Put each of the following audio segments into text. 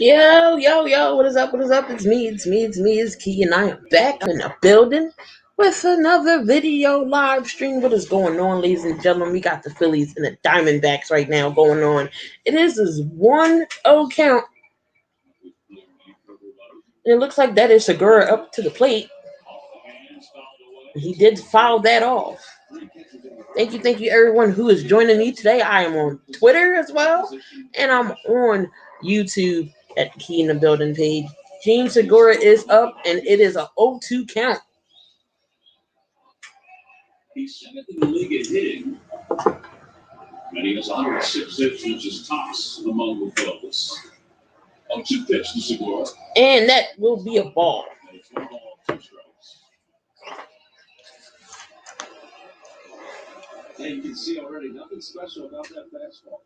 Yo, yo, yo, what is up? What is up? It's Key, and I am back in the building with another video live stream. What is going on, ladies and gentlemen? We got the Phillies and the Diamondbacks right now going on. It is this 1-0 count. And it looks like that is Segura up to the plate. He did foul that off. Thank you, everyone who is joining me today. I am on Twitter as well, and I'm on YouTube at Key in the Building page. James Segura is up, and it is a 0-2 count. He's seventh in the league at hitting, and he has 106 hits, which is tops among the Phillies. 0-2 pitch to Segura, and that will be a ball. And you can see already nothing special about that fastball.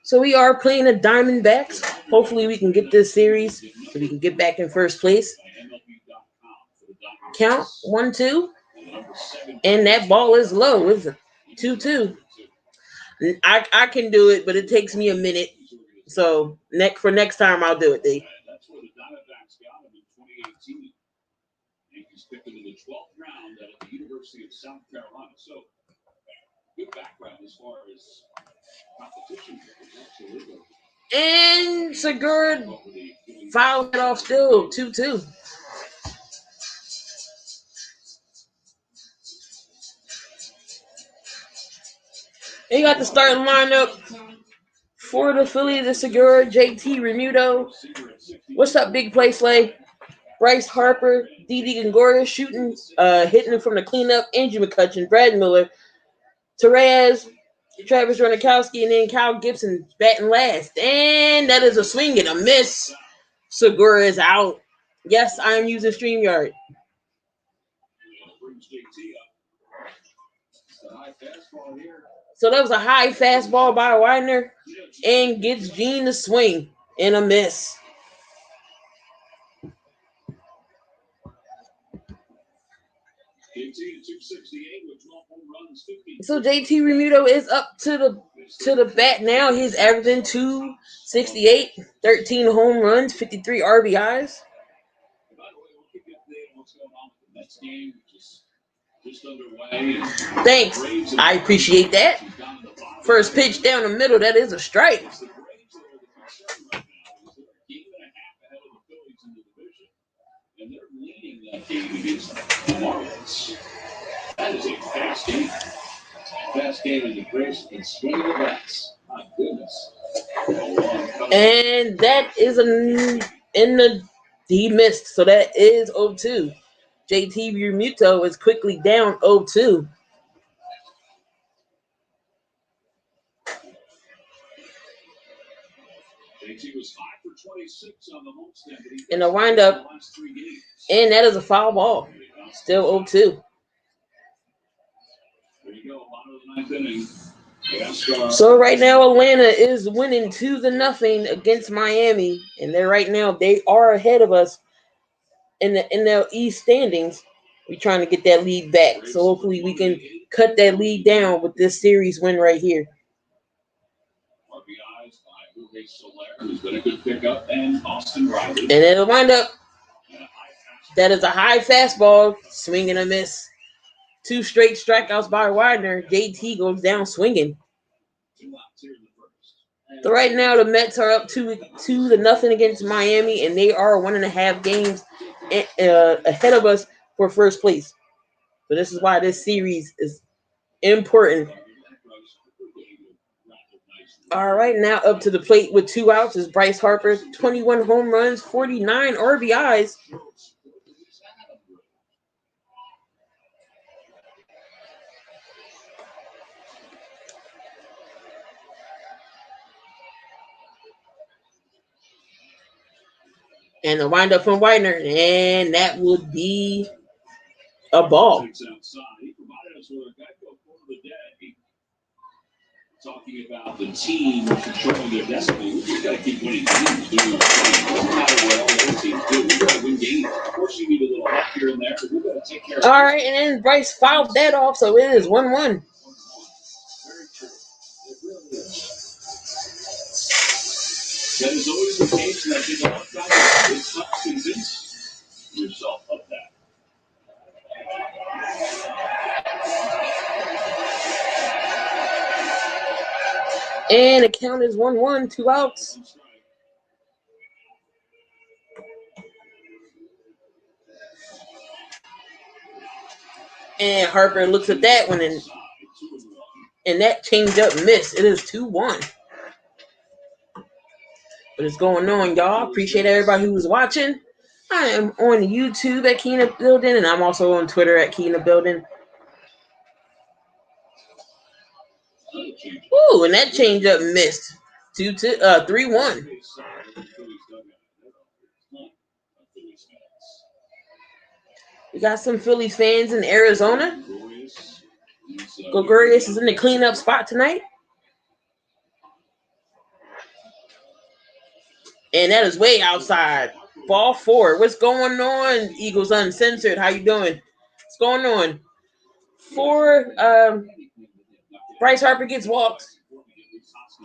So we are playing the Diamondbacks. Hopefully we can get this series so we can get back in first place. Count 1-2. And that ball is low. It's a 2-2. I can do it, but it takes me a minute. So next time I'll do it, Dave. That's where the Diamondbacks got him in 2018. Yankees picked him in the 12th round at the University of South Carolina. So good background as far as competition. And Segura fouled it off still, 2-2. And you got the starting lineup for the Phillies: the Segura, JT Remuto. What's up, Big Play Slay? Bryce Harper, Didi Gregorius shooting, hitting from the cleanup. Andrew McCutchen, Brad Miller, Therese, Travis Ronikowski, and then Kyle Gibson batting last. And that is a swing and a miss. Segura is out. Yes, I am using StreamYard. So that was a high fastball by Widener and gets Gene to swing and a miss. So JT Remuto is up to the bat now. He's averaging 268, 13 home runs, 53 RBIs. Thanks. I appreciate that. First pitch down the middle, that is a strike. And they're leading that game against the Marlins. That is a fast game. Fast game in the Braves and swinging the bats. My goodness. And that is he missed. So that is 0-2. JT Remuto is quickly down 0-2. JT was 5 for 26 on the homestand. In the windup, and that is a foul ball. Still 0-2. There you go, bottom of the ninth inning. So right now Atlanta is winning 2-0 against Miami, and they are ahead of us in the NL East standings. We're trying to get that lead back, so hopefully we can cut that lead down with this series win right here. Who's been a good pickup, and Austin Riley. And it'll wind up. That is a high fastball, swing and a miss. 2 straight strikeouts by Widener. JT goes down swinging. So right now the Mets are up 2-0 against Miami, and they are 1.5 games ahead of us for first place. So this is why this series is important. All right, now up to the plate with 2 outs is Bryce Harper, 21 home runs, 49 RBIs. And the windup from Widener, and that would be a ball. Talking about the team controlling their destiny. We just got to keep winning games. No matter what all the other teams do, we got to win games. Of course, you need a little help here and there, but we got to take care of it. All right, and then Bryce fouled that off, so it is 1-1. Very true. It really is. That is always the case, and I think a lot of times it's tough to convince yourself of that. And the count is 1-1, 2 outs. And Harper looks at that one, and that changeup missed. It is 2-1. What is going on, y'all? Appreciate everybody who was watching. I am on YouTube at Key in the Building, and I'm also on Twitter at Key in the Building. Ooh, and that changeup missed. 3-1. We got some Phillies fans in Arizona. Gregorius is in the cleanup spot tonight. And that is way outside. Ball 4. What's going on, Eagles Uncensored? How you doing? What's going on? 4, Bryce Harper gets walked.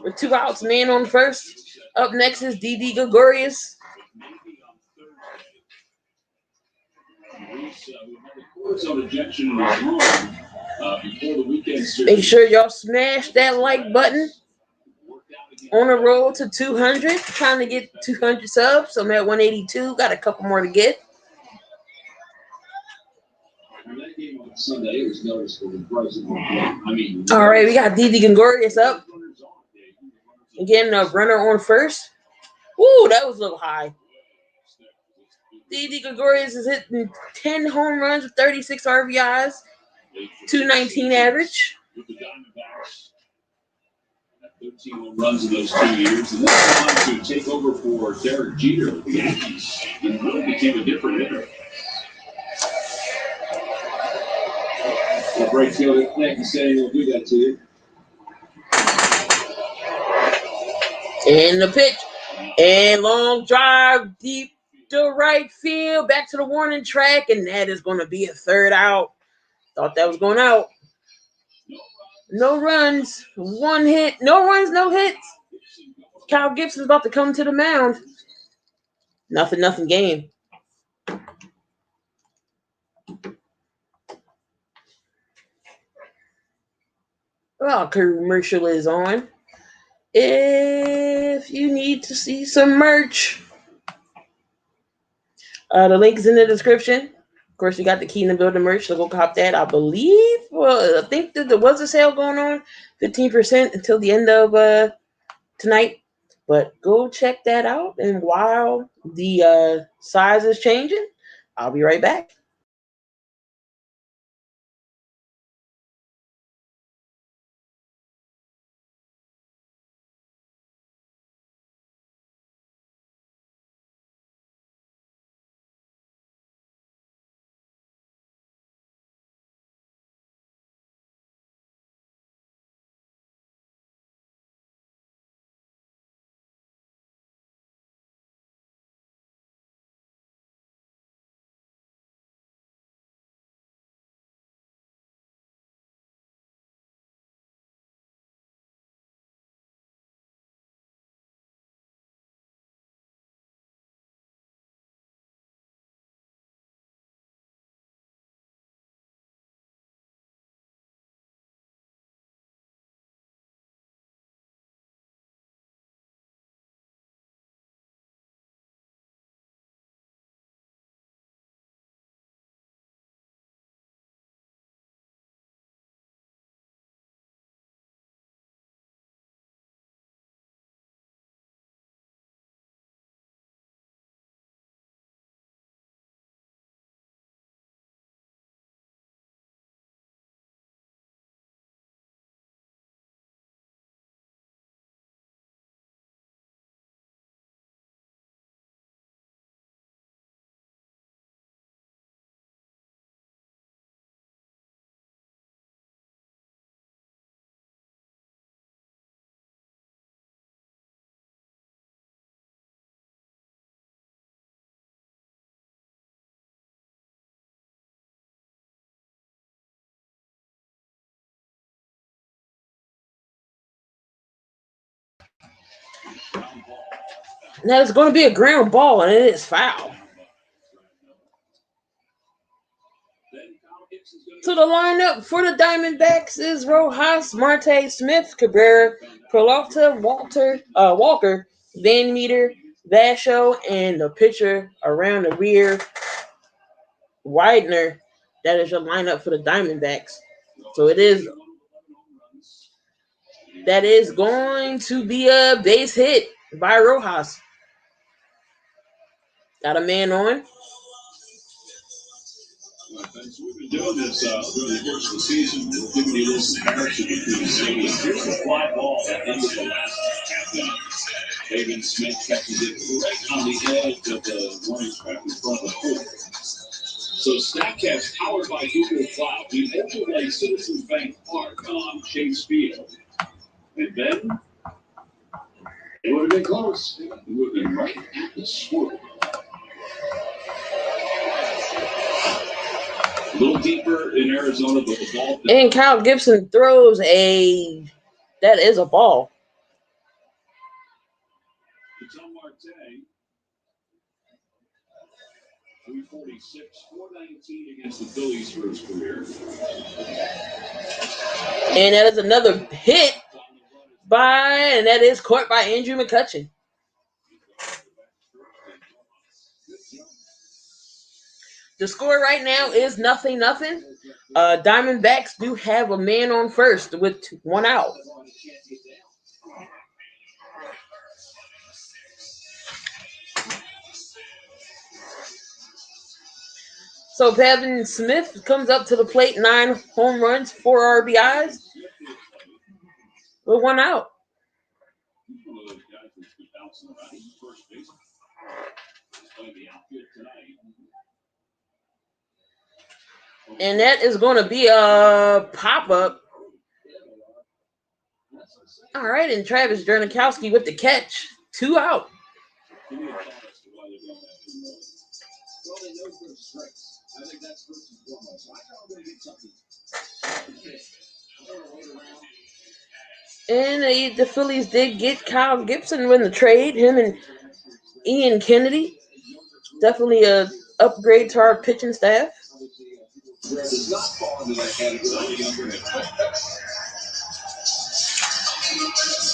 With 2 outs, man on first. Up next is Didi Gregorius. Make sure y'all smash that like button. On a roll to 200. Trying to get 200 subs. I'm at 182. Got a couple more to get. All right, we got Didi Gregorius up. Again, a runner on first. Ooh, that was a little high. Didi Gregorius is hitting 10 home runs with 36 RBIs, 219 average. With the Diamondbacks, 13 home runs in those 2 years, and then went on to take over for Derek Jeter with the Yankees, and really became a different hitter. Well, right fielder, thank you, saying we'll do that to you. And the pitch. And long drive deep to right field. Back to the warning track. And that is going to be a third out. Thought that was going out. No runs. 1 hit. No runs, no hits. Kyle Gibson's about to come to the mound. Nothing game. Well, commercial is on. If you need to see some merch, the link is in the description. Of course, you got the Key in the Building merch, so go cop that. I believe, I think that there was a sale going on, 15% until the end of tonight. But go check that out. And while the size is changing, I'll be right back. Now it's going to be a ground ball, and it is foul. So the lineup for the Diamondbacks is Rojas, Marte, Smith, Cabrera, Peralta, Walker, Van Meter, Vasho, and the pitcher around the rear, Widener. That is your lineup for the Diamondbacks. So that is going to be a base hit by Rojas. Got a man on. We've been doing this through the course of the season, giving you a little comparison between the singles. Here's the fly ball that ended the last half inning. David Smith catches it right on the edge of the warning track in front of the pool. So StatCast, powered by Google Cloud, we overlay Citizens Bank Park on Chase Field. And then it would have been close. It would have been right at the swirl. A little deeper in Arizona, but the ball. And Kyle Gibson throws that is a ball. It's on Marte. 346, 419 against the Phillies for his career. And that is another hit and that is caught by Andrew McCutchen. The score right now is 0-0. Diamondbacks do have a man on first with 1 out. So Pavin Smith comes up to the plate, 9 home runs, 4 RBIs, with 1 out. And that is going to be a pop-up. All right, and Travis Jernikowski with the catch. 2 out. And the Phillies did get Kyle Gibson in the trade, him and Ian Kennedy. Definitely a upgrade to our pitching staff.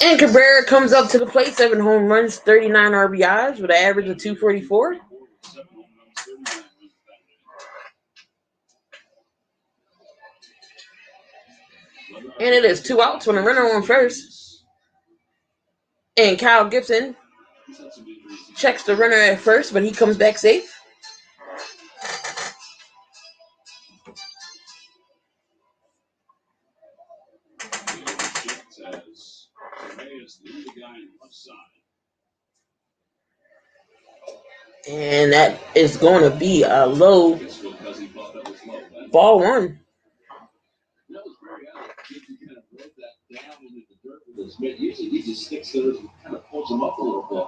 And Cabrera comes up to the plate, 7 home runs, 39 RBIs with an average of 244. And it is 2 outs with a runner on first. And Kyle Gibson checks the runner at first, but he comes back safe. And that is going to be a low ball 1. Usually he just sticks there and kind of pulls him up a little bit.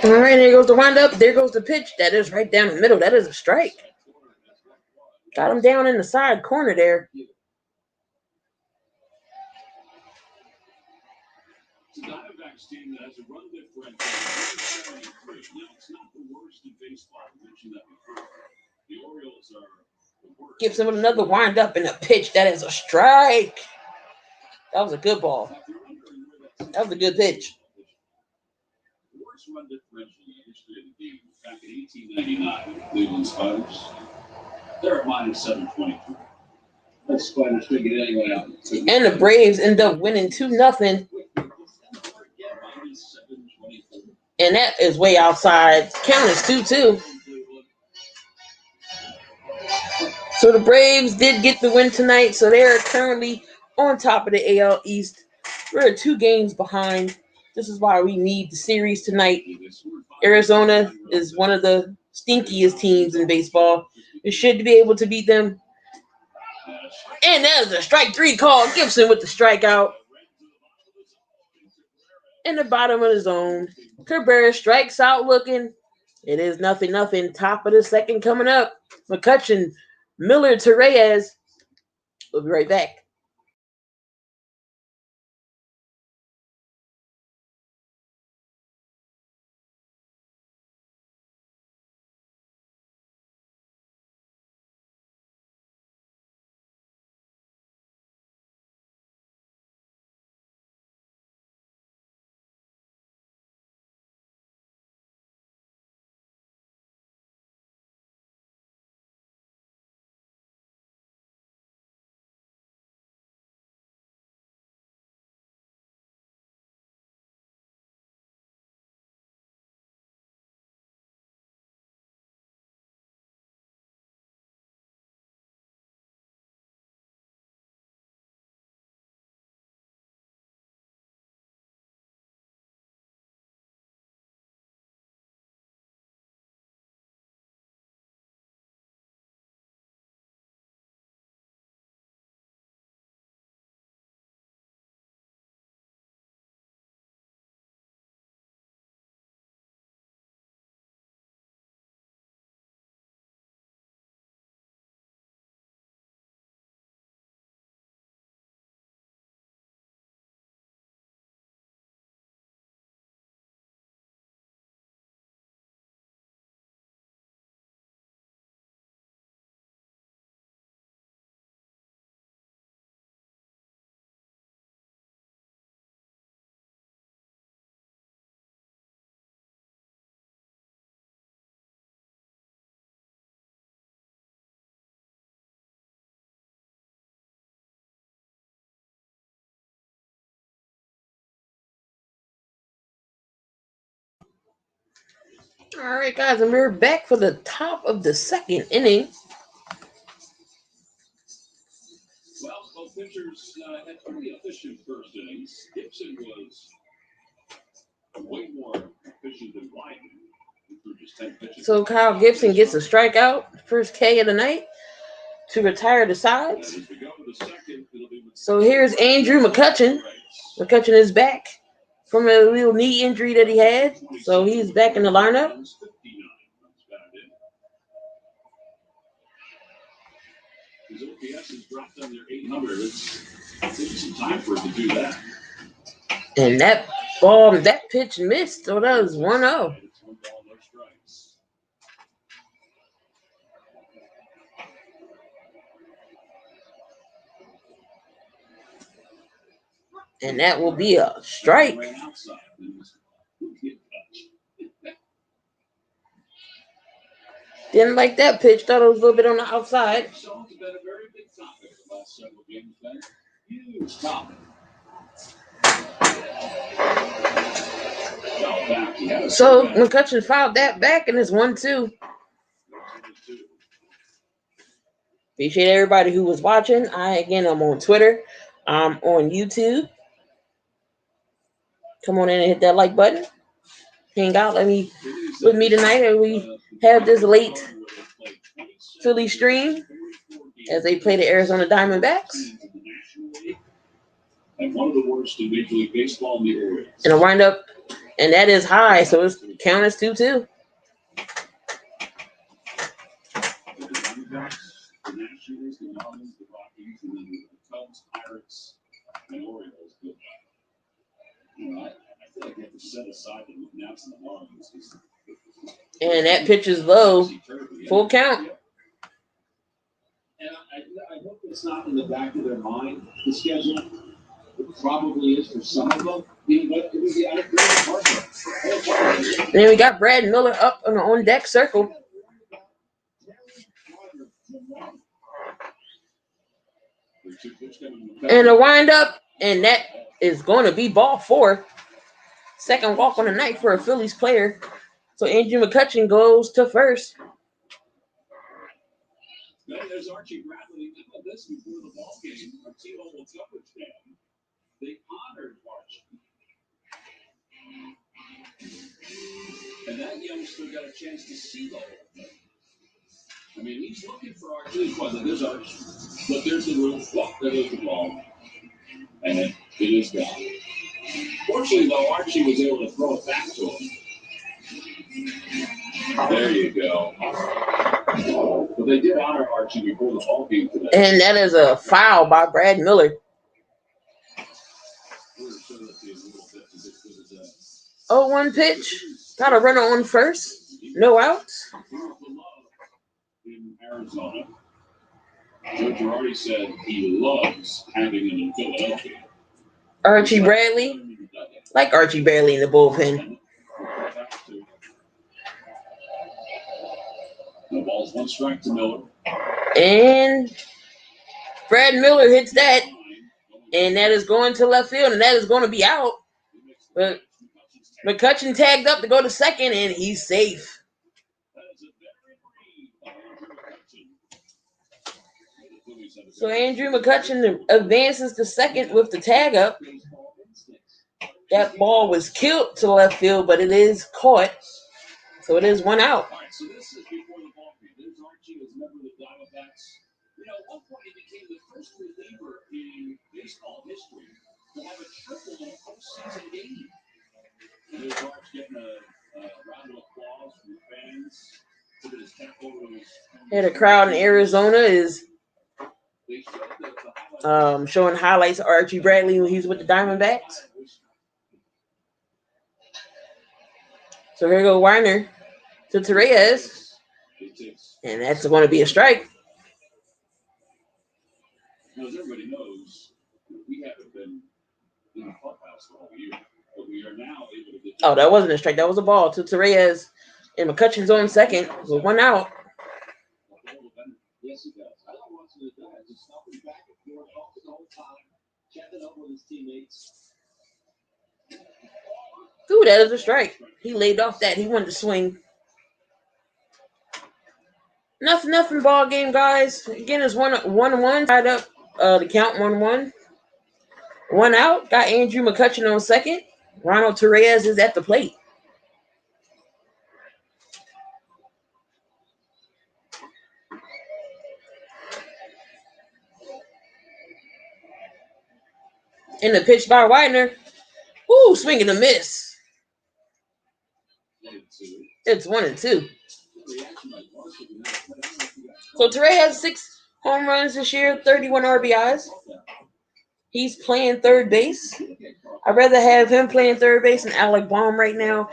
All right, there goes the windup. There goes the pitch. That is right down the middle. That is a strike. Got him down in the side corner there. It's a Diamondbacks team that has a run differential. Now, it's not the worst in baseball. I mentioned that before. The Orioles are the worst. Gives him another windup and a pitch. That is a strike. That was a good ball. That was a good pitch. The worst run differential in the history of the game was back in 1899 with the Cleveland Spiders. They're at minus 723. That Spiders couldn't get anyone out. And the Braves end up winning 2-0. And that is way outside. Count is 2-2. So the Braves did get the win tonight. So they are currently on top of the AL East. We're 2 games behind. This is why we need the series tonight. Arizona is one of the stinkiest teams in baseball. We should be able to beat them. And that is a strike 3 call. Gibson with the strikeout. In the bottom of the zone. Cabrera strikes out looking. It is 0-0. Top of the second coming up. McCutchen, Miller to Reyes. We'll be right back. All right, guys, and we're back for the top of the second inning. Well, both pitchers had pretty efficient first innings. Gibson was way more efficient than Wyden. So Kyle Gibson gets a strikeout, first K of the night, to retire the sides. So here's Andrew McCutchen. McCutchen is back from a little knee injury that he had, so he's back in the lineup. His OPS has dropped under 800. It's taking some time for it to do that. And that pitch missed, so that was 1-0. And that will be a strike. Didn't like that pitch. Thought it was a little bit on the outside. So McCutchen fouled that back, and it's 1-2. Appreciate everybody who was watching. I'm on Twitter. I'm on YouTube. Come on in and hit that like button. Hang out with me tonight, and we have this late Philly stream as they play the Arizona Diamondbacks. And one of the worst in Major League Baseball in the Orioles. And a windup, and that is high, so it's count as 2-2. The Nationals, the Marlins, the Rockies, and then the Cubs, Pirates, and Orioles. I feel like you have to set aside the Naps and the Marlins. And that pitch is low. Full count. And I hope it's not in the back of their mind, the schedule. It probably is for some of them. But it was the out of then we got Brad Miller up on the on-deck circle. And a windup, and that is going to be ball 4. Second walk on the night for a Phillies player. So Andrew McCutchen goes to first. Then there's Archie Bradley. How about this before the ball game? Our T-Mobile coverage down. They honored Archie. And that youngster got a chance to see the whole thing. I mean, he's looking for Archie. Well, there's Archie. But there's the roof. Well, there goes the ball. And it is gone. Fortunately, though, Archie was able to throw it back to him. There you go. But they did honor Archie before the ball game today. And that is a foul by Brad Miller. 0-1 pitch. Got a runner on first. No outs. In Arizona, Joe Girardi said he loves having him in Philadelphia. Archie Bradley. Like Archie Bradley in the bullpen. The ball's 1 strike to Miller. And Brad Miller hits that. And that is going to left field. And that is going to be out. But McCutchen tagged up to go to second. And he's safe. So Andrew McCutchen advances to second with the tag up. That ball was killed to left field, but it is caught. So it is 1 out. All right, so this is before the ball game. There's Archie as a member of the Diamondbacks. At one point he became the first reliever in baseball history to have a triple in a postseason game. And there's Archie getting a round of applause from the fans. Look at his cap over his. Here the crowd in Arizona is showing highlights of Archie Bradley when he's with the Diamondbacks. So here go Weiner to Torres. And that's going to be a strike. As everybody knows, we haven't been in the clubhouse all year, but we are now able to get. Oh, that wasn't a strike. That was a ball to Torres. And McCutchen's on second with 1 out. Yes, he does. I don't want to do that. Just stopping back and forth the whole time, chatting up with his teammates. Ooh, that is a strike. He laid off that. He wanted to swing. Nothing ball game, guys. Again, it's 1-1 tied up. The count 1-1. One out. Got Andrew McCutchen on second. Ronald Torres is at the plate. In the pitch by Widener. Ooh, swinging a miss. It's 1-2. So Torres has 6 home runs this year, 31 RBIs. He's playing third base. I'd rather have him playing third base than Alec Baum right now.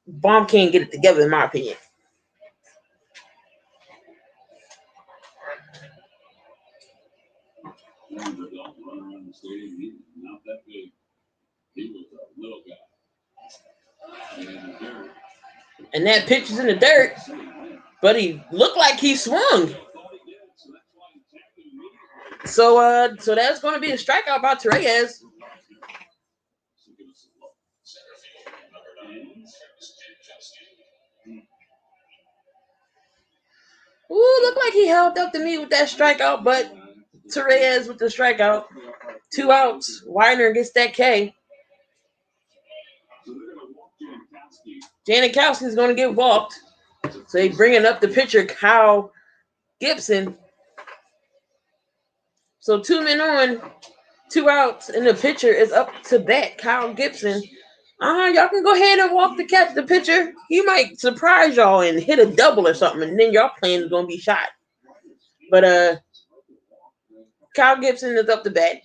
Baum can't get it together, in my opinion. And that pitch is in the dirt, but he looked like he swung. So that's going to be a strikeout by Torres. Ooh, looked like he helped up to me with that strikeout, but Torres with the strikeout. 2 outs. Widener gets that K. Janikowski is going to get walked. So they bringing up the pitcher, Kyle Gibson. So 2 men on, 2 outs, and the pitcher is up to bat, Kyle Gibson. Y'all can go ahead and walk the catch. The pitcher, he might surprise y'all and hit a double or something, and then y'all plan is going to be shot. But Kyle Gibson is up to bat.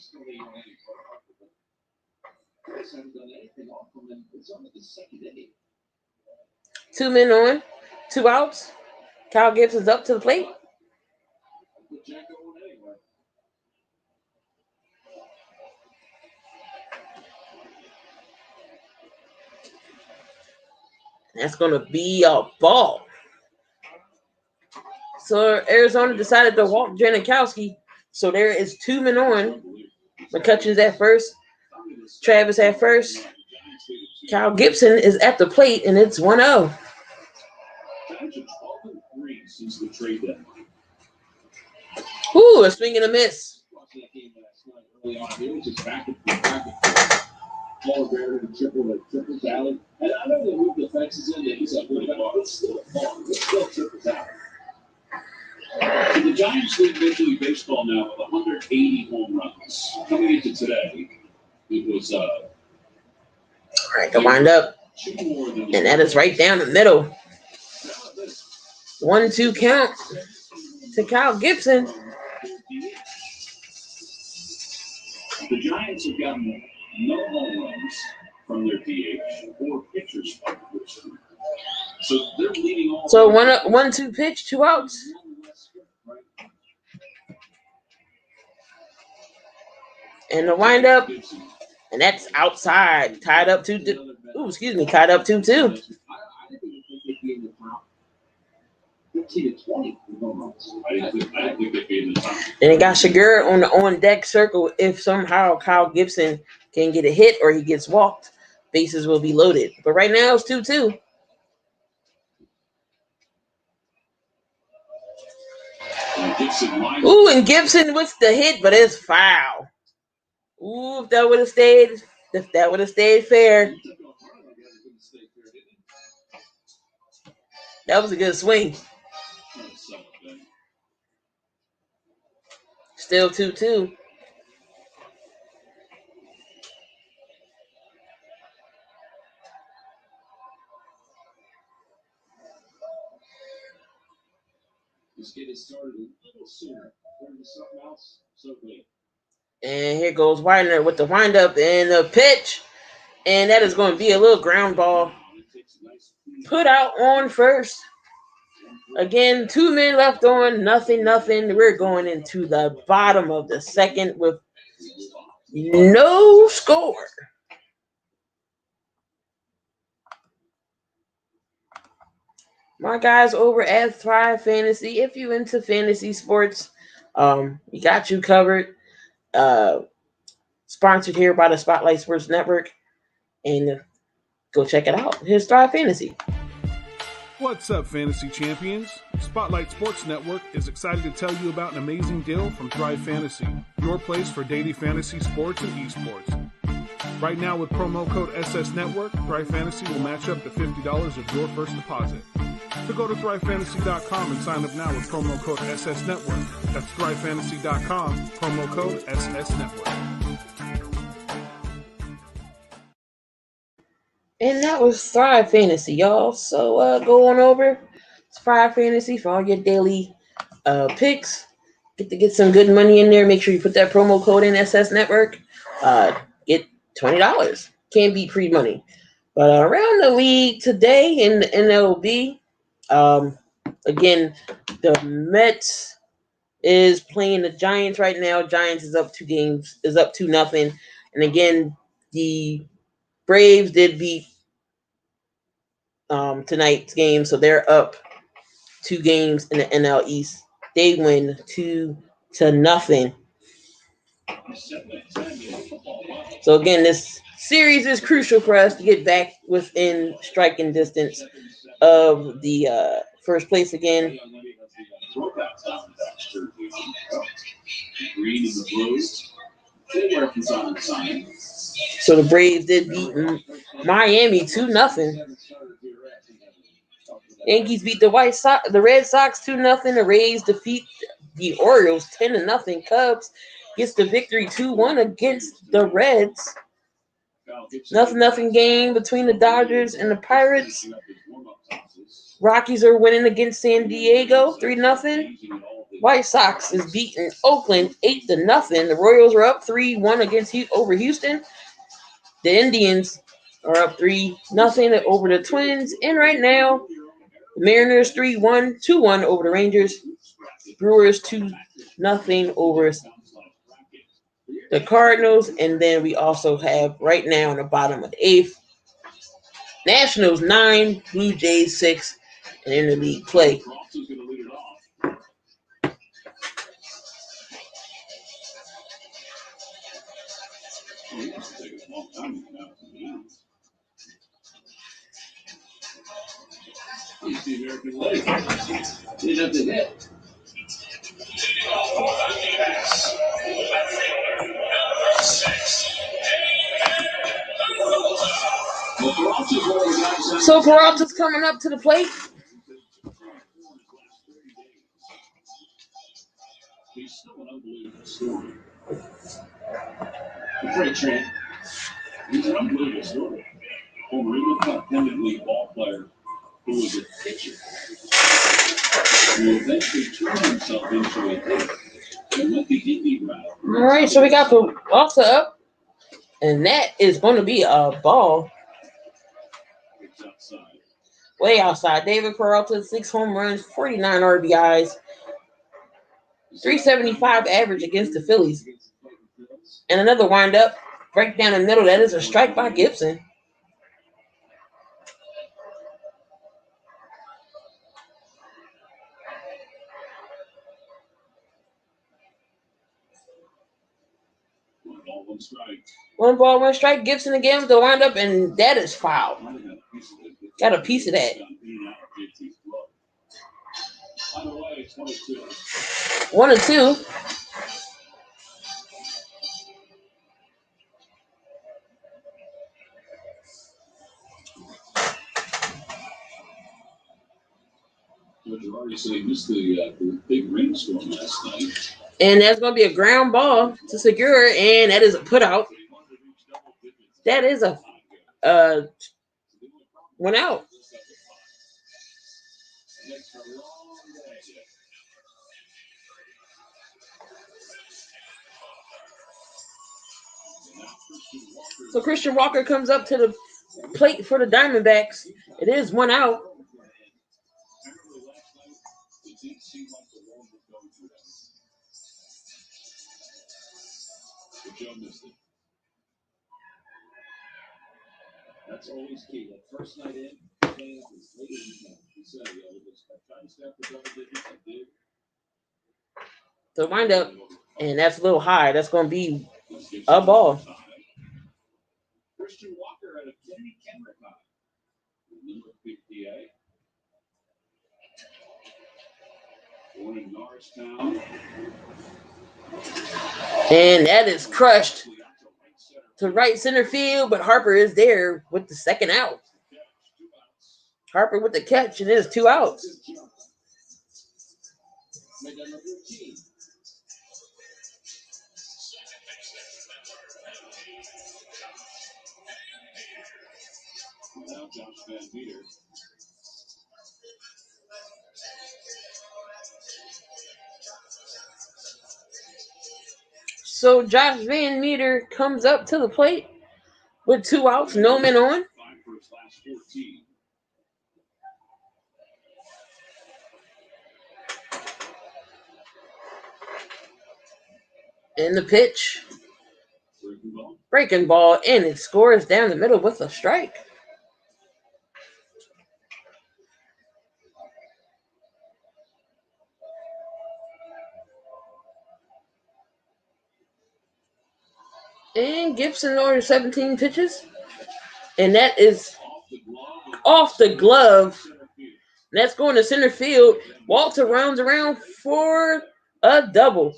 Two men on, 2 outs. Kyle Gibson's up to the plate. That's going to be a ball. So Arizona decided to walk Janikowski. So there is 2 men on. McCutchen's at first. Travis at first. Kyle Gibson is at the plate, and it's 1-0. Ooh, a swing and a miss. So the Giants lead Major League Baseball now with 180 home runs. Coming into today, it was all right, the wind up. And that is right down the middle. 1-2 count to Kyle Gibson. The Giants have gotten no home runs from their DH or pitchers. So they're leading all. So 1-2 pitch, 2 outs. And the windup, and that's outside. Tied up 2-2. Tied up 2-2. And it got Segura on the on-deck circle. If somehow Kyle Gibson can get a hit or he gets walked, bases will be loaded. But right now it's 2-2. Ooh, and Gibson with the hit, but it's foul. Ooh, if that would have stayed fair. That was a good swing. Still 2-2. Let's get it started a little sooner. Something else. So good. And here goes Widener with the windup and the pitch. And that is going to be a little ground ball. Put out on first. Again, 2 men left on. Nothing. We're going into the bottom of the second with no score. My guys over at Thrive Fantasy. If you into fantasy sports, we got you covered. Sponsored here by the Spotlight Sports Network. And go check it out. Here's Thrive Fantasy. What's up, Fantasy Champions? Spotlight Sports Network is excited to tell you about an amazing deal from Thrive Fantasy, your place for daily fantasy sports and esports. Right now, with promo code SS Network, Thrive Fantasy will match up to $50 of your first deposit. So go to thrivefantasy.com and sign up now with promo code SS Network. That's thrivefantasy.com, promo code SS Network. And that was Thrive Fantasy, y'all. So go on over to Thrive Fantasy for all your daily picks. Get some good money in there. Make sure you put that promo code in SS Network. Get $20. Can't beat free money. But around the league today in the MLB, again, the Mets is playing the Giants right now. Giants is up 2-0. And again, the Braves did beat tonight's game, so they're up 2 games in the NL East. They win 2-0. So again, this series is crucial for us to get back within striking distance of the first place again. So the Braves did beat Miami 2-0. Yankees beat the Red Sox 2-0. The Rays defeat the Orioles 10-0. Cubs gets the victory 2-1 against the Reds. 0-0 game between the Dodgers and the Pirates. Rockies are winning against San Diego 3-0. White Sox is beating Oakland 8-0. The Royals are up 3-1 over Houston. The Indians are up 3-0 over the Twins. And right now, the Mariners 2-1 over the Rangers. Brewers 2-0 over the Cardinals. And then we also have right now in the bottom of the 8th, Nationals 9, Blue Jays 6, and interleague play. So Peralta's coming up to the plate. He's still an unbelievable story. Great Trent. He's an unbelievable story. Former England independent league ball player who was a pitcher, who eventually turned himself into a hitter and went the indie route. All right, so we got Peralta up, and that is going to be a ball. It's outside. Way outside. David Peralta, 6 home runs, 49 RBIs, 375 average against the Phillies. And another windup, right down the middle. That is a strike by Gibson. One ball, one strike. Gibson again with the windup, and that is foul. Got a piece of that. 1-2. The big rainstorm last night. And that's going to be a ground ball to Segura, and that is a putout. That is a one out. So Christian Walker comes up to the plate for the Diamondbacks. It is one out. That's always key. That first night in, playing as late as you can. He said, trying to step for double digits. I did. So wind up, and that's a little high. That's going to be a ball. Christian Walker had a Kenny Kenrick high. Number 58. Born in Norristown. And that is crushed to right center field, but Harper is there with the second out. Harper with the catch, and it is 2 outs. Now Josh Van Meter. So Josh Van Meter comes up to the plate with 2 outs, no men on. 5 for his last 14. And the pitch, Breaking ball. breaking ball, and it scores down the middle with a strike. And Gibson orders 17 pitches. And that is off the glove. That's going to center field. Walter rounds around for a double.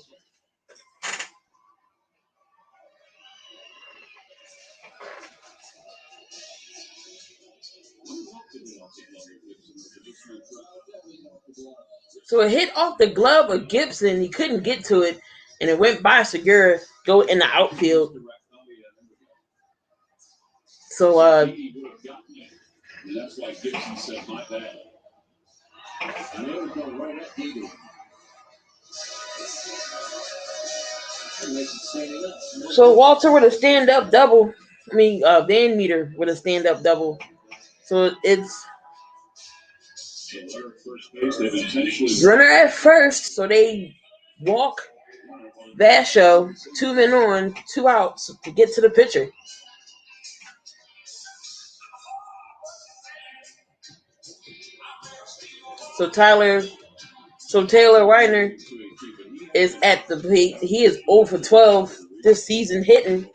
So a hit off the glove of Gibson. He couldn't get to it, and it went by Segura, go in the outfield. So That's why Gibson said, my bad. And they would go right at Eagle. So Walter with a stand-up double. Van Meter with a stand-up double. So it's runner at first. So they walk Vasho, 2 men on, 2 outs to get to the pitcher. So Taylor Reiner is at the plate. He is 0 for 12 this season hitting.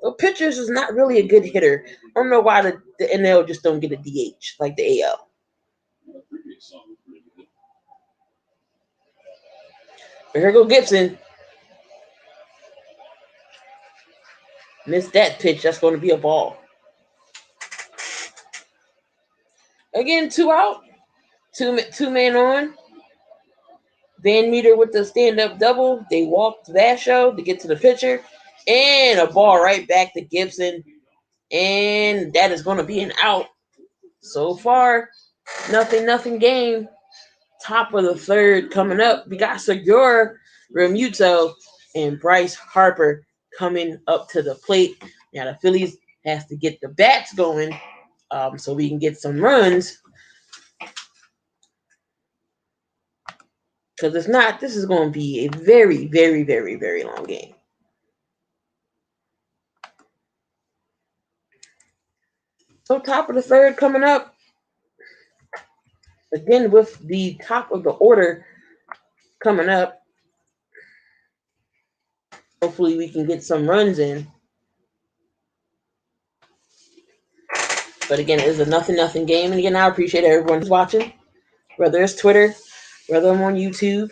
Well, pitchers is not really a good hitter. I don't know why the NL just don't get a DH like the AL. But here go Gibson. Missed that pitch. That's going to be a ball. Again, 2 out. Two men on. Van Meter with the stand-up double. They walked Vasho to get to the pitcher. And a ball right back to Gibson. And that is going to be an out. So far, nothing game. Top of the third coming up. We got Segura, Remuto, and Bryce Harper coming up to the plate. Now the Phillies has to get the bats going so we can get some runs. Because if not, this is going to be a very, very, very, very long game. So top of the third coming up. Again, with the top of the order coming up. Hopefully we can get some runs in. But again, it is a nothing game. And again, I appreciate everyone who's watching. Whether it's Twitter, whether I'm on YouTube.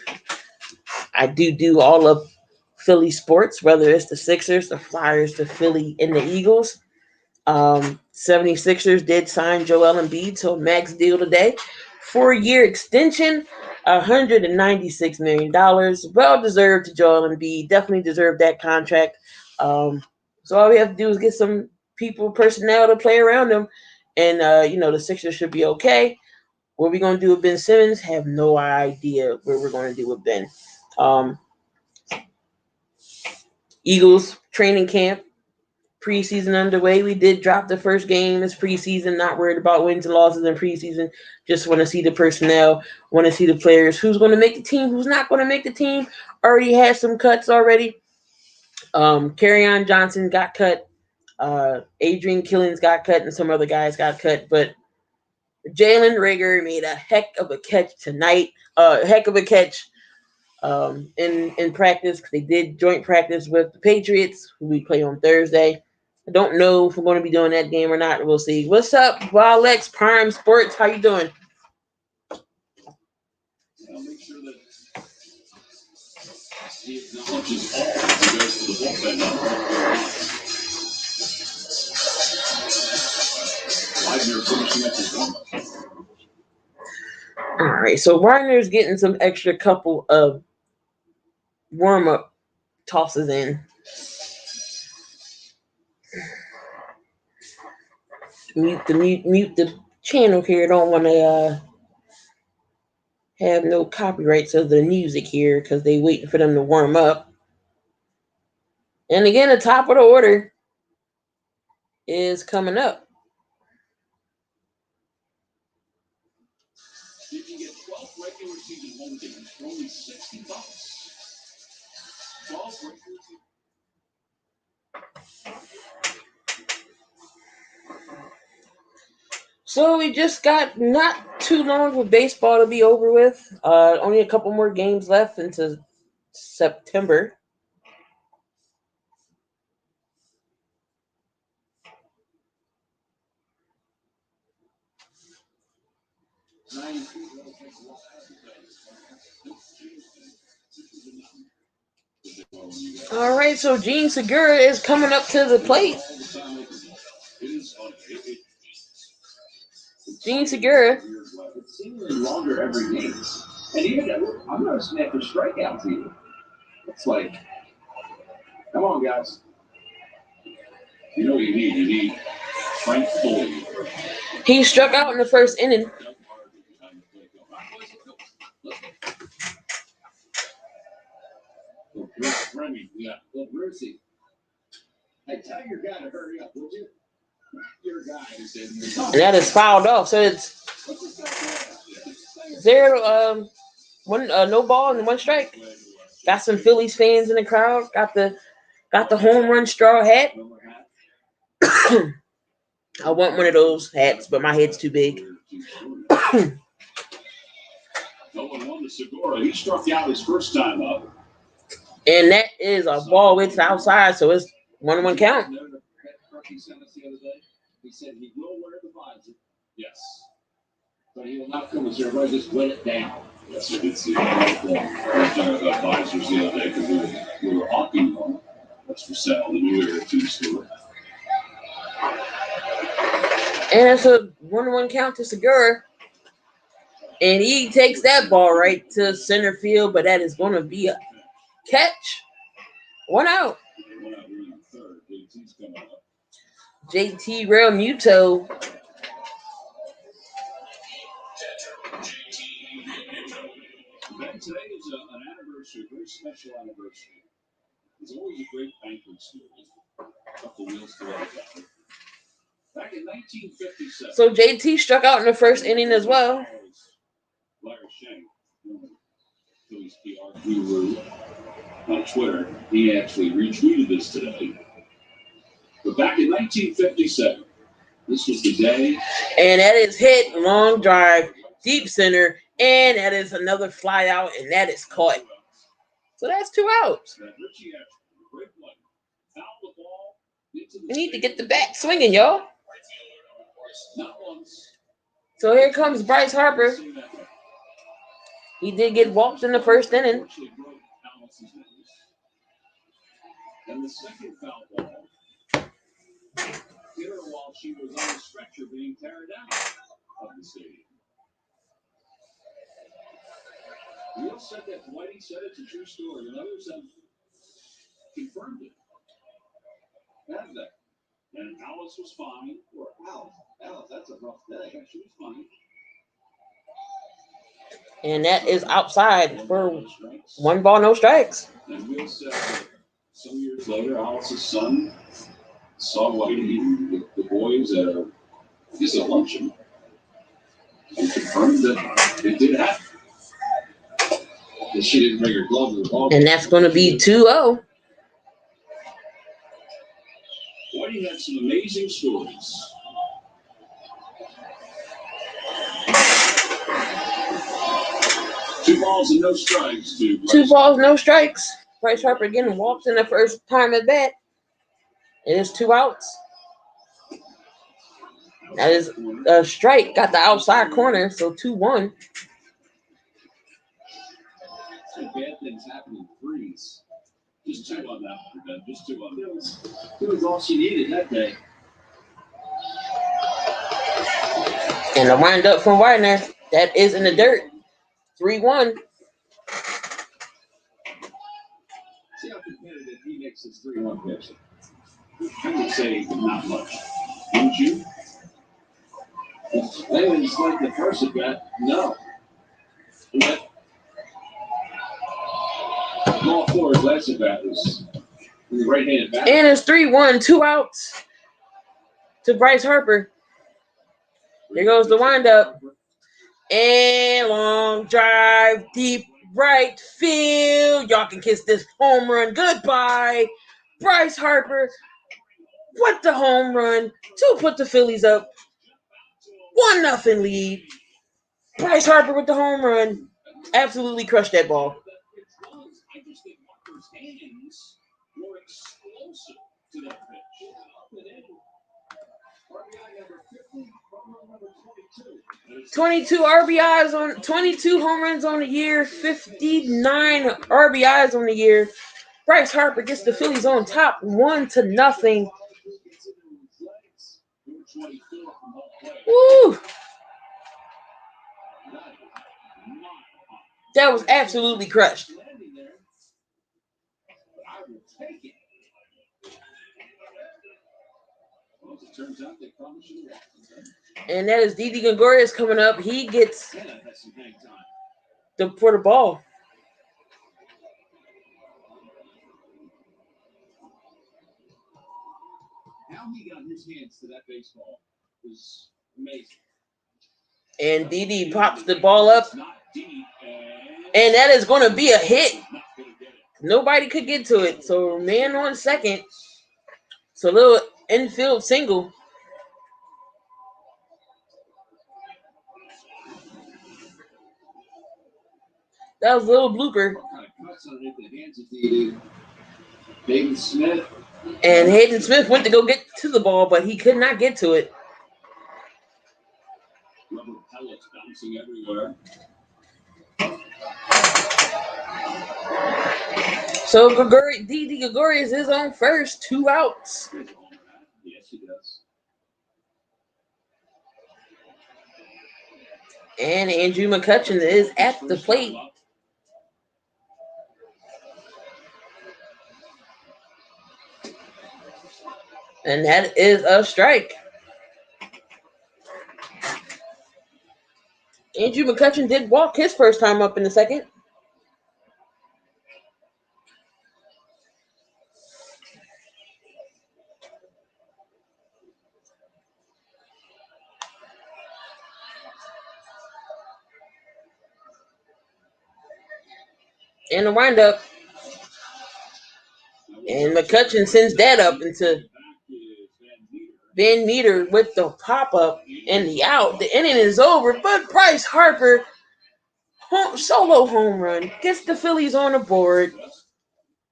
I do all of Philly sports, whether it's the Sixers, the Flyers, the Philly, and the Eagles. 76ers did sign Joel Embiid to a max deal today. 4-year extension, $196 million. Well-deserved to Joel Embiid. Definitely deserved that contract. So all we have to do is get some personnel to play around them. And, the Sixers should be okay. What are we going to do with Ben Simmons? Have no idea what we're going to do with Ben. Eagles training camp. Preseason underway. We did drop the first game as preseason. Not worried about wins and losses in preseason. Just want to see the personnel. Want to see the players. Who's going to make the team? Who's not going to make the team? Already had some cuts already. Kerryon Johnson got cut. Adrian Killens got cut, and some other guys got cut. But Jalen Reagor made a heck of a catch tonight. In practice, because they did joint practice with the Patriots, who we play on Thursday. I don't know if we're going to be doing that game or not. We'll see. What's up, Walex Prime Sports? How you doing? I'll make sure that He acknowledges all as he goes to the bullpen now. Leitner finishing up his warm-up. All right, so Reiner's getting some extra couple of warm-up tosses in. Mute the channel here. Don't want to have no copyrights of the music here because they waiting for them to warm up. And again, the top of the order is coming up. You can get 12 regular season home games for only $60. 12 regular season. So we just got not too long with baseball to be over with. Only a couple more games left into September. All right, so Gene Segura is coming up to the plate. Gene Segura. It's seemingly longer every game. And even I'm not snapping strikeouts either. It's like, come on, guys. You know what you need? You need Frank Foley. He struck out in the first inning. Hey, tell your guy to hurry up, would you? Your guy is in. And that is fouled off. So it's 0, no ball and 1 strike. Got some Phillies fans in the crowd. Got the home run straw hat. I want one of those hats, but my head's too big. No one won the Segura. He struck out his first time up. And that is a ball with the outside, so it's 1-1 count. He sent us the other day. He said he will wear the visor. Yes. But he will not come as everybody just wet it down. Yes, we did see that. We were talking about visors the other day because we were hawking one. That's for sale. The new Area 2 store. And it's a 1-1 count to Segura. And he takes that ball right to center field, but that is going to be a catch. 1 out. JT Real Muto. Today is an anniversary, a very special anniversary. It's always a great banquet story. Up the wheels to that. Back in 1957. So JT struck out in the first inning as well. Larry Shank, Phillies PR guru on Twitter, he actually retweeted this today. But back in 1957, this was the day. And that is hit, long drive, deep center, and that is another fly out, and that is caught. So that's 2 outs. We need to get the bat swinging, y'all. So here comes Bryce Harper. He did get walked in the first inning. And the second foul ball hit her while she was on a stretcher being carried out of the stadium. We all said that. Whitey said it's a true story, and others have confirmed it. Have that. And Alice was fine. Or Alice, that's a rough day. She was fine. And that is outside for 1 ball, no strikes. And Will said that some years later, Alice's son saw Whitey eating with the boys at a luncheon and confirmed that it did happen. That she didn't bring her glove to the ball. And that's going to be 2-0. Whitey had some amazing stories. Two balls and no strikes. 2 balls, no strikes. Bryce Harper getting walked in the first time at bat. It is 2 outs. That is a strike. Got the outside corner, so 2-1. Some bad things happen in threes. Just two on that one, Ben. Just two on those. It was all she needed that day. And the windup from Widener. That is in the dirt. 3-1. See how competitive he makes his 3-1 pitch. I would say not much. Wouldn't you? It's like the first at bat. No. But ball four, his last at bat was the right-handed bat. And it's 3-1. 2 outs to Bryce Harper. Here goes the windup. And long drive, deep right field. Y'all can kiss this home run goodbye. Bryce Harper with the home run to put the Phillies up. 1-0 lead. Bryce Harper with the home run. Absolutely crushed that ball. I just think Harper's hands were explosive to that pitch. RBI number 50, home run number 22. 22 RBIs on 22 home runs on the year, 59 RBIs on the year. Bryce Harper gets the Phillies on top 1-0. Woo! That was absolutely crushed. And that is Didi Gregorius coming up. He gets for the ball. How he got his hands to that baseball was amazing. And Didi pops the ball up. And that is going to be a hit. Nobody could get to it. So man on second. So a little infield single. That was a little blooper. Hayden Smith. And Hayden Smith went to go get to the ball, but he could not get to it. Rubber pellets bouncing everywhere. So Didi Gregorius is on first, 2 outs. Yes, he does. And Andrew McCutchen is at the plate. And that is a strike. Andrew McCutchen did walk his first time up in the second. And the windup. And McCutchen sends that up into Van Meter with the pop-up and the out. The inning is over, but Bryce Harper, solo home run, gets the Phillies on the board.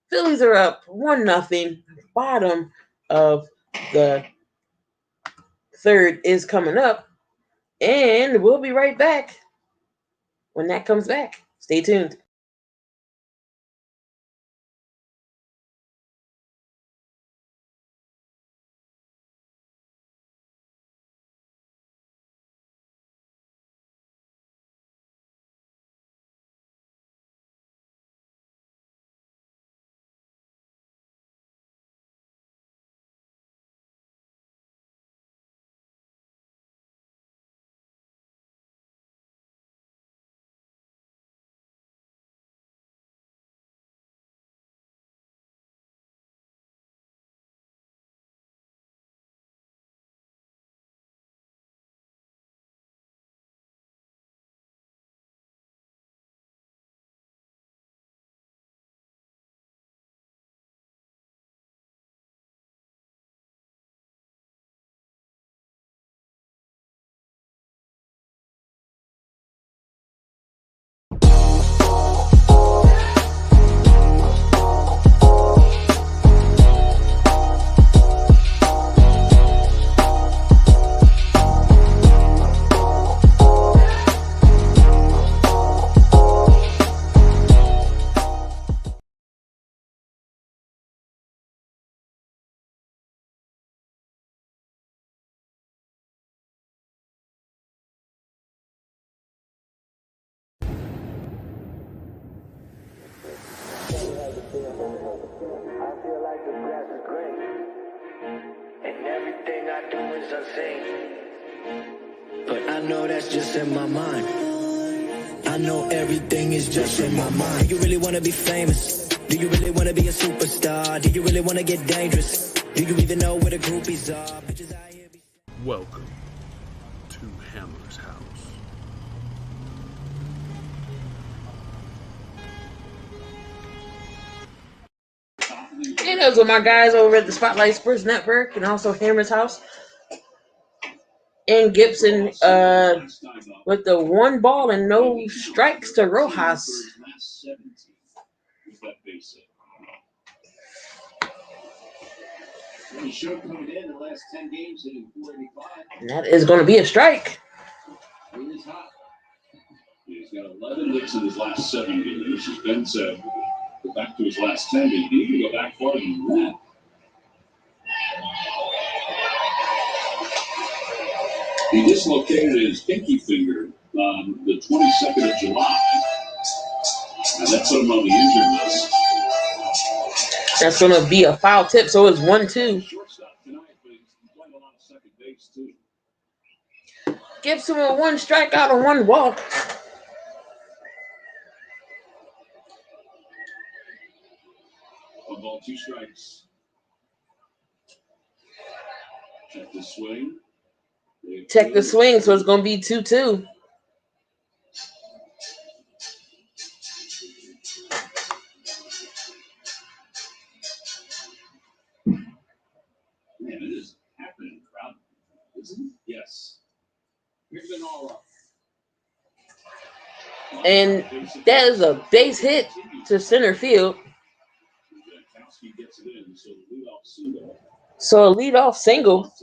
Phillies are up 1-0. Bottom of the third is coming up. And we'll be right back when that comes back. Stay tuned. know that's just in my mind. I know everything is just in my mind. Do you really want to be famous? Do you really want to be a superstar? Do you really want to get dangerous? Do you even know where the groupies are? Bitches out here be- Welcome to Hammer's house. And those are my guys over at the Spotlight Sports Network and also Hammer's House. And Gibson with the 1 ball and no strikes to Rojas. And that is going to be a strike. He's got 11 hits in his last 7 games. As Ben said, go back to his last 10. He can go back farther than that. He dislocated his pinky finger on the 22nd of July. And that put him on the injured list. That's going to be a foul tip, so it's 1-2. Shortstop tonight, but he's playing a lot of second base, too. Gibson with 1 strikeout and 1 walk. 1 ball, 2 strikes. Check the swing. Check the swing, so it's going to be 2-2. Man, it is happening, crowd. Isn't it? Yes. Here's an all-up. And that is a base hit to center field. Kowski gets it in, so the leadoff single. So a leadoff single.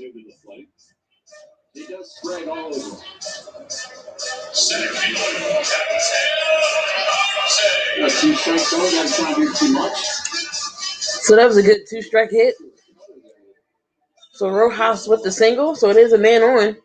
He does straight all over. Got 2 strikes on, that's not doing too much. So that was a good 2-strike hit. So Rojas with the single, so it is a man on.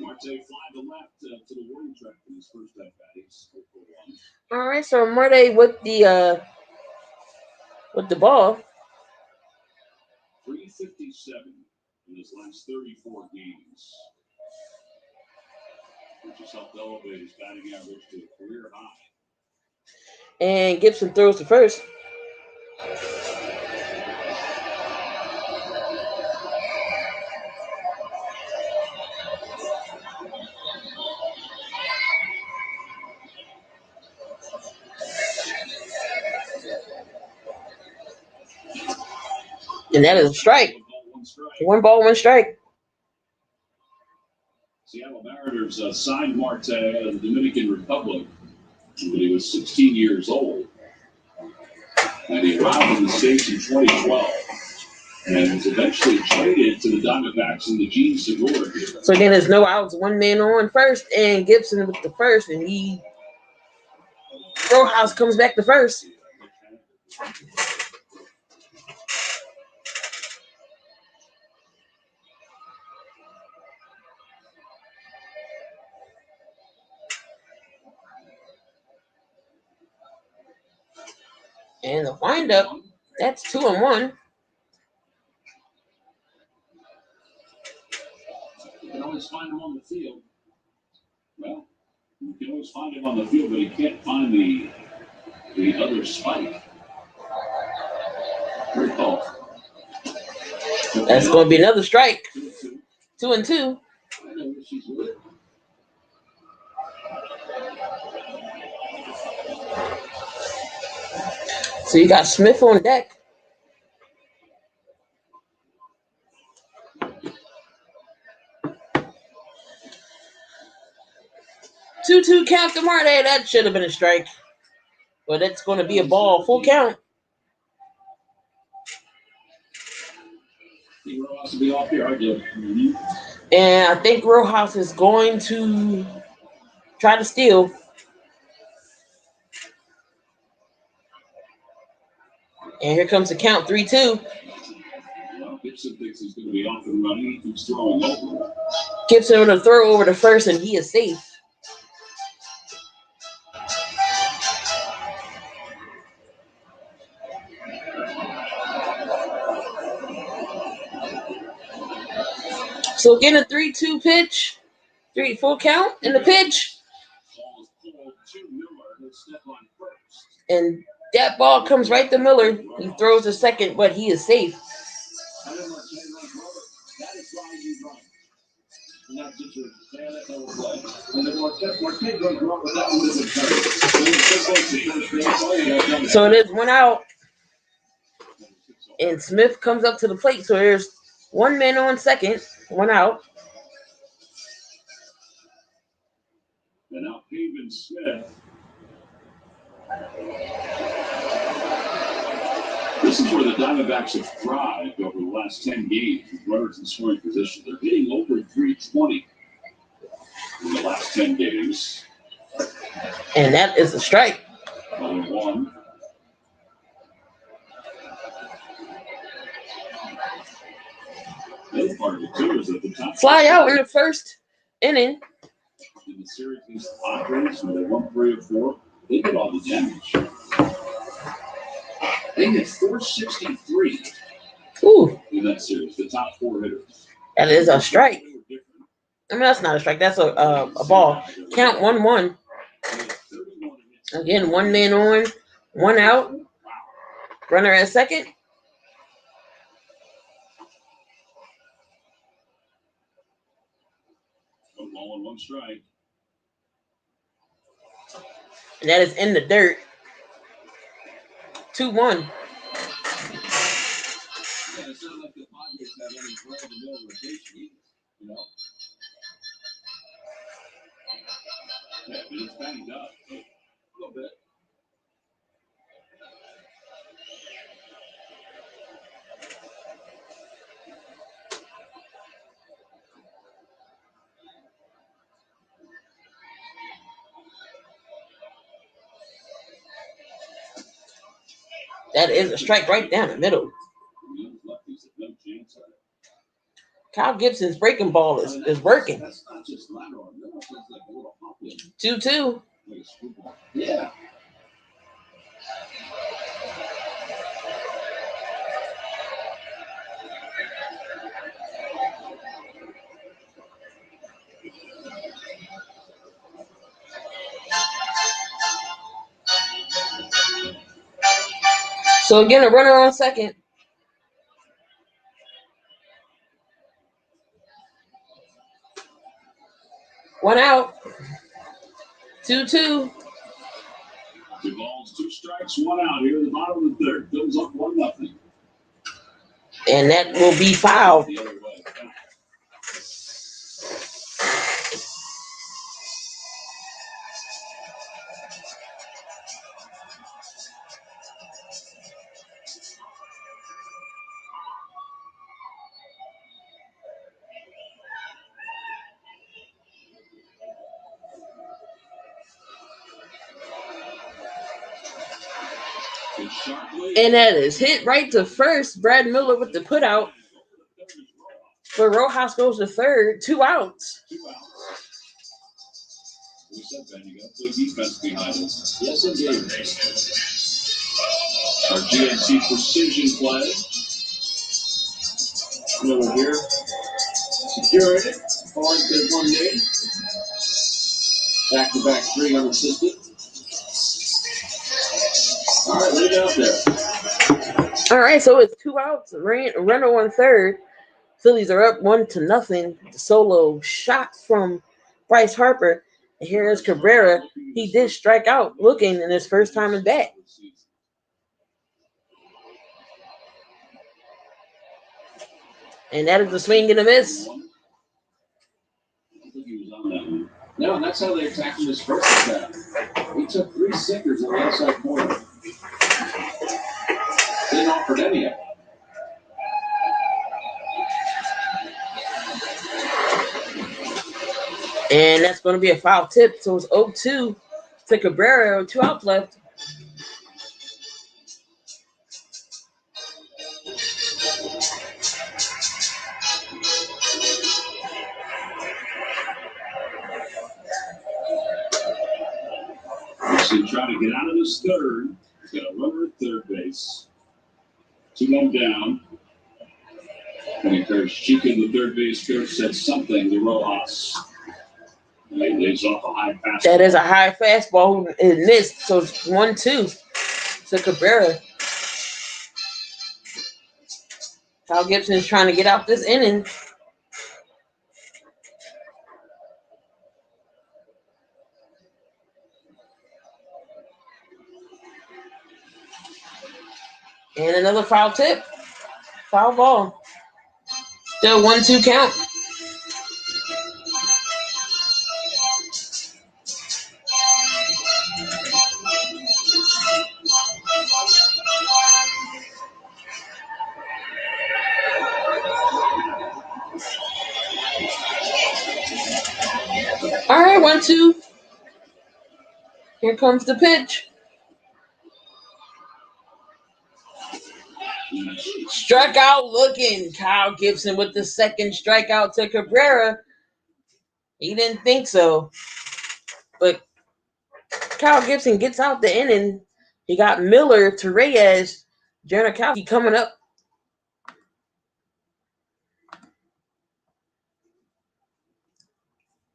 Marte fly to left to the warning track in his first at bat. He's 4-1. All right, so Marte with the ball. 357 in his last 34 games, which has helped elevate his batting average to a career high. And Gibson throws to first. And that is a strike. 1 ball, 1 strike. Seattle Mariners signed Marte out of the Dominican Republic when he was 16 years old. And he arrived in the States in 2012 and was eventually traded to the Diamondbacks in the Gene Segura era. So again, there's no outs, 1 man on first, and Gibson with the first, and Rojas comes back to first. And the windup, that's 2-1. You can always find him on the field. Well, you can always find him on the field, but he can't find the other spike. Great call. That's going to be another strike. 2-2. I know where she's with. So you got Smith on deck. Two count to Marte. That should have been a strike. But it's going to be a ball. Full count. Rojas will be off here, I do. And I think Rojas is going to try to steal. And here comes the count, 3-2. Well, Gibson thinks he's going to be off and running. He keeps throwing over. Gibson with a throw over to first, and he is safe. So again, a 3-2 pitch. 3 full count in the pitch. And that ball comes right to Miller. He throws to second, but he is safe. So it is 1 out. And Smith comes up to the plate. So there's 1 man on second, 1 out. And now Pavin Smith. This is where the Diamondbacks have thrived over the last 10 games with runners in scoring position. They're hitting over 320 in the last 10 games. And that is a strike. 1-1. The other part of it, too, is that the top Fly out in the first inning. in the series against the Padres, when they won 3 or 4, they did all the damage. They hit 463 in that series, the top 4 hitters. That is a strike. I mean, that's not a strike. That's a ball. Count 1-1. Again, 1 man on, 1 out. Runner at second. One ball and 1 strike. And that is in the dirt. 2-1. Yeah, it's not like the Padres have any play in the middle of the rotation either, you know? Yeah, but it's banged up a little bit. That is a strike right down the middle. Kyle Gibson's breaking ball is working. 2-2. Yeah. So again, a runner on second. One out. 2-2. 2 balls, 2 strikes, 1 out here in the bottom of the third. Fills up 1-0. And that will be fouled. The other way. And that is hit right to first. Brad Miller with the putout. But Rojas goes to third. 2 outs. 2 outs. We said that you got good defense behind us. Yes, indeed. Our GNC precision play. Miller here. Securing it. Hard to 1 game. Back-to-back 3 unassisted. All right, leave it out there. All right, so it's 2 outs. Runner on third. Phillies are up 1-0. The solo shot from Bryce Harper. And here is Cabrera. He did strike out looking in his first time at bat. And that is a swing and a miss. I think he was on that one. No, and that's how they attacked him his first attack. He took 3 sinkers in the outside corner. Didn't offer any of them. And that's going to be a foul tip. So it's 0-2 to Cabrera. 2 outs left. Actually trying to get out of this third. He's got a runner at third base. 2 men down. And Coach Chico, the third base coach, said something to Rojas. And he lays off a high fastball. That is a high fastball and missed. So it's 1-2 to Cabrera. Kyle Gibson's trying to get out this inning. And another foul tip. Foul ball. Still 1-2 count. All right, 1-2. Here comes the pitch. Strikeout looking. Kyle Gibson with the second strikeout to Cabrera. He didn't think so. But Kyle Gibson gets out the inning. He got Miller to Reyes. Janikowski coming up.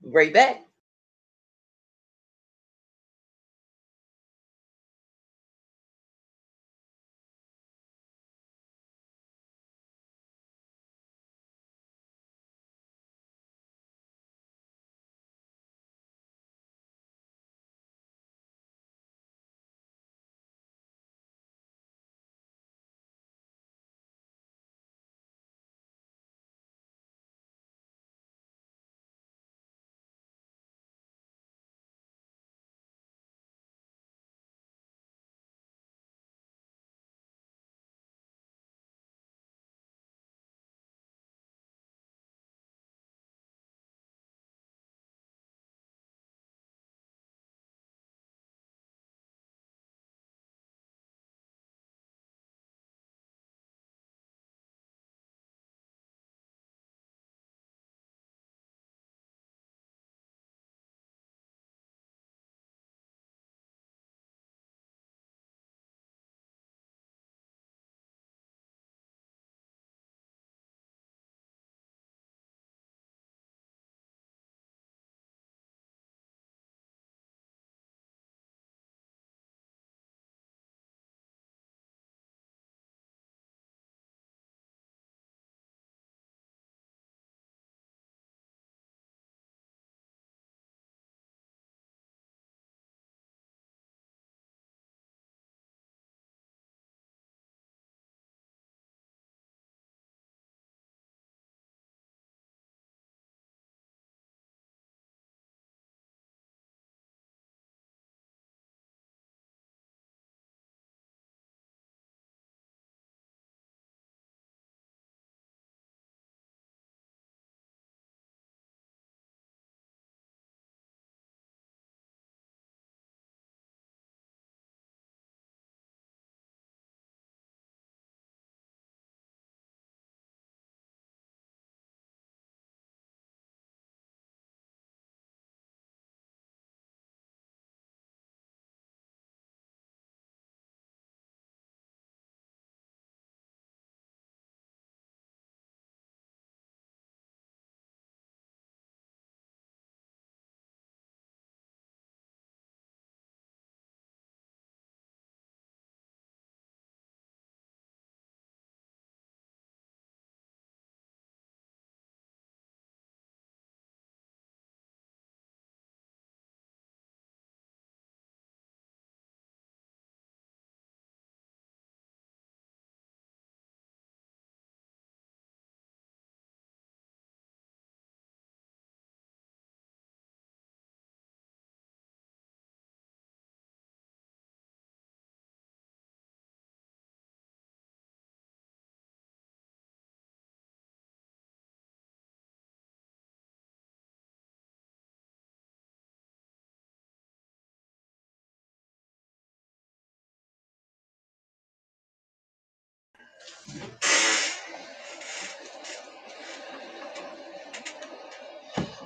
Right back.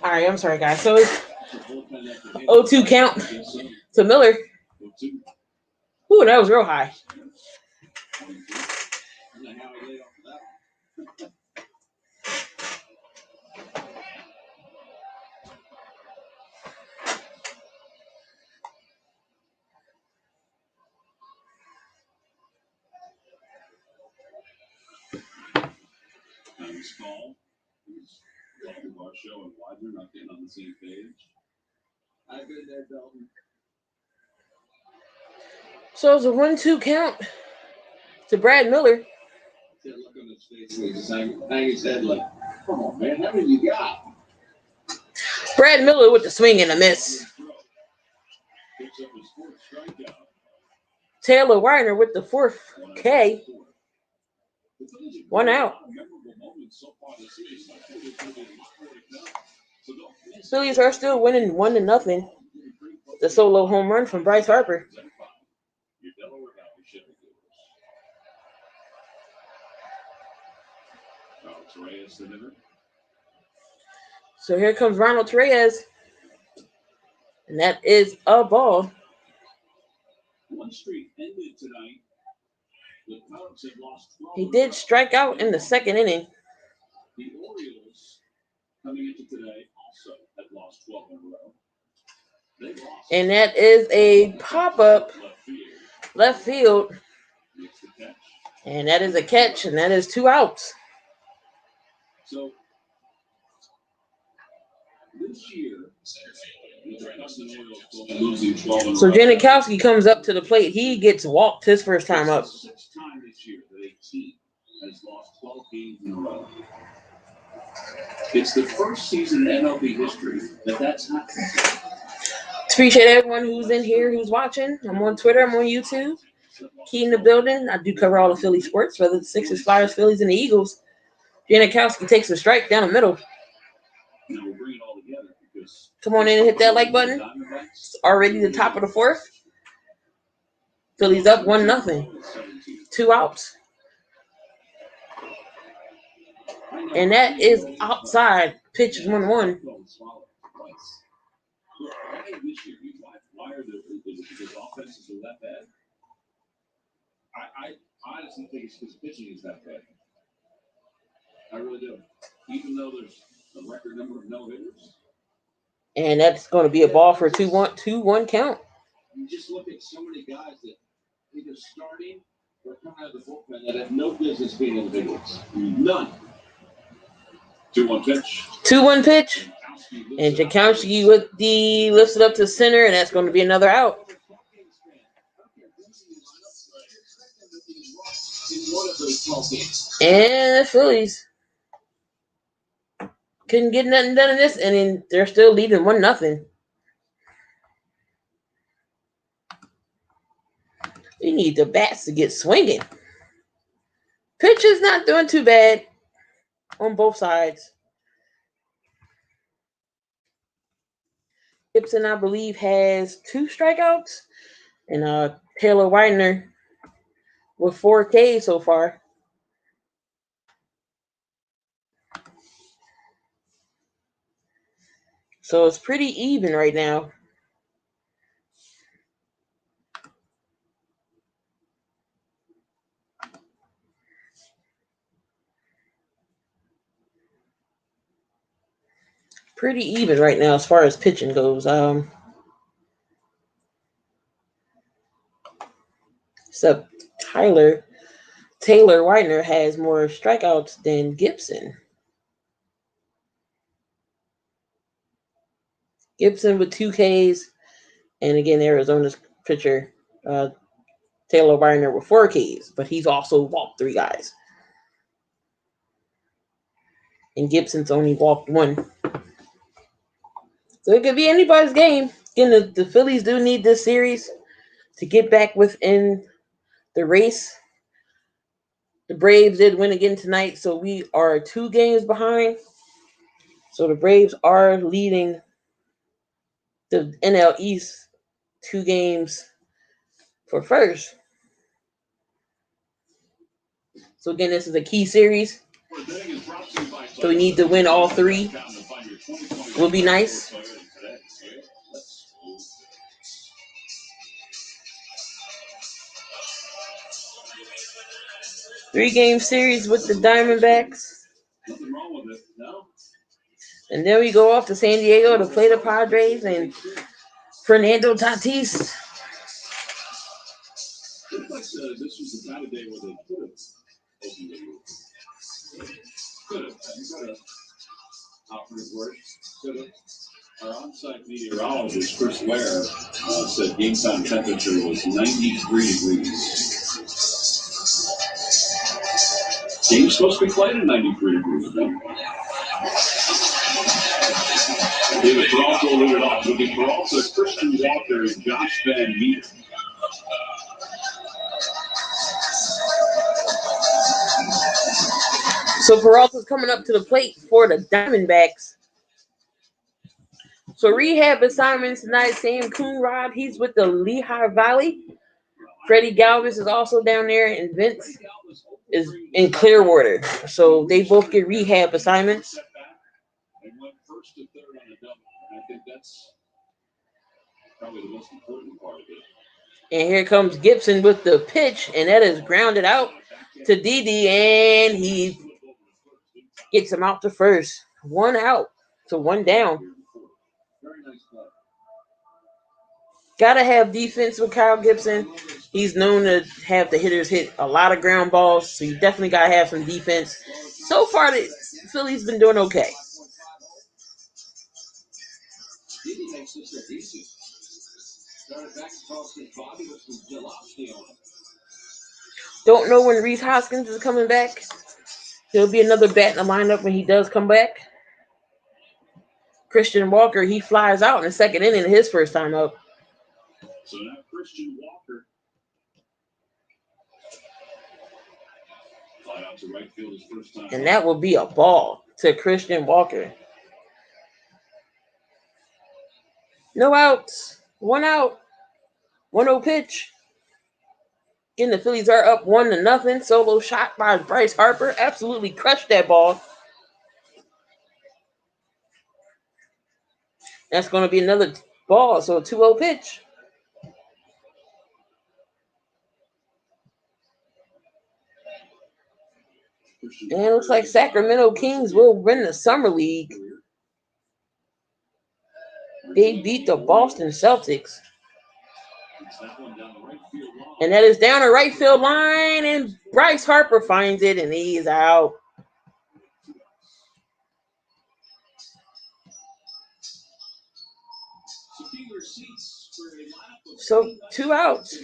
All right, I'm sorry, guys. So it's 0-2 count to Miller. Ooh, that was real high. Phillies call. He's talking about show and Widener not getting on the same page. I've been there, Dalton. So it's a 1-2 count to Brad Miller. That look on his face, and he's just hanging his head like, come on, man, how many you got? Brad Miller with the swing and a miss. Picks up his fourth strikeout. Taylor Widener with the fourth K. 1 out. Phillies are still winning 1-0. The solo home run from Bryce Harper. So here comes Ronald Reyes. And that is a ball. One streak ended tonight. The Cubs have lost 12. He did strike out in the second inning. The Orioles, coming into today, also have lost 12 in a row. They lost. And that is a pop-up left field. And that is a catch, and that is 2 outs. So this year, so Janikowski comes up to the plate. He gets walked his first time up. 6th time this year that a team has lost 12 games in a row. It's the first season in MLB history that's happened. Appreciate everyone who's in here, who's watching. I'm on Twitter. I'm on YouTube. Key in the building. I do cover all the Philly sports, whether it's Sixers, Flyers, Phillies, and the Eagles. Janikowski takes a strike down the middle. Come on in and hit that like button. It's already the top of the fourth. Phillies up 1-0. 2 outs. And that is outside. Pitch is 1-1. Why are the offenses that bad? I honestly think it's because pitching is that bad. I really do. Even though there's a record number of no-hitters. And that's going to be a ball for a 2-1 count. You just look at so many guys that either starting or coming out of the bullpen that have no business being in the big leagues. None. 2-1 pitch. 2-1 pitch. And Janikowski with the lifts it up to center, and that's going to be another out. And the Phillies couldn't get nothing done in this inning. They're still leading 1-0. We need the bats to get swinging. Pitch is not doing too bad on both sides. Gibson, I believe, has 2 strikeouts. And Taylor Widener with 4 Ks so far. So it's pretty even right now. Pretty even right now as far as pitching goes. Except Taylor Widener has more strikeouts than Gibson. Gibson with 2 Ks. And again, Arizona's pitcher, Taylor Widener with 4 Ks. But he's also walked 3 guys. And Gibson's only walked 1. So it could be anybody's game. Again, the Phillies do need this series to get back within the race. The Braves did win again tonight, so we are 2 games behind. So the Braves are leading the NL East 2 games for first. So again, this is a key series. So we need to win all 3. Will be nice. Three-game series with the Diamondbacks. And then we go off to San Diego to play the Padres and Fernando Tatis. Our on-site meteorologist, Chris Ware, said game time temperature was 93 degrees. Game's supposed to be played at 93 degrees, man. David Peralta will lead it off. It'll be Peralta, Christian Walker, and Josh Van Meter. So Peralta's coming up to the plate for the Diamondbacks. So rehab assignments tonight, Sam Coonrod, he's with the Lehigh Valley. Freddie Galvis is also down there, and Vince is in Clearwater. So they both get rehab assignments. And here comes Gibson with the pitch, and that is grounded out to Didi, and he gets him out to first. 1 out to 1 down. Gotta have defense with Kyle Gibson. He's known to have the hitters hit a lot of ground balls, so you definitely gotta have some defense. So far, the Phillies been doing okay. Don't know when Reese Hoskins is coming back. There'll be another bat in the lineup when he does come back. Christian Walker, he flies out in the second inning his first time up. So now Christian Walker fly out to right field his first time. And that will be a ball to Christian Walker. No outs. 1 out. 1-0 pitch. Again, the Phillies are up 1-0. Solo shot by Bryce Harper. Absolutely crushed that ball. That's going to be another ball. So a 2-0 pitch. And it looks like Sacramento Kings will win the Summer League. They beat the Boston Celtics. And that is down the right field line, and Bryce Harper finds it, and he's out. So 2 outs.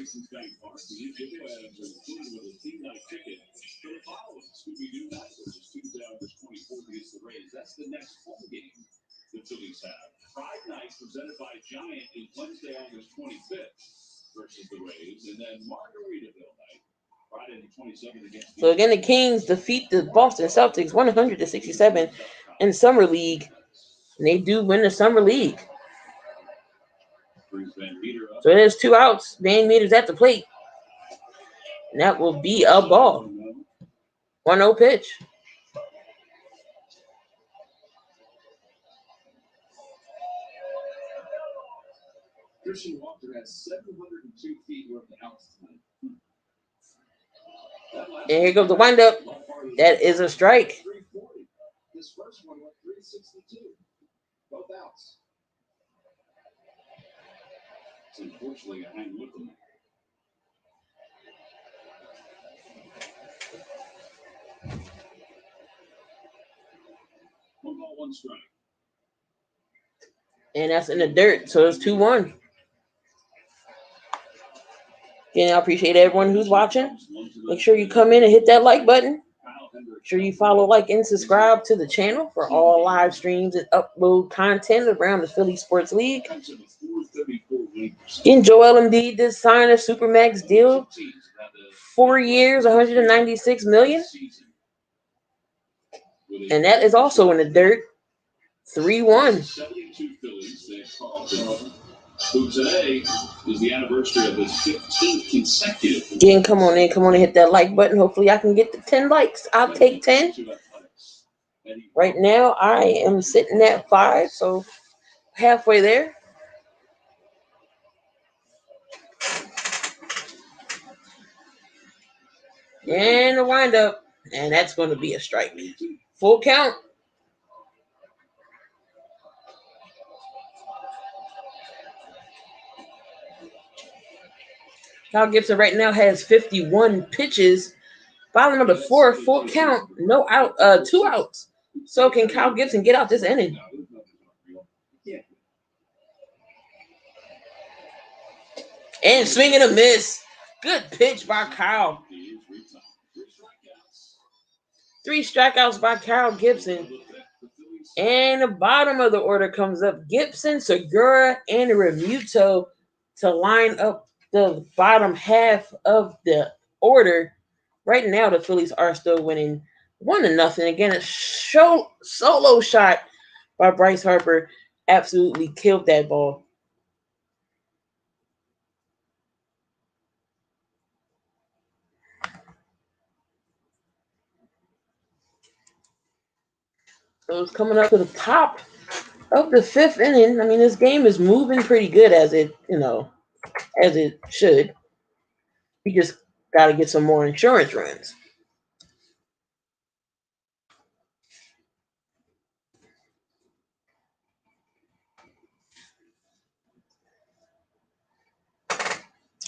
That's the next home game the Phillies have. Pride Night presented by Giant is Wednesday, August 25th versus the Rays, and then Margaritaville Night Friday the 27th against. So again, the Kings defeat the Boston Celtics 100-67 in Summer League, and they do win the Summer League. So there's 2 outs. Van Meter's at the plate. And that will be a ball. 1-0 pitch. Christian Walker has 702 feet worth of outs tonight. And here goes the windup. That is a strike. This first one went 362. Both outs. It's unfortunately a hang with them. 1 ball, 1 strike. And that's in the dirt. So it's 2-1. Again, I appreciate everyone who's watching. Make sure you come in and hit that like button. Make sure you follow, like, and subscribe to the channel for all live streams and upload content around the Philly Sports League. Again, Joel Embiid did sign a Supermax deal. 4 years, $196 million. And that is also in the dirt. 3-1. Who today is the anniversary of his 15th consecutive. Again, come on and hit that like button. Hopefully I can get the 10 likes. I'll take 10. Right now I am sitting at 5, so halfway there. And the windup. And that's going to be a strike. Full count. Kyle Gibson right now has 51 pitches Bottom of the fourth, full count, no out, 2 outs. So can Kyle Gibson get out this inning? And swing and a miss. Good pitch by Kyle. 3 strikeouts by Kyle Gibson. And the bottom of the order comes up Gibson, Segura, and Remuto to line up the bottom half of the order. Right now, the Phillies are still winning 1-0. Again, a solo shot by Bryce Harper absolutely killed that ball. So it's coming up to the top of the 5th inning. I mean, this game is moving pretty good as it should. We just got to get some more insurance runs.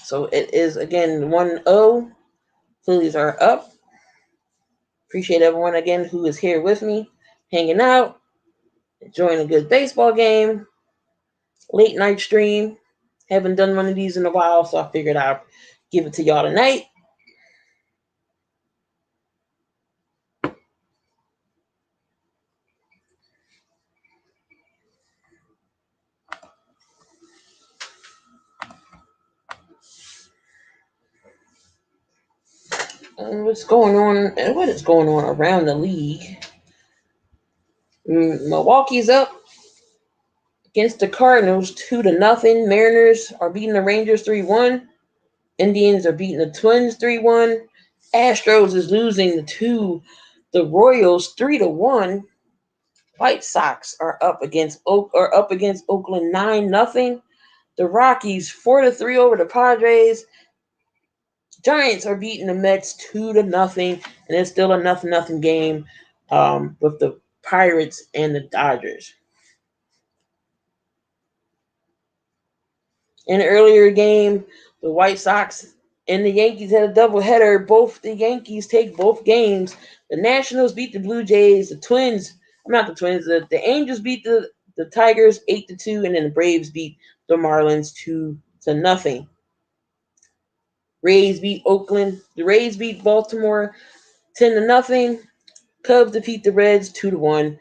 So it is, again, 1-0. Phillies are up. Appreciate everyone, again, who is here with me, hanging out, enjoying a good baseball game, late night stream. Haven't done one of these in a while, so I figured I'd give it to y'all tonight. What is going on around the league? Milwaukee's up against the Cardinals 2-0. Mariners are beating the Rangers 3-1. Indians are beating the Twins 3-1. Astros is losing to the Royals 3-1. White Sox are up against Oakland 9-0. The Rockies 4-3 over the Padres. Giants are beating the Mets 2-0, and it's still a 0-0 game with the Pirates and the Dodgers. In the earlier game, the White Sox and the Yankees had a doubleheader. The Yankees take both games. The Nationals beat the Blue Jays. The Angels beat the Tigers 8-2, and then the Braves beat the Marlins 2-0. Rays beat Oakland. The Rays beat Baltimore 10-0. Cubs defeat the Reds 2-1.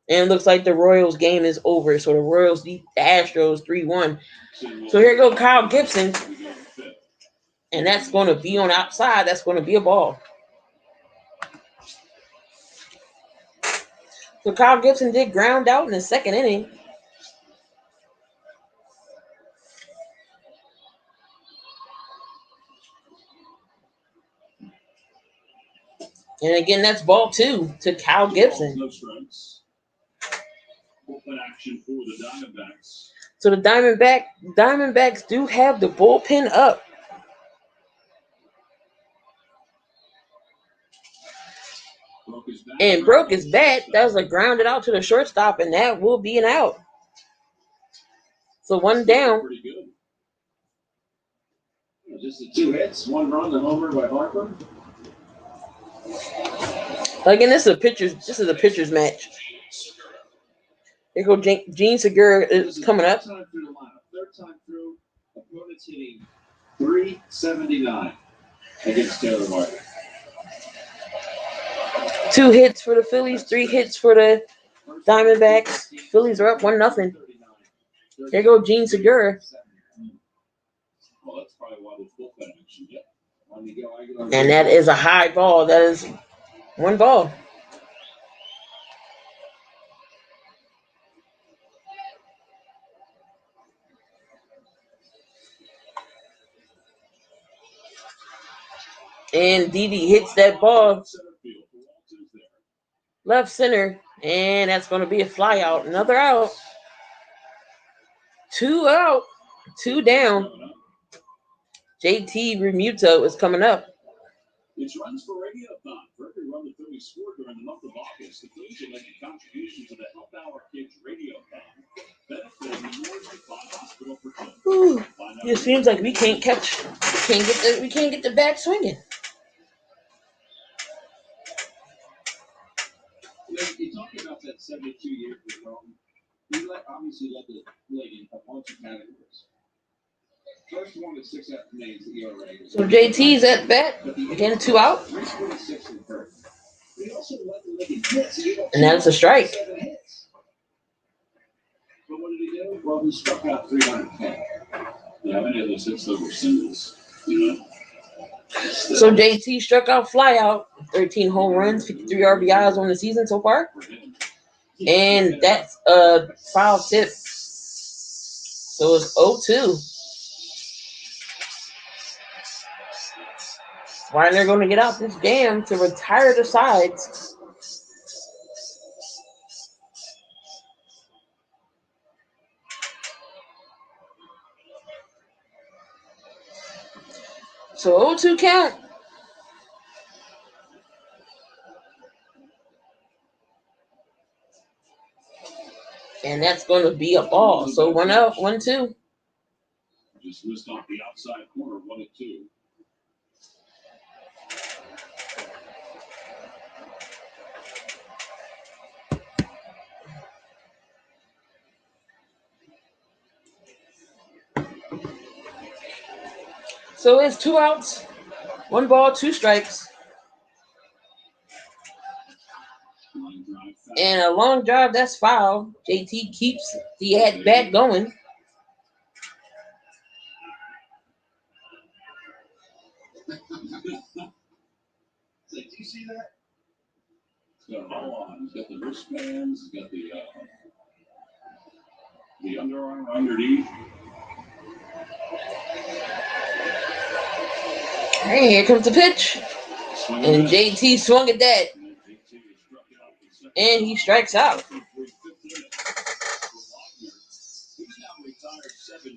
And it looks like the Royals game is over. So the Royals beat the Astros 3-1. So here goes Kyle Gibson. And that's going to be on outside. That's going to be a ball. So Kyle Gibson did ground out in the 2nd inning. And again, that's ball 2 to Kyle Gibson. No strikes. Bullpen action for the Diamondbacks. So the Diamondbacks do have the bullpen up. Broke his bat. That was grounded out to the shortstop, and that will be an out. So 1 down. Pretty good. Just the 2 hits, 1 run, the homer by Harper. Again, this is a pitcher's match. Here go Gene Segura is coming up. Third time through, opponents hitting .379 against Taylor Martin. 2 hits for the Phillies, 3 hits for the Diamondbacks. Phillies are up 1-0. Here go Gene Segura. Well, that's probably why the bullpen action. Yep. And that is a high ball. That is 1 ball. And Didi hits that ball left center, and that's going to be a fly out. Another out. 2 out. 2 down. JT Remuto is coming up. It's Runs for Radio-thon. For every run the Phillies scored during the month of August, the Phillies are making contributions to the Help Our Kids Radio-thon. Benefiting the North Clyde Hospital for children. It seems like we can't get the bat swinging. You talk about that 72 years ago. He obviously led the league in a bunch of categories. First one is 6 after names the ERA. So JT's at bat. Again, 2 out. 326 in first. He also led the league in hits. And that's a strike. But what did he do? Well, he struck out 310. Yeah, many of those hits though were singles. You know. So JT struck out, fly out, 13 home runs, 53 RBIs on the season so far. And that's a foul tip. So it's 0-2. Weiner going to get out this jam to retire the sides. So 0-2 count. And that's going to be a ball. So 1 out, 1-2. Just missed off the outside corner, 1-2. So it's 2 outs, 1 ball, 2 strikes. And a long drive, that's foul. JT keeps the at-bat going. Do you see that? He's got it all on. He's got the wristbands. He's got the underarm underneath. Hey, here comes the pitch. And JT swung at that. And he strikes out.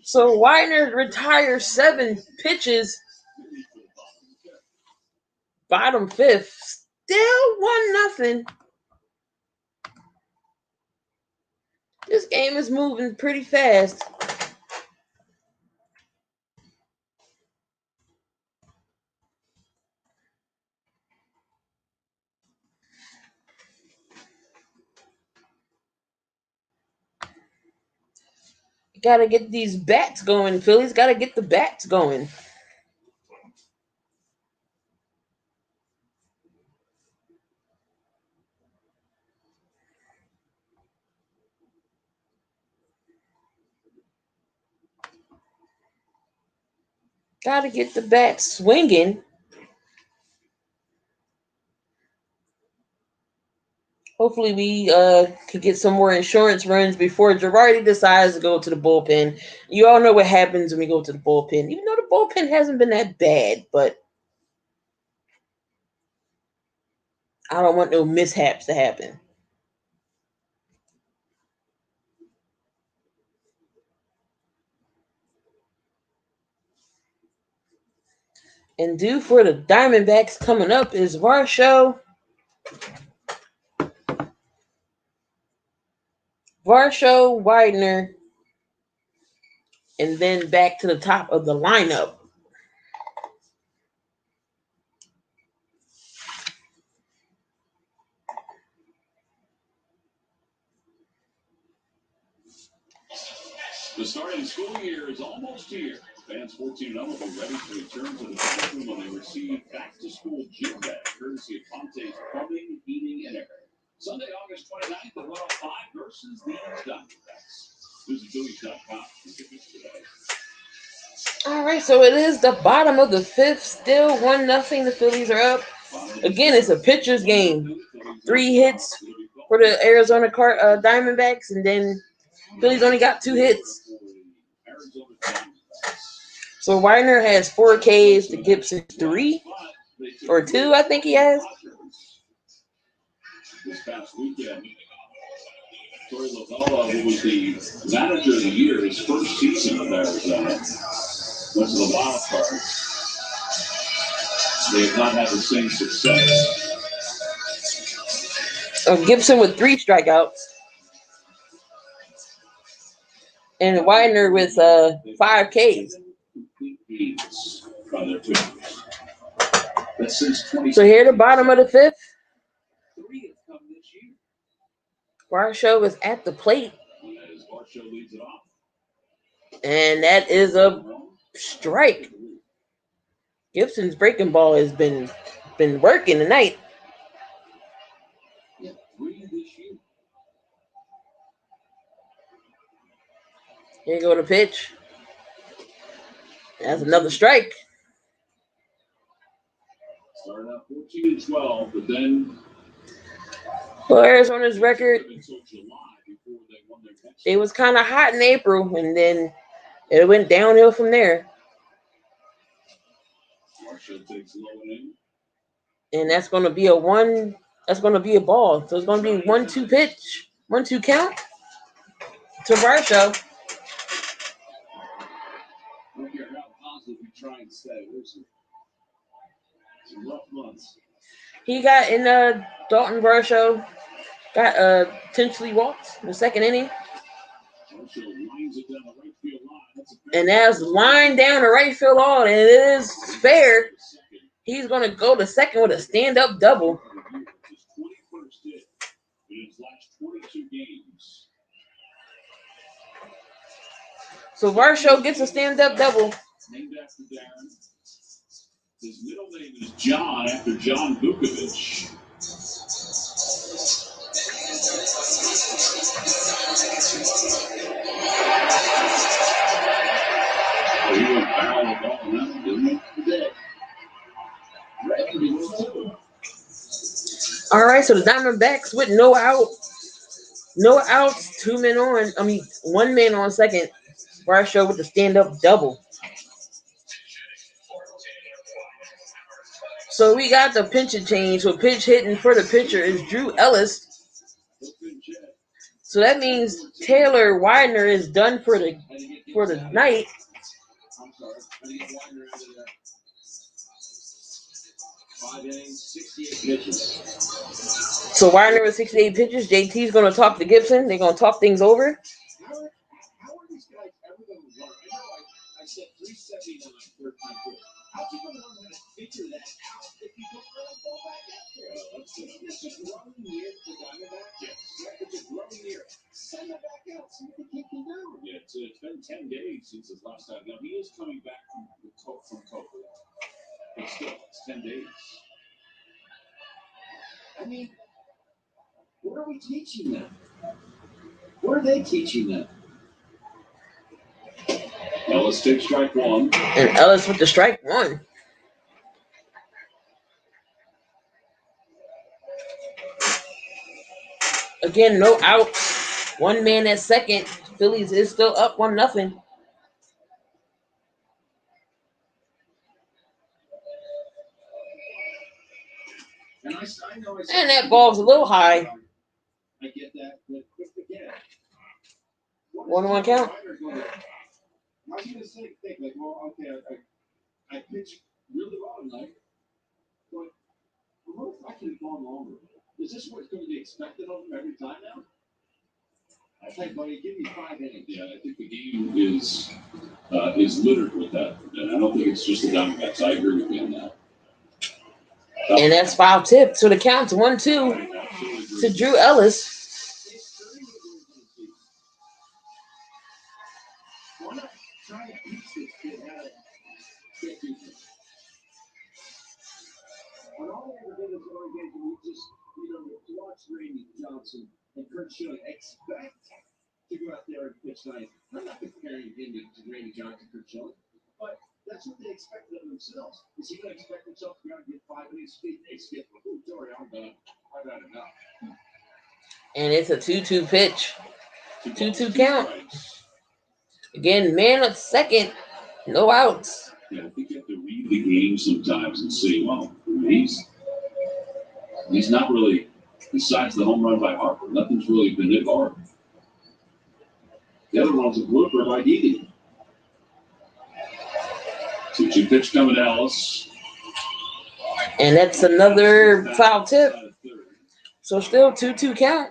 So Weiner retires 7 pitches. Bottom 5th. Still 1-0. This game is moving pretty fast. Got to get these bats going, Phillies. Got to get the bats going. Got to get the bats swinging. Hopefully we can get some more insurance runs before Girardi decides to go to the bullpen. You all know what happens when we go to the bullpen. Even though the bullpen hasn't been that bad, but I don't want no mishaps to happen. And due for the Diamondbacks coming up is Varsho, Widener, and then back to the top of the lineup. The starting school year is almost here. Fans 14 will be ready to return to the classroom when they receive back-to-school gym bag, courtesy of Ponte's Plumbing, Heating, and Air. Sunday, August 29th at 105 versus the Diamondbacks. Visit Phillies.com for tickets today. All right, so it is the bottom of the 5th. Still 1-0. The Phillies are up. Again, it's a pitcher's game. 3 hits for the Arizona Diamondbacks, and then Phillies only got 2 hits. So Weiner has 4 Ks to Gibson 3 or 2, I think he has. This past weekend, Torey Lovella, who was the manager of the year, his first season with Arizona, went to the wild card. They have not had the same success. Gibson with 3 strikeouts. And Weiner with 5 Ks. So here at the bottom of the 5th. Varsho is at the plate. As Varsho leads it off. And that is a strike. Gibson's breaking ball has been working tonight. Yeah, 3 this year. Here you go to pitch. That's another strike. Started out 14-12, but then Players on his record, it was kind of hot in April, and then it went downhill from there. And that's going to be a one. That's going to be a ball. So it's going to be 1-2 pitch, 1-2 count to Varsho. I don't care how positive you try and stay. There's some rough months. He got in Dalton Varsho got potentially walked in the second inning. And as lined down the right field line, and it is fair. He's going to go to second with a stand-up double. So Varsho gets a stand-up double. Named after Darren. His middle name is John, after John Vukovic. Oh, he went barrel the ball around, didn't he? Today. All right, so the Diamondbacks with no outs, 2 men on. 1 man on second. Varsho with the stand-up double. So we got the pinch and change. So pitch hitting for the pitcher is Drew Ellis. So that means Taylor Widener is done for the night. I'm sorry. I need Widener out of there. 5 innings, 68 pitches. So Widener with 68 pitches. JT's going to talk to Gibson. They're going to talk things over. How are these guys ever going to learn? I said 379, 13 pitches. How's he going to learn how to figure that out if you don't let him go back out there? It's a growing year for Diamondbacks. Yes. It's a growing year. Send him back out. See what the kid can do. Yeah, it's been 10 days since his last time. Now, he is coming back from COVID. But still, it's 10 days. I mean, what are we teaching them? What are they teaching them? Ellis takes strike 1. And Ellis with the strike 1. Again, no outs. 1 man at second. Phillies is still up 1-0. And that ball's a little high. I get that, but again, 1-1 count. I was going to think, like, well, okay, I pitched really well tonight, but what if I could have gone longer? Is this what's going to be expected of him every time now? I think, buddy, give me 5 innings. Yeah, I think the game is littered with that, and I don't think it's just the Diamondbacks. I agree with you on that. And that's foul tip. So the count's 1-2 to Drew Ellis. Why not try to teach this kid how to get defense? When all they ever did is go against him, just, watch Randy Johnson and Kurt Schilling expect to go out there and pitch nice. I'm not comparing him to Randy Johnson and Kurt Schilling, but that's what they expected of themselves. Is he going to expect himself to go out and get 5 innings? They skip. Oh, sorry, I'm done. I've had enough. And it's a 2-2 pitch. 2-2 count. Again, man at second. No outs. Yeah, I think you have to read the game sometimes and see, well, he's not really, besides the home run by Harper, nothing's really been hit hard. The other one's a blooper by Didi. 2-2 pitch coming to Ellis. And that's another foul tip. So still 2-2 count.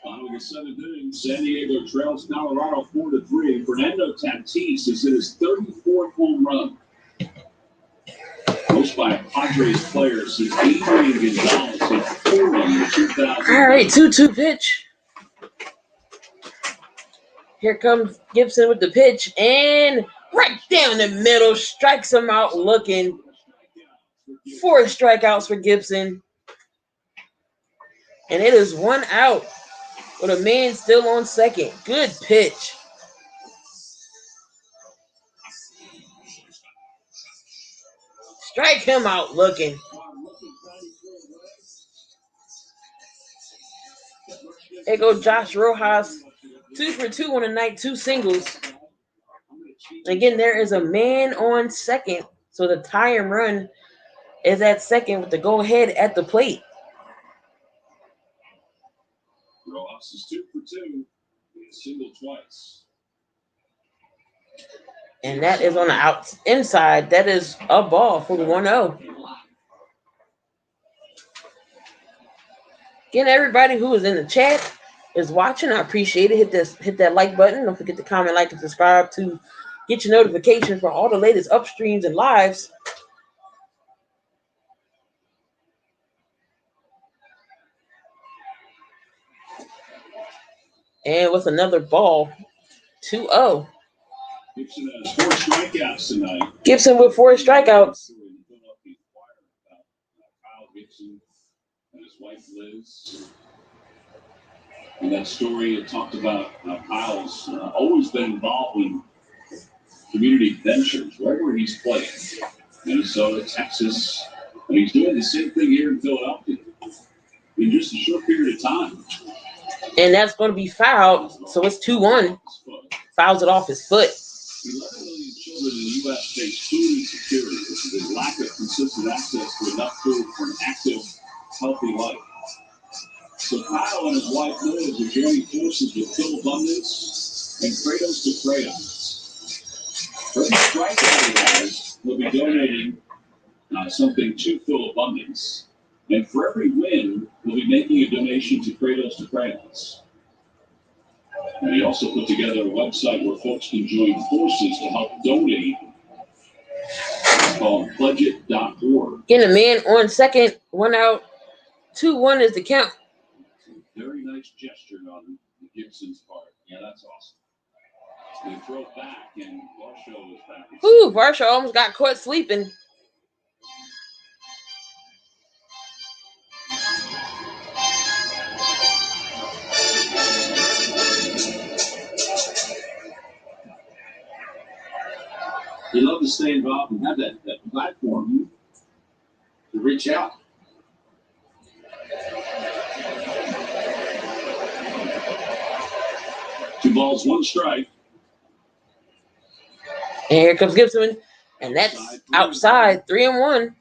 Following a 7th inning, San Diego trails Colorado 4-3. Fernando Tatis is in his 34th home run. Most by a Padres player since Adrian Gonzalez hit 40 in 2000. All right, 2-2 pitch. Here comes Gibson with the pitch, and right down the middle, strikes him out looking. 4 strikeouts for Gibson. And it is 1 out with a man still on second. Good pitch. Strike him out looking. There goes Josh Rojas. 2 for 2 on the night, 2 singles. Again, there is a man on second. So the tie and run is at second with the go-ahead at the plate. Rojas is 2 for 2. Single twice. And that is on the inside. That is a ball for 1-0. Again, everybody who is in the chat is watching. I appreciate it. Hit that like button. Don't forget to comment, like, and subscribe to get your notifications for all the latest upstreams and lives. And with another ball, 2-0. Gibson has 4 strikeouts tonight. Gibson with 4 strikeouts. Kyle Gibson and his wife Liz. And that story it talked about Kyle's always been involved in community ventures wherever he's played. Minnesota, Texas, and he's doing the same thing here in Philadelphia in just a short period of time. And that's going to be fouled, so it's 2-1. Fouls it off his foot. 11 million children in the U.S. face food insecurity, which is a lack of consistent access to enough food for an active, healthy life. So Kyle and his wife Liz are joining forces with Phil Abundance and Kratos to Crayons. For every strikeout he has, he'll be donating something to Phil Abundance. And for every win, we'll be making a donation to Kratos to Crayons. And he also put together a website where folks can join forces to help donate. It's called pledgeit.org. Getting a man on second, 1 out. 2-1 is the count. Very nice gesture on Gibson's part. Yeah, that's awesome. They throw it back, and Varsho is back. Ooh, Varsho almost got caught sleeping. You love to stay involved and have that platform to reach out. Two balls, one strike. And here comes Gibson. And that's outside, 3-1.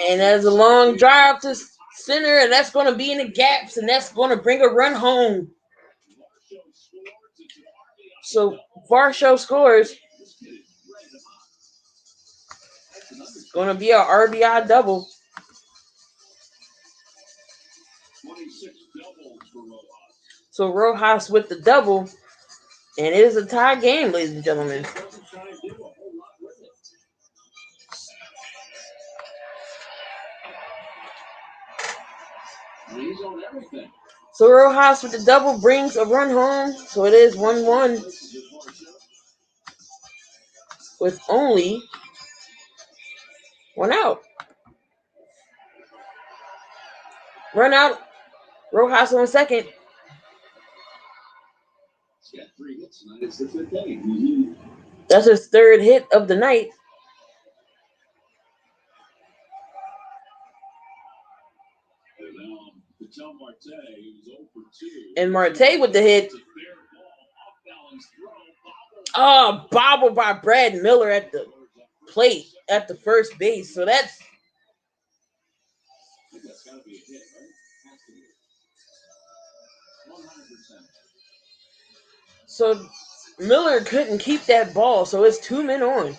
And there's a long drive to center, and that's going to be in the gaps, and that's going to bring a run home. So Varsho scores. It's going to be an RBI double. 26 doubles for Rojas. So Rojas with the double, and it is a tie game, ladies and gentlemen. He's on everything. So Rojas with the double brings a run home. So it is 1-1 with only 1 out. Run out. Rojas on second. He's got 3 hits tonight. It's the 5th inning. That's his 3rd hit of the night. And Marte with the hit. Oh, bobble by Brad Miller at the plate at the first base. So that's got to be a hit, right? Has to be. 100%. so Miller couldn't keep that ball, so it's 2 men on.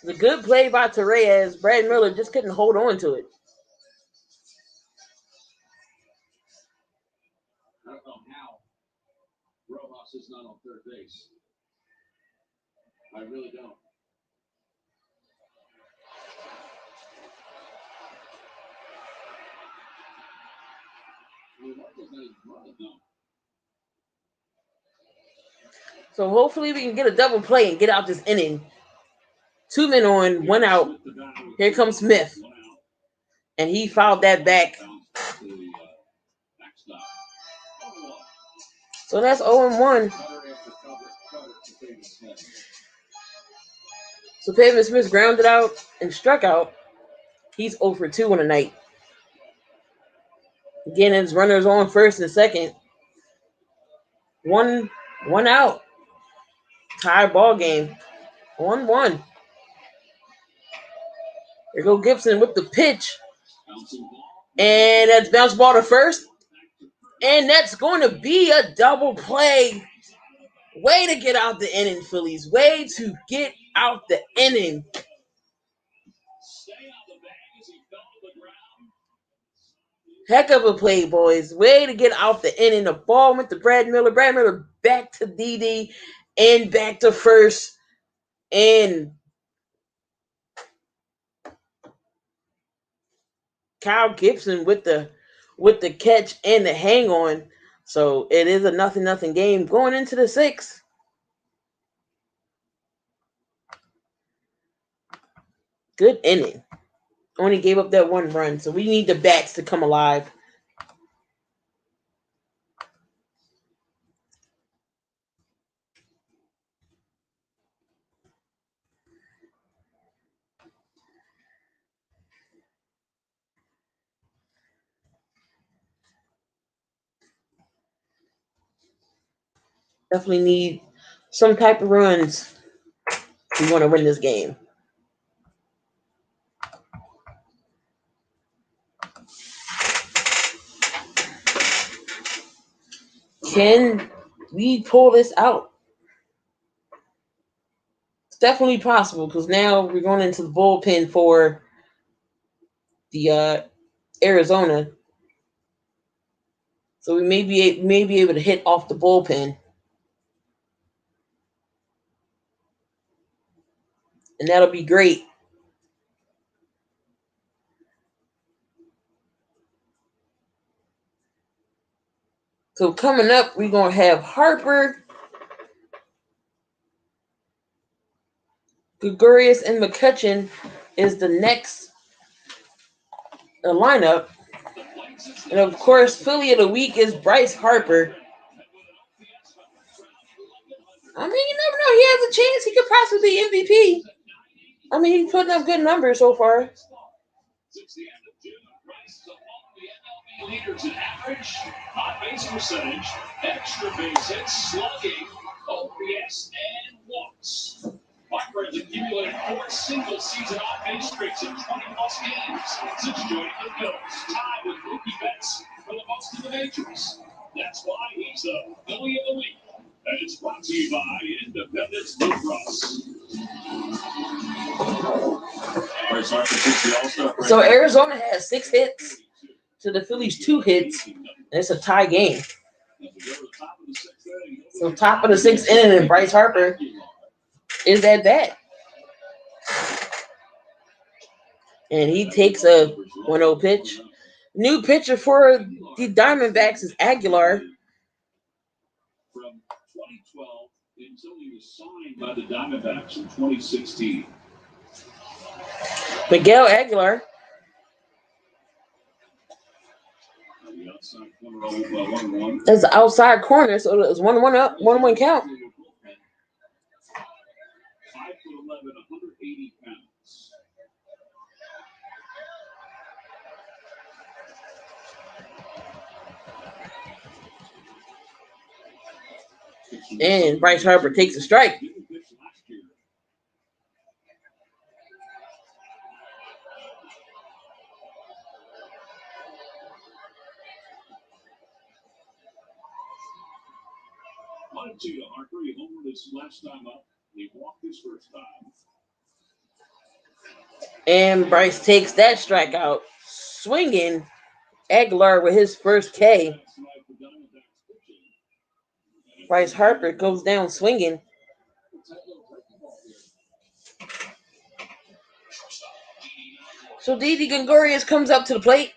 The good play by Torres. Brad Miller just couldn't hold on to it. I don't know how Rojas is not on third base. I really don't. So hopefully we can get a double play and get out this inning. 2 men on, 1 out. Here comes Smith. And he fouled that back. So that's 0-1. So Pavement Smith grounded out and struck out. He's 0 for 2 on the night. Again, his runners on first and second. One out. Tie ball game. 1-1. Here go Gibson with the pitch. And that's bounce ball to first. And that's going to be a double play. Way to get out the inning, Phillies. Way to get out the inning. Heck of a play, boys. Way to get out the inning. The ball went to Brad Miller. Brad Miller back to DD and back to first. And Kyle Gibson with the catch and the hang on. So it is a 0-0 game going into the 6th. Good inning. Only gave up that 1 run. So we need the bats to come alive. Definitely need some type of runs if we want to win this game. Can we pull this out? It's definitely possible because now we're going into the bullpen for the Arizona. So we may be able to hit off the bullpen. And that'll be great. So coming up, we're going to have Harper, Gregorius, and McCutchen is the next lineup. And of course, Philly of the week is Bryce Harper. I mean, you never know. He has a chance. He could possibly be MVP. I mean, he's putting up good numbers so far. Leaders in average, on-base percentage, extra base hits, slugging, OPS, and walks. Harper has accumulated 4 single-season on-base streaks in 20-plus games since joining the Phillies, tied with Mookie Betts for the most in the majors. That's why he's the Philly of the week. And it's brought to you by Independence Blue Cross. So Arizona has 6 hits to the Phillies 2 hits. And it's a tie game. So top of the 6th inning, and Bryce Harper is at bat. And he takes a 1-0 pitch. New pitcher for the Diamondbacks is Aguilar. From 2012 until he was signed by the Diamondbacks in 2016. Miguel Aguilar. That's the outside corner, so it's 1-1 up, 1-1 count. 5'11", 180 pounds. And Bryce Harper takes a strike. see to Harper. He homered his last time up. He walked his first time. And Bryce takes that strikeout, swinging. Aguilar with his first K. Bryce Harper goes down swinging. So Didi Gregorius comes up to the plate.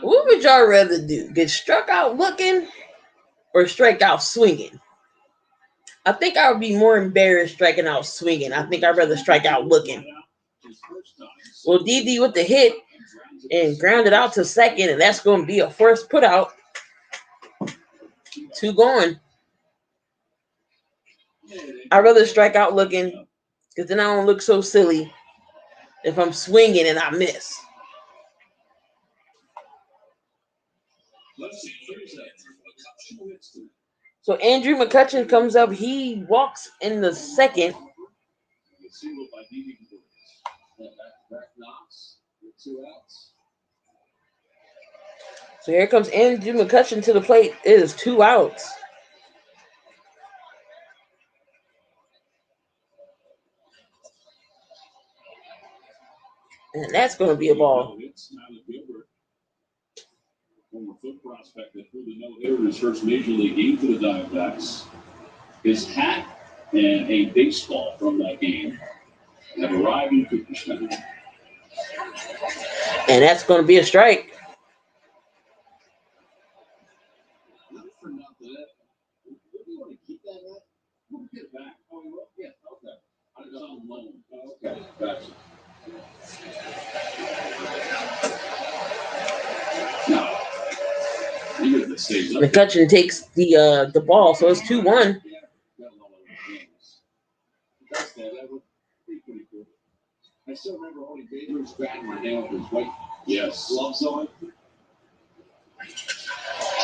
What would y'all rather do? Get struck out looking or strike out swinging? I think I would be more embarrassed striking out swinging. I think I'd rather strike out looking. Well, Didi with the hit and grounded out to second, and that's going to be a first put out. 2 gone. I'd rather strike out looking because then I don't look so silly if I'm swinging and I miss. So Andrew McCutchen comes up. He walks in the second. So here comes Andrew McCutchen to the plate. It is 2 outs. And that's going to be a ball. Former foot prospect that threw the no-hitter in his first major league game for the Diamondbacks. His hat and a baseball from that game have arrived in Cooperstown. And that's going to be a strike. Not for nothing. What do you want to keep that at? We'll get it back. Oh, you will? Yeah, okay. I was on loan. Okay, gotcha. No. McCutchen takes the ball, so it's 2-1. I still remember only Babe Ruth's batting my hand with his white gloves on.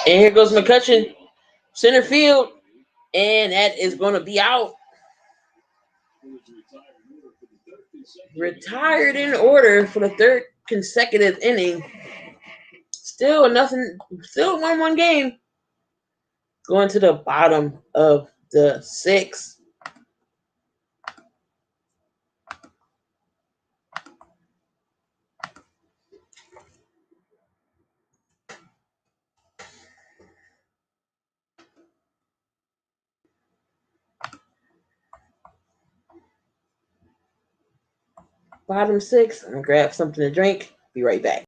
And here goes McCutchen, center field, and that is going to be out. Retired in order for the 3rd consecutive inning. Still nothing. Still 1-1 game. Going to the bottom of the 6th. Bottom 6. I'm going to grab something to drink. Be right back.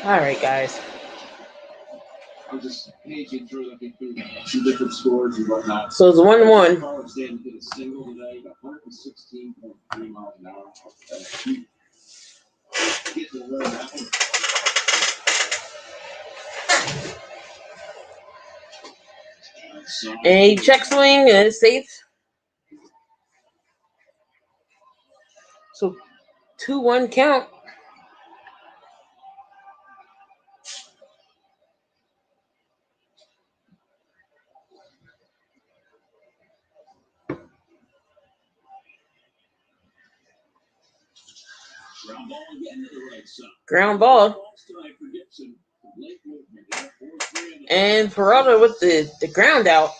All right, guys. I was just paging through, looking through some different scores and whatnot. So it's 1-1. College didn't hit a single today, got 116.3 miles an hour. Get to learn that one. A check swing and it's safe. So 2-1 count. Ground ball. And Peralta with the ground out.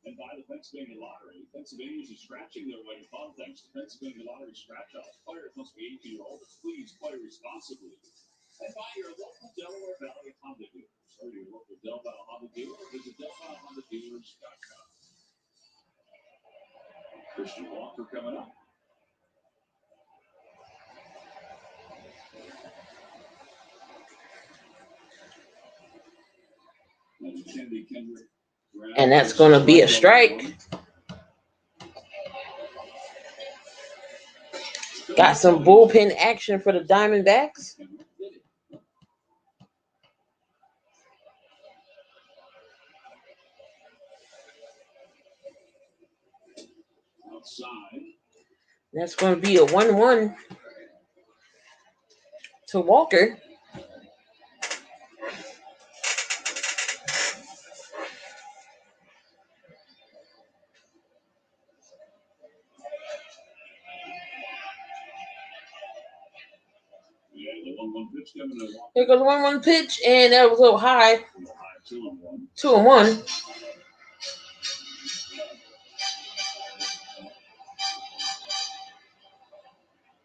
And by the Pennsylvania Lottery, Pennsylvanians are scratching their way to fun thanks to Pennsylvania Lottery scratch-off. Players must be 18 or older. Please play responsibly. And by your local Delaware Valley Honda dealers, or your local Del Valle Honda dealer, visit DelValleHondaDealers.com. Christian Walker coming up. And Kennedy Kendrick. And that's going to be a strike. Got some bullpen action for the Diamondbacks. That's going to be a 1-1 to Walker. Here goes the 1-1 pitch, and that was a little high. 2-1.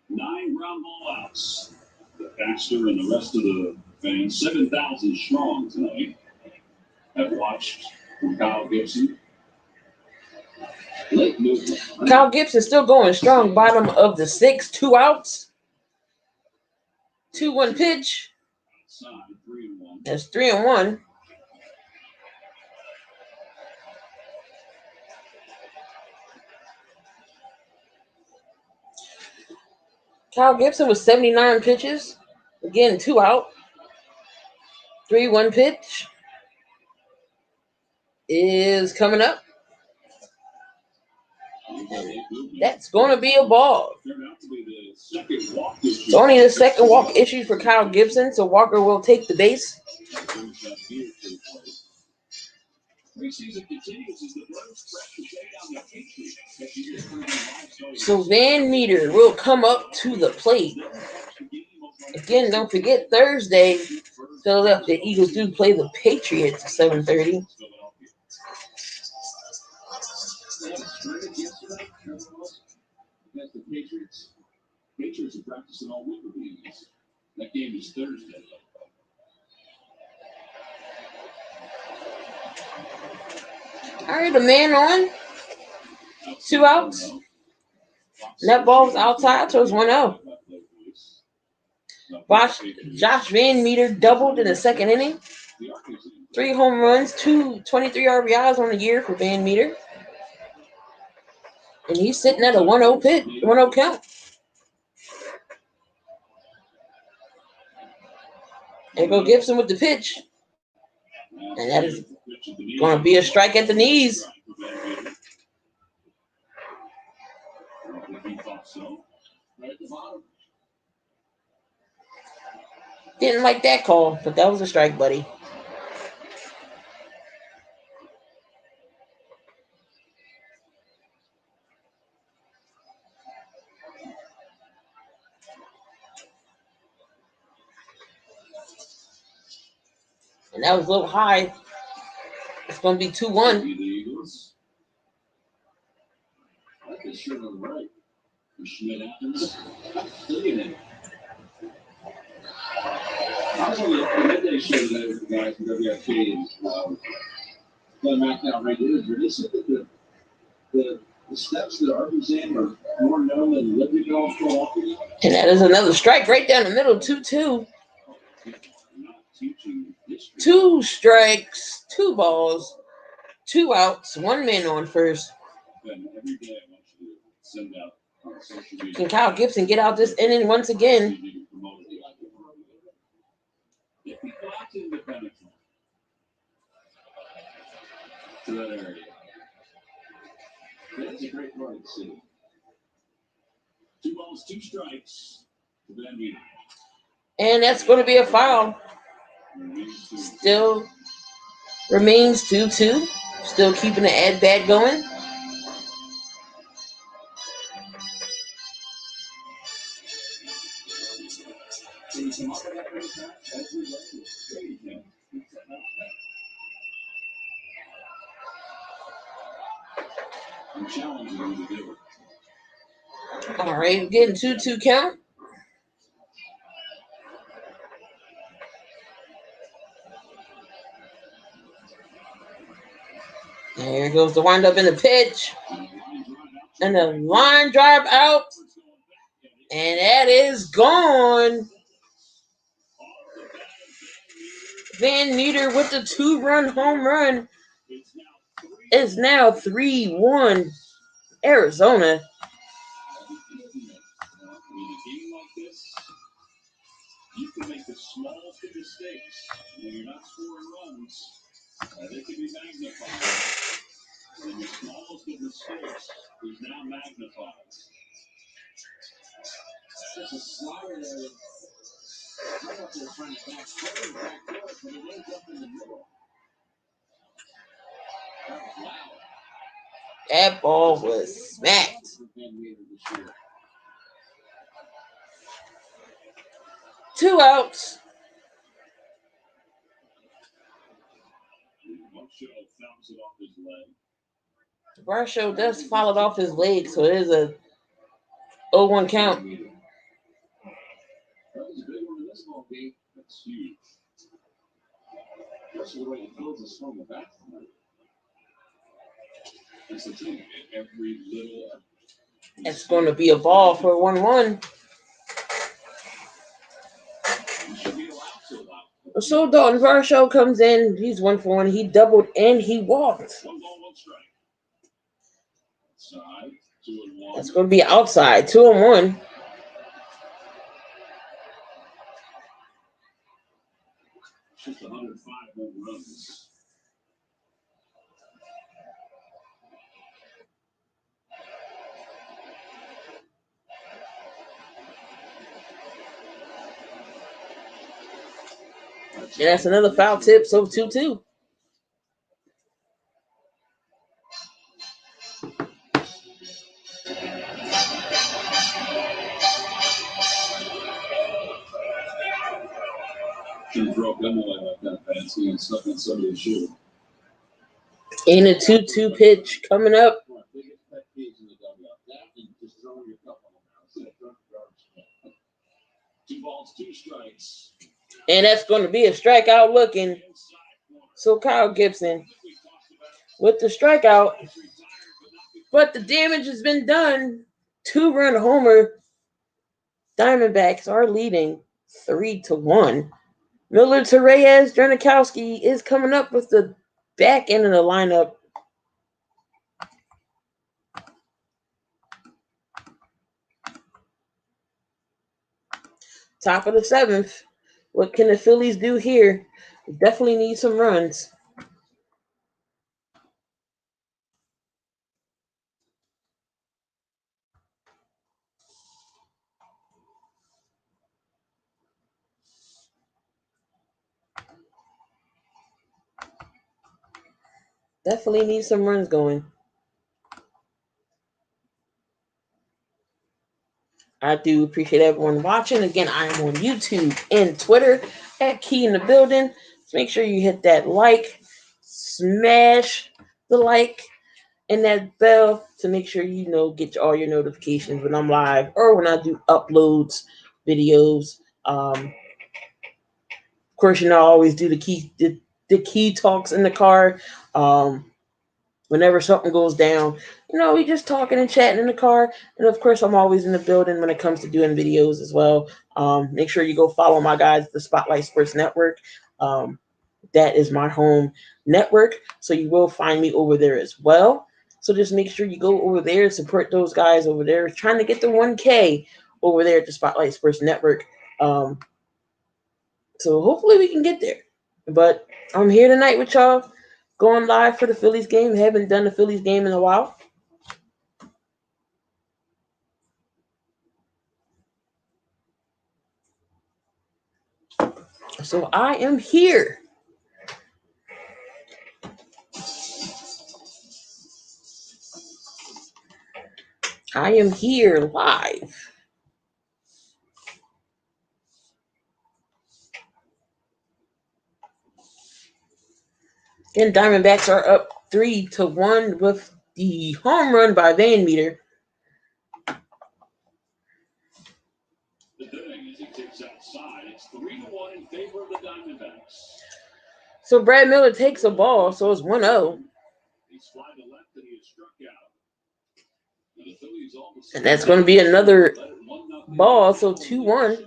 Nine ground ball outs. The Baxter and the rest of the fans, 7,000 strong tonight, have watched from Kyle Gibson. Late movement. Kyle Gibson still going strong. Bottom of the 6th, 2 outs. 2-1 pitch. That's 3-1. Kyle Gibson with 79 pitches. Again, 2 out. 3-1 pitch is coming up. That's going to be a ball. It's only the second walk issued for Kyle Gibson, so Walker will take the base. So Van Meter will come up to the plate. Again, don't forget Thursday, Philadelphia Eagles do play the Patriots at 7:30. The Patriots are practicing all week with the Eagles. That game is Thursday. All right, a man on. 2 outs. And that ball was outside, so it's 1-0. Josh Van Meter doubled in the second inning. 3 home runs, 23 RBIs on the year for Van Meter. And he's sitting at a 1-0 pitch, 1-0 count. There go Gibson with the pitch. And that is going to be a strike at the knees. Didn't like that call, but that was a strike, buddy. And that was a little high. It's going to be 2-1. I was on the midday show today with the guys from WFT and Matt now regulars. They said that the The steps that Arkansas are more known than Liberty Bell for walking. And that is another strike right down the middle, 2-2. 2 strikes, 2 balls, 2 outs, 1 man on first. Every day I want you to send out on social media. Can Kyle Gibson get out this inning once again? If he got in the penetrate to that area, that's a great part of the city. 2 balls, 2 strikes to Van Meter. And that's going to be a foul. Still remains 2-2. Still keeping the at-bat going. All right, we're getting 2-2 count. There goes the windup in the pitch. And the line drive out. And that is gone. Van Meter with the 2-run home run is now 3-1 Arizona. You can make the smallest of mistakes when you're not scoring runs. They can be magnified. And the smallest of mistakes is now magnified. That's a slider there. I thought they were trying to back door, but it ends up in the middle. Wow. That ball was smacked. 2 outs. Varsho does foul it off his leg, so it is a 0-1 count. That was a big one in this ball game. That's huge. Especially the way he throws his swing back from it. That's the thing. Every little. It's going to be a ball for 1-1. So Dalton Varsho comes in. He's 1 for 1. He doubled and he walked. 1 ball, 1 strike. Side, 2-1. That's going to be outside. 2-1. Just 105 home runs. And that's another foul tip, so 2-2. Should throw up Emily like that fancy and stuff in somebody's shoe. And a 2-2 pitch coming up. 2 balls, 2 strikes. And that's going to be a strikeout looking. So Kyle Gibson with the strikeout. But the damage has been done. 2-run homer. Diamondbacks are leading 3-1. Miller to Reyes. Janikowski is coming up with the back end of the lineup. Top of the 7th. What can the Phillies do here? Definitely need some runs. Definitely need some runs going. I do appreciate everyone watching. Again, I am on YouTube and Twitter at Key in the Building. So make sure you hit that like, smash the like, and that bell to make sure you get all your notifications when I'm live or when I do uploads, videos. Of course, I always do the key talks in the car. whenever something goes down. We just talking and chatting in the car. And of course, I'm always in the building when it comes to doing videos as well. Make sure you go follow my guys, the Spotlight Sports Network. That is my home network. So you will find me over there as well. So just make sure you go over there and support those guys over there trying to get the 1K over there at the Spotlight Sports Network. So hopefully we can get there. But I'm here tonight with y'all, going live for the Phillies game. Haven't done the Phillies game in a while. So I am here. I am here live. And Diamondbacks are up 3-1 with the home run by Van Meter. The thing is, he takes outside. It's 3-1 in favor of the Diamondbacks. So Brad Miller takes a ball, so it's 1-0. He's fly to left and he is struck out. And the Phillies almost, and that's going to be another ball, so 2-1.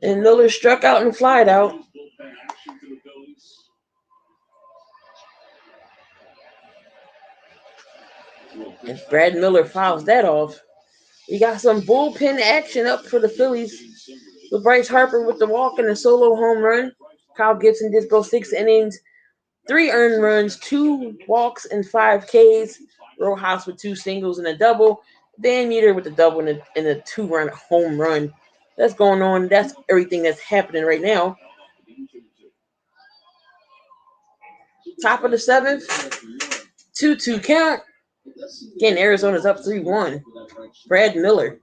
And Miller struck out and flied out. And Brad Miller fouls that off. We got some bullpen action up for the Phillies with Bryce Harper with the walk and a solo home run. Kyle Gibson did go 6 innings, 3 earned runs, 2 walks, and 5 Ks. Rojas with 2 singles and a double. Van Meter with a double and a 2-run home run. That's going on. That's everything that's happening right now. Top of the 7th, 2-2 count. Again, Arizona's up 3-1. Brad Miller.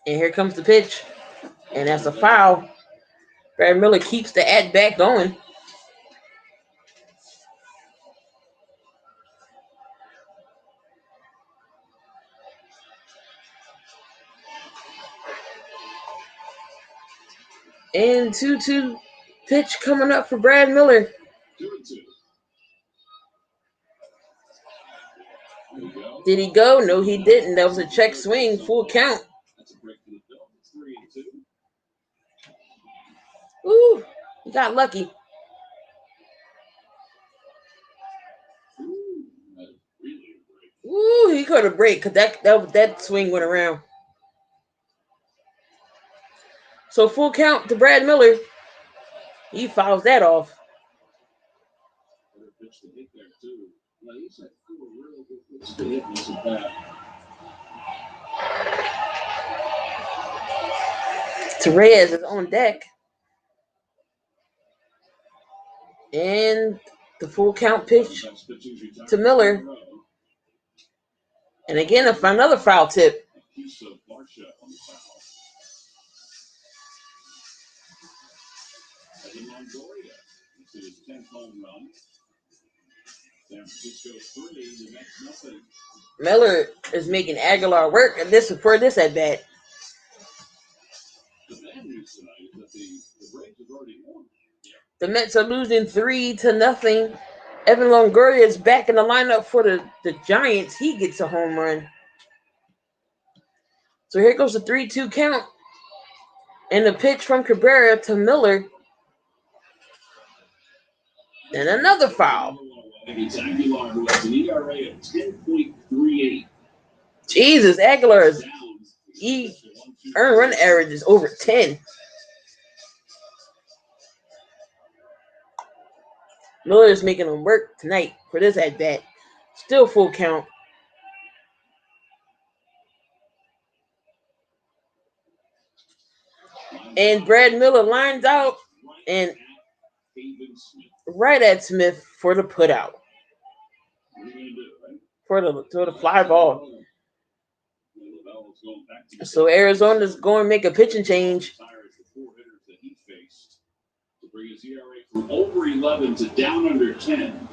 And here comes the pitch. And that's a foul. Brad Miller keeps the at-bat going. And 2-2 pitch coming up for Brad Miller. Did he go? No, he didn't. That was a check swing, full count. Ooh, he got lucky. Ooh, he could have break because that swing went around. So full count to Brad Miller. He fouls that off. Torres is on deck. And the full count pitch to Miller. And again, another foul tip. Miller is making Aguilar work for this at bat. The Mets are losing 3-0. Evan Longoria is back in the lineup for the Giants. He gets a home run. So here goes the 3-2 count. And the pitch from Cabrera to Miller. And another foul. It's Aguilar, who has an ERA of 10.38. Jesus, Aguilar's earned run average is over 10. Miller is making him work tonight for this at bat. Still full count. And Brad Miller lines out and right at Smith for the putout. For the fly ball. So Arizona's going to make a pitching change. Bring his ERA from over 11 to down under 10.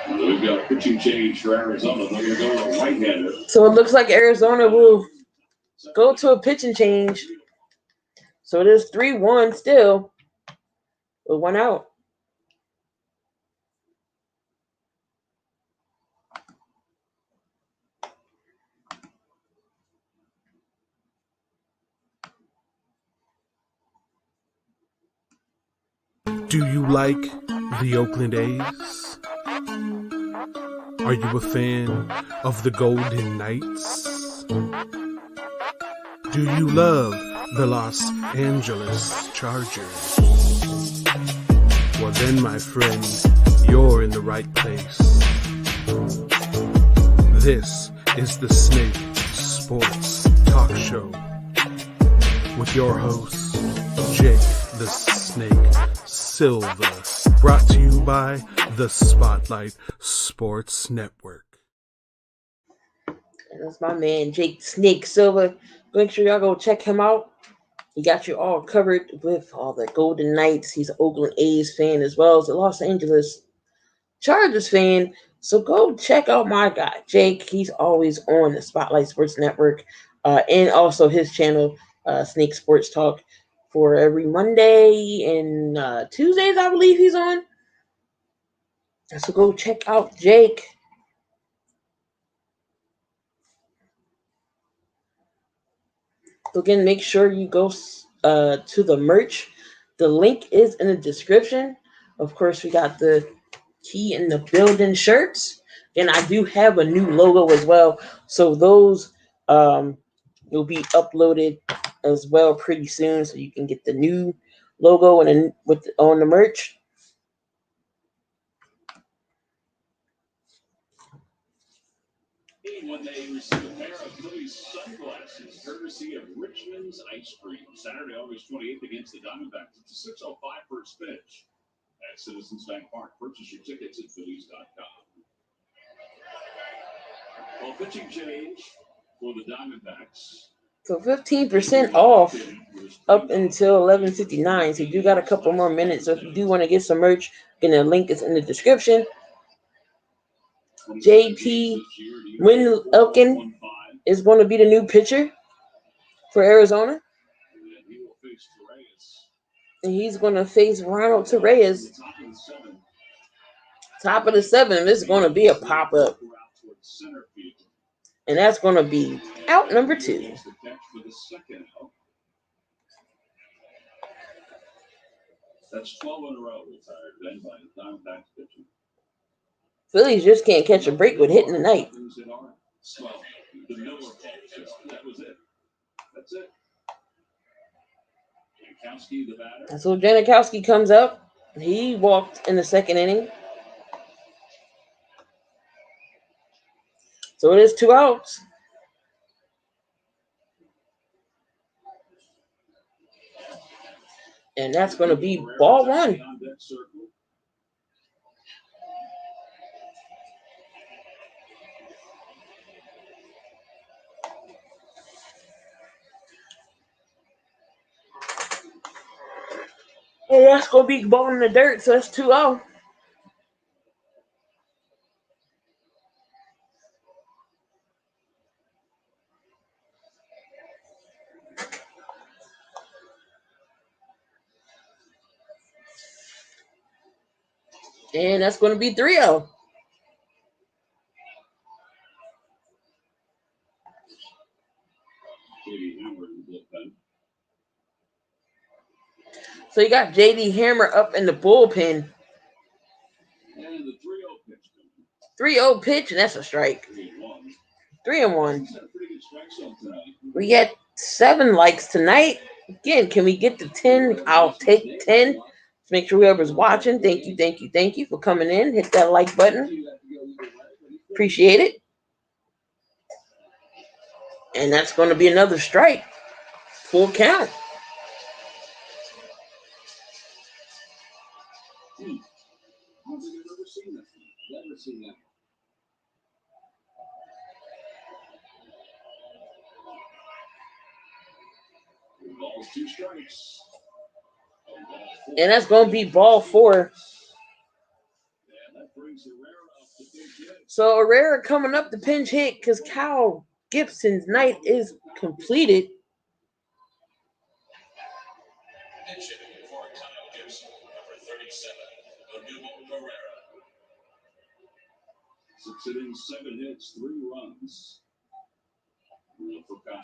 We've got a pitching change for Arizona. They're going to go to a right-hander. So it looks like Arizona will go to a pitching change. So it is 3-1 still with 1 out. Do you like the Oakland A's? Are you a fan of the Golden Knights? Do you love the Los Angeles Chargers? Well then, my friend, you're in the right place. This is the Snake Sports Talk Show with your host, Jake the Snake Silva, brought to you by the Spotlight Sports Network. And that's my man, Jake Snake Silva. Make sure y'all go check him out. He got you all covered with all the Golden Knights. He's an Oakland A's fan as well as a Los Angeles Chargers fan. So go check out my guy, Jake. He's always on the Spotlight Sports Network and also his channel, Snake Sports Talk, for every Monday and Tuesdays, I believe he's on. So go check out Jake. So again, make sure you go to the merch. The link is in the description. Of course, we got the Key in the Building shirts. And I do have a new logo as well. So those will be uploaded as well pretty soon. So you can get the new logo and on the merch. When they receive a pair of Phillies sunglasses, courtesy of Richmond's Ice Cream. Saturday, August 28th against the Diamondbacks. It's a 6:05 first pitch at Citizens Bank Park. Purchase your tickets at Phillies.com. Well, pitching change for the Diamondbacks. So 15% off up until 11:59. So you do got a couple more minutes. So if you do want to get some merch, again, the link is in the description. JP Elkin is going to be the new pitcher for Arizona. And he's going to face Ronald Torreyes. Top of the 7th. This is going to be a pop-up. And that's going to be out number 2. That's 12 in a row retired then by the Diamondbacks pitching. Phillies just can't catch a break with hitting tonight. Well, the Miller ball, that was it. That's it. Jankowski, the batter. So Jankowski comes up. He walked in the 2nd inning. So it is 2 outs. And that's going to be ball 1. And that's going to be ball in the dirt, so that's 2-0. And that's going to be 3-0. So you got J.D. Hammer up in the bullpen. And the 3-0 pitch. 3-0 pitch, and that's a strike. 3-1. We get 7 likes tonight. Again, can we get to 10? I'll take 10. Let's make sure whoever's watching, thank you for coming in. Hit that like button. Appreciate it. And that's going to be another strike. Full count. Never seen that. Balls, 2 strikes. And that's going to be ball 4. So Herrera coming up the pinch hit because Kyle Gibson's night is completed. Six innings, 7 hits, 3 runs. For Kyle.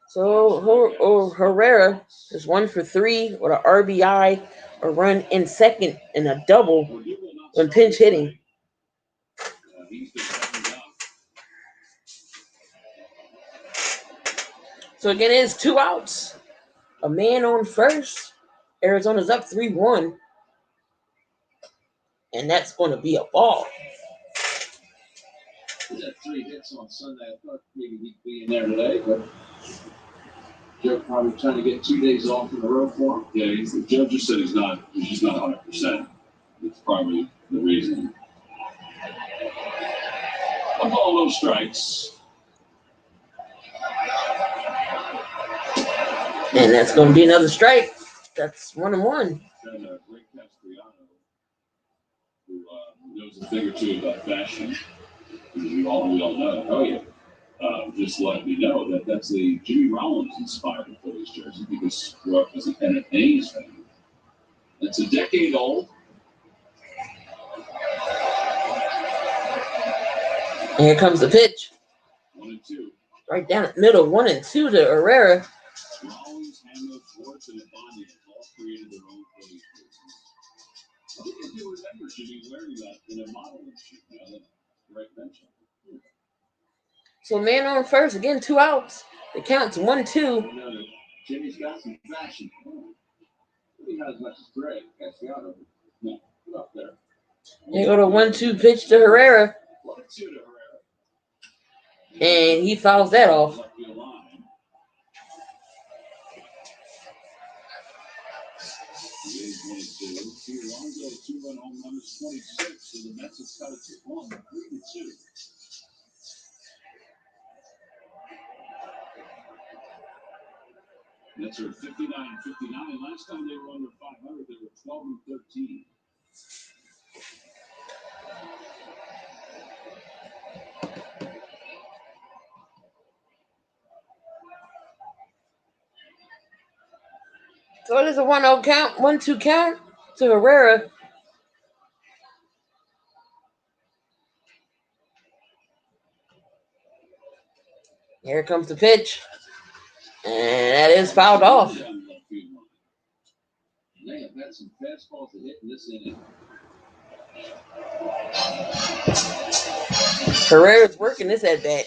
So Herrera is 1 for 3 with an RBI, a run in second, and a double when pinch hitting. So again, it is 2 outs. A man on first. Arizona's up 3-1. And that's going to be a ball. He had 3 hits on Sunday. I thought maybe he'd be in there today, but Joe probably trying to get 2 days off in a row for him. Yeah, Joe just said he's just not 100%. That's probably the reason. A ball, no strikes. And that's going to be another strike. That's 1-1. Rick Castriano, who knows a thing or two about fashion, we all know. Oh yeah, just let me know that that's the Jimmy Rollins inspired Phillies jersey because grew up as an A's fan. It's a decade old. And here comes the pitch. 1-2. Right down the middle, 1-2 to Herrera. Rollins, Hamlet, Schwartz, and Ibanez all created their own Phillies jerseys. I think if you remember Jimmy wearing that in a modeling shoot, right mention. So man on first, again, 2 outs. The count's 1-2. Jimmy's got some fashion. He not as much as Greg Cassiano. No, up there. They go to 1-2 pitch to Herrera. 1-2 to Herrera. And he fouls that off. Lonzo, 2-run home run is 26, so the Mets have cut it to 1, 3-2. Mets are 59-59. Last time they were under 500, they were 12-13. So it is a 1-0 count, 1-2 count to Herrera. Here comes the pitch. And that is fouled off. They have had some fastballs to hit in this inning. Herrera's working this at bat.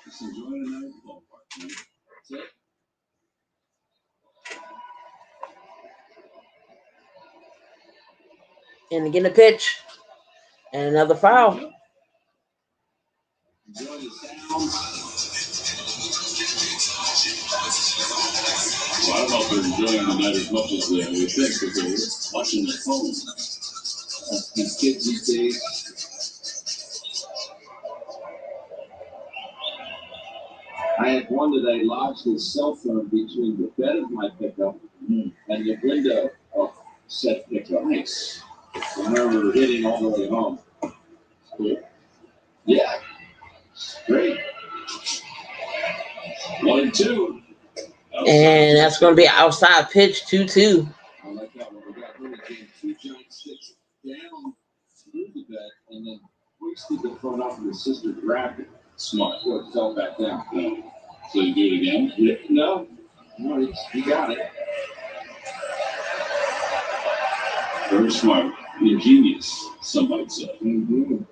Just enjoying a nice ballpark, man. That's it. And again the pitch. And another foul. Enjoy the sounds. Well, I don't know if they're enjoying the night as much as we think because they're watching their phones. These kids these days. I had one today lodged his cell phone between the bed of my pickup and the window of said pickup. Nice. I remember hitting all the way home. Cool. Yeah. Great. 1-2. And that's going to be an outside pitch, 2-2. I like that one. We got really getting 2 giant sticks down through the bed and then hoisted the phone up and his sister grabbed it. Smart. So it fell back down. No. So you do it again? Yeah. No, he got it. Very smart. Ingenious, some might say. Mm-hmm.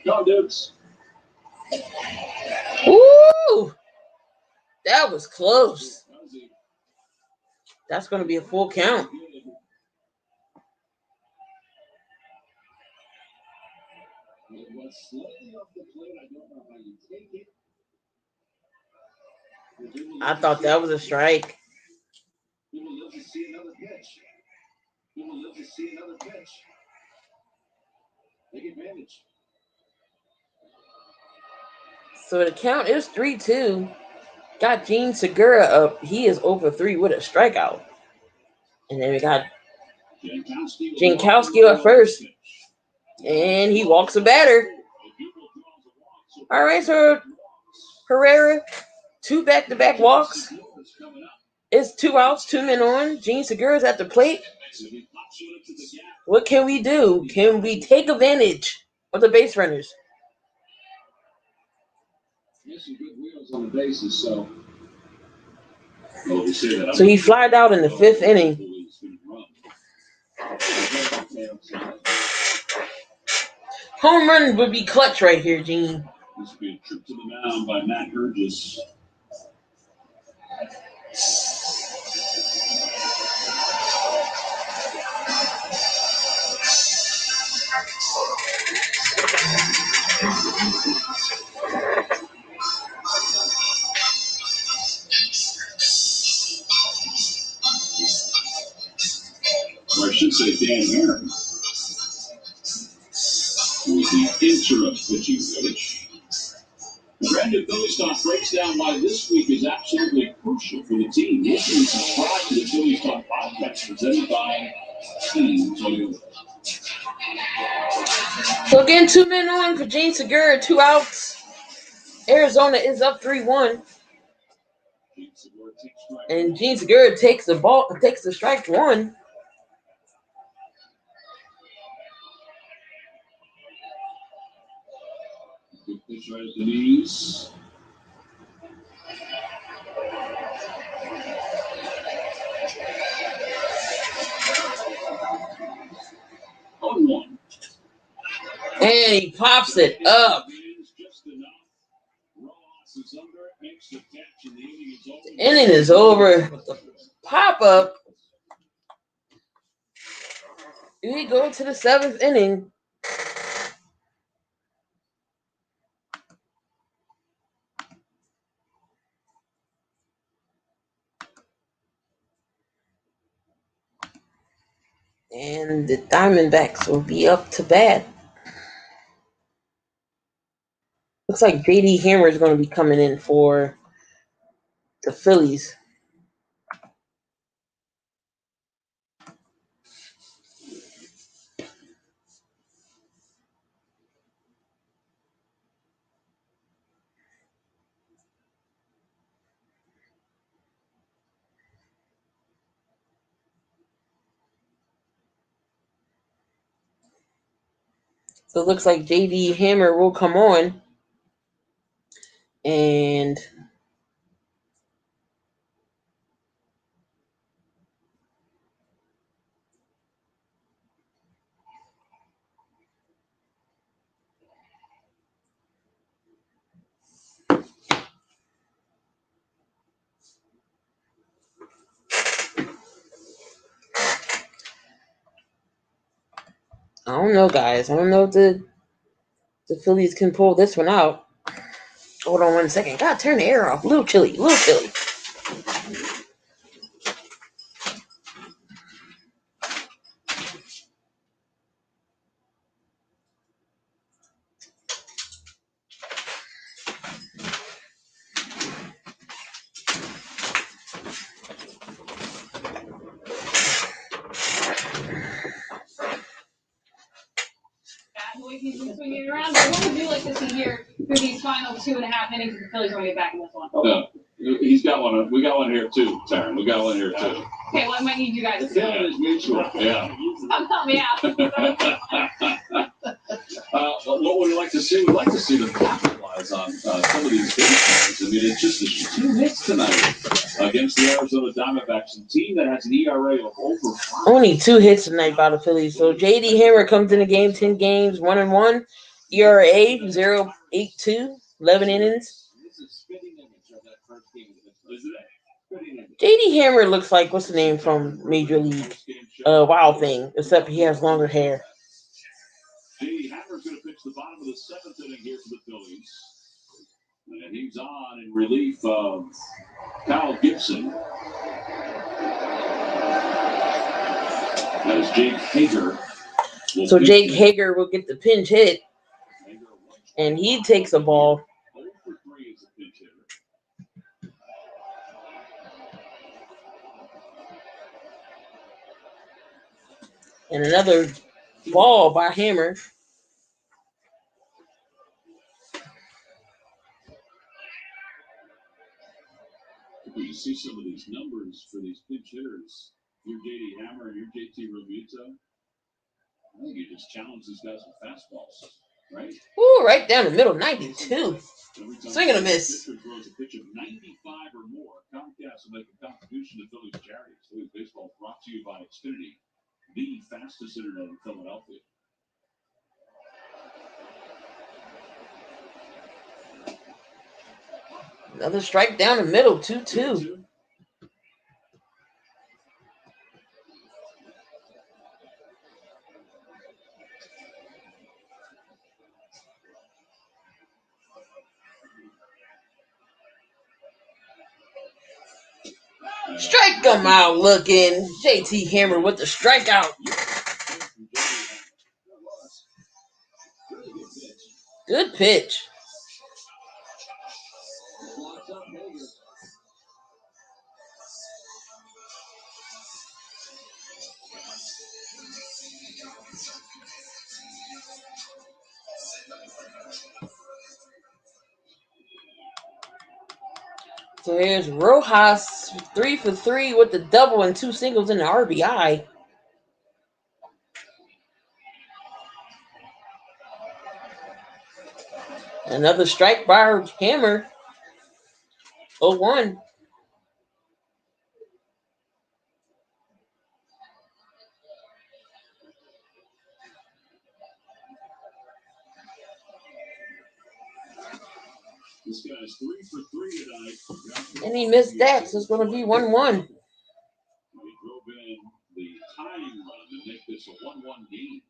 Go, dudes. Ooh! That was close. That's going to be a full count. It was slightly off the plate. I don't know how you take it. I thought that was a strike. We will live to see another pitch. We will live to see another pitch. Take advantage. So the count is 3-2. Got Gene Segura up. He is over 3 with a strikeout. And then we got Jankowski up first. And he walks a batter. All right, so Herrera, 2 back-to-back walks. It's 2 outs, 2 men on. Gene Segura's at the plate. What can we do? Can we take advantage of the base runners? So he flied out in the 5th inning. Home run would be clutch right here, Gene. This would be a trip to the mound by Matt Burgess. Or I should say Dan Aaron, who is the interim pitching coach. Brandon Phillies Talk breaks down why this week is absolutely crucial for the team. Listen and subscribe to the Phillies Talk podcast presented by Team Toyota. So again, 2 men on for Gene Segura, 2 outs. Arizona is up 3-1. And Gene Segura takes the strike 1. Good pitch right at the knees. On 1. And he pops it up. The inning is over. The pop-up. We go to the 7th inning. And the Diamondbacks will be up to bat. Looks like J.D. Hammer is going to be coming in for the Phillies. So it looks like J.D. Hammer will come on. And I don't know, guys. I don't know if the Phillies can pull this one out. Hold on 1 second. Gotta turn the air off. A little chilly. Swinging around, but what would you like to see here through these final 2.5 innings of the Phillies when we get back in this one? No, he's got one. We got one here too, Taryn. We got one here too. Okay, well, I might need you guys. The feeling is mutual. Yeah. Help me out. What would you like to see? We'd like to see them capitalize on some of these big plays. I mean, it's just 2 hits tonight against the Arizona Diamondbacks, a team that has an ERA of over 5. Only 2 hits tonight by the Phillies. So J.D. Hammer comes in the game, 10 games, 1-1. ERA 0.82, 11 innings. This is a spitting image of that first game. Isn't it? J.D. Hammer looks like, what's the name from Major League? Wild Thing, except he has longer hair. J.D. Hammer's going to pitch the bottom of the 7th inning here for the Phillies. And he's on in relief of Kyle Gibson. That is Jake Hager. So Jake Hager will get the pinch hit, and he takes a ball. 0 for 3 is a pinch hitter. And another ball by Hammer. You see some of these numbers for these pinch hitters. Your JD Hammer and your JT Realmuto. I think you just challenge these guys with fastballs, right? Ooh, right down the middle, 92. Swing and a miss. Throws a pitch of 95 or more. Comcast will make a contribution to Phillies charities. Phillies baseball brought to you by Xfinity, the fastest internet in Philadelphia. Another strike down the middle, 2-2. Strike him out looking. JT Hammer with the strikeout. Good pitch. So here's Rojas, 3 for 3 with the double and 2 singles in the RBI. Another strike by Hammer. 0-1. This guy's 3 for 3 tonight. And he missed that, so it's going to be 1-1. He drove in the tying run to make this a 1-1 game.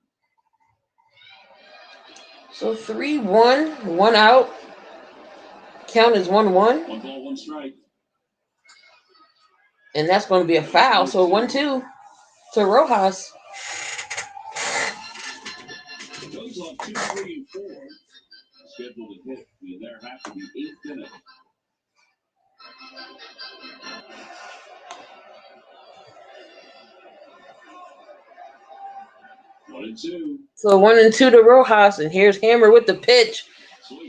So 3-1, 1 out. Count is 1-1. 1 ball, 1 strike. And that's going to be a foul, so 1-2 to Rojas. Goes on 2, 3, and 4. Scheduled to hit in there after the 8th inning. One and two. So 1-2 to Rojas, and here's Hammer with the pitch.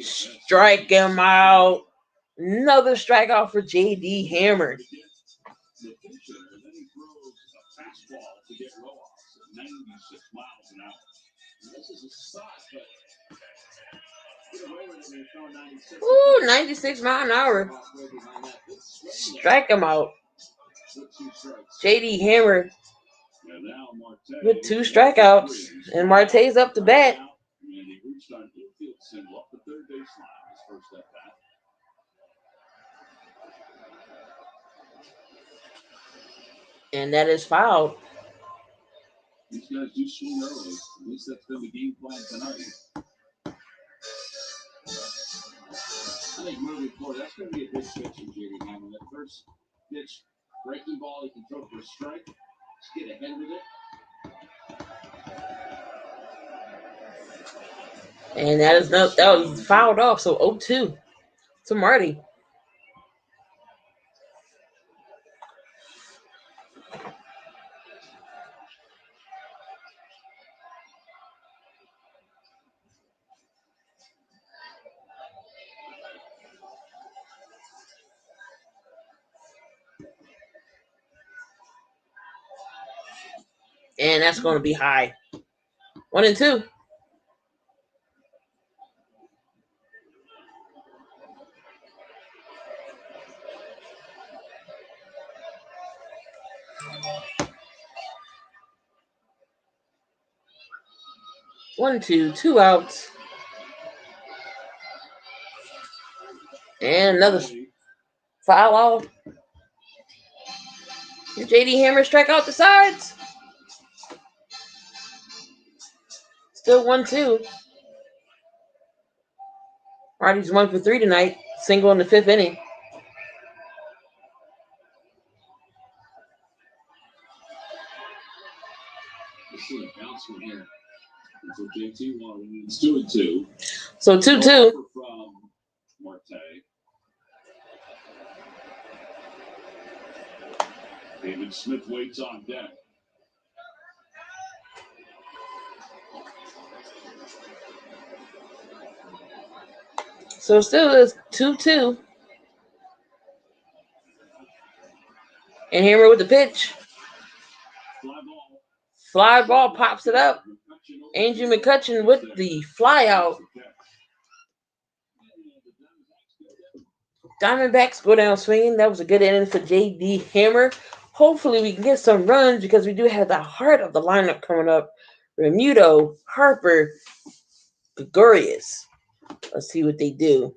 Strike him out. Another strikeout for JD Hammer. The pitcher, and then he throws a fastball to get Rojas at 96 miles an hour. This is a spot, but Ooh, 96 mile an hour. Strike him out. JD Hammer with 2 strikeouts. And Marte's up to bat. And he reached on infield single up the third baseline his first at bat. And that is fouled. These guys do swing early. At least that's been the game plan tonight. I think moving forward, that's going to be a big switch for JD Hammer. That first pitch, breaking ball, he can throw for a strike. Just get ahead with it. And that was fouled off, so 0-2 to Marty. And that's going to be high. 1-2. One, two outs. And another foul off. JD Hammer strike out the sides. Still 1-2. Marty's 1 for 3 tonight. Single in the 5th inning. Let's see a bounce from here. So JT it's 2-2. So 2-2. From Marte. David Smith waits on deck. So still is 2-2. And Hammer with the pitch. Fly ball pops it up. Andrew McCutcheon with the fly out. Diamondbacks go down swinging. That was a good inning for J.D. Hammer. Hopefully we can get some runs because we do have the heart of the lineup coming up. Remuto, Harper, Gregorius. Let's see what they do.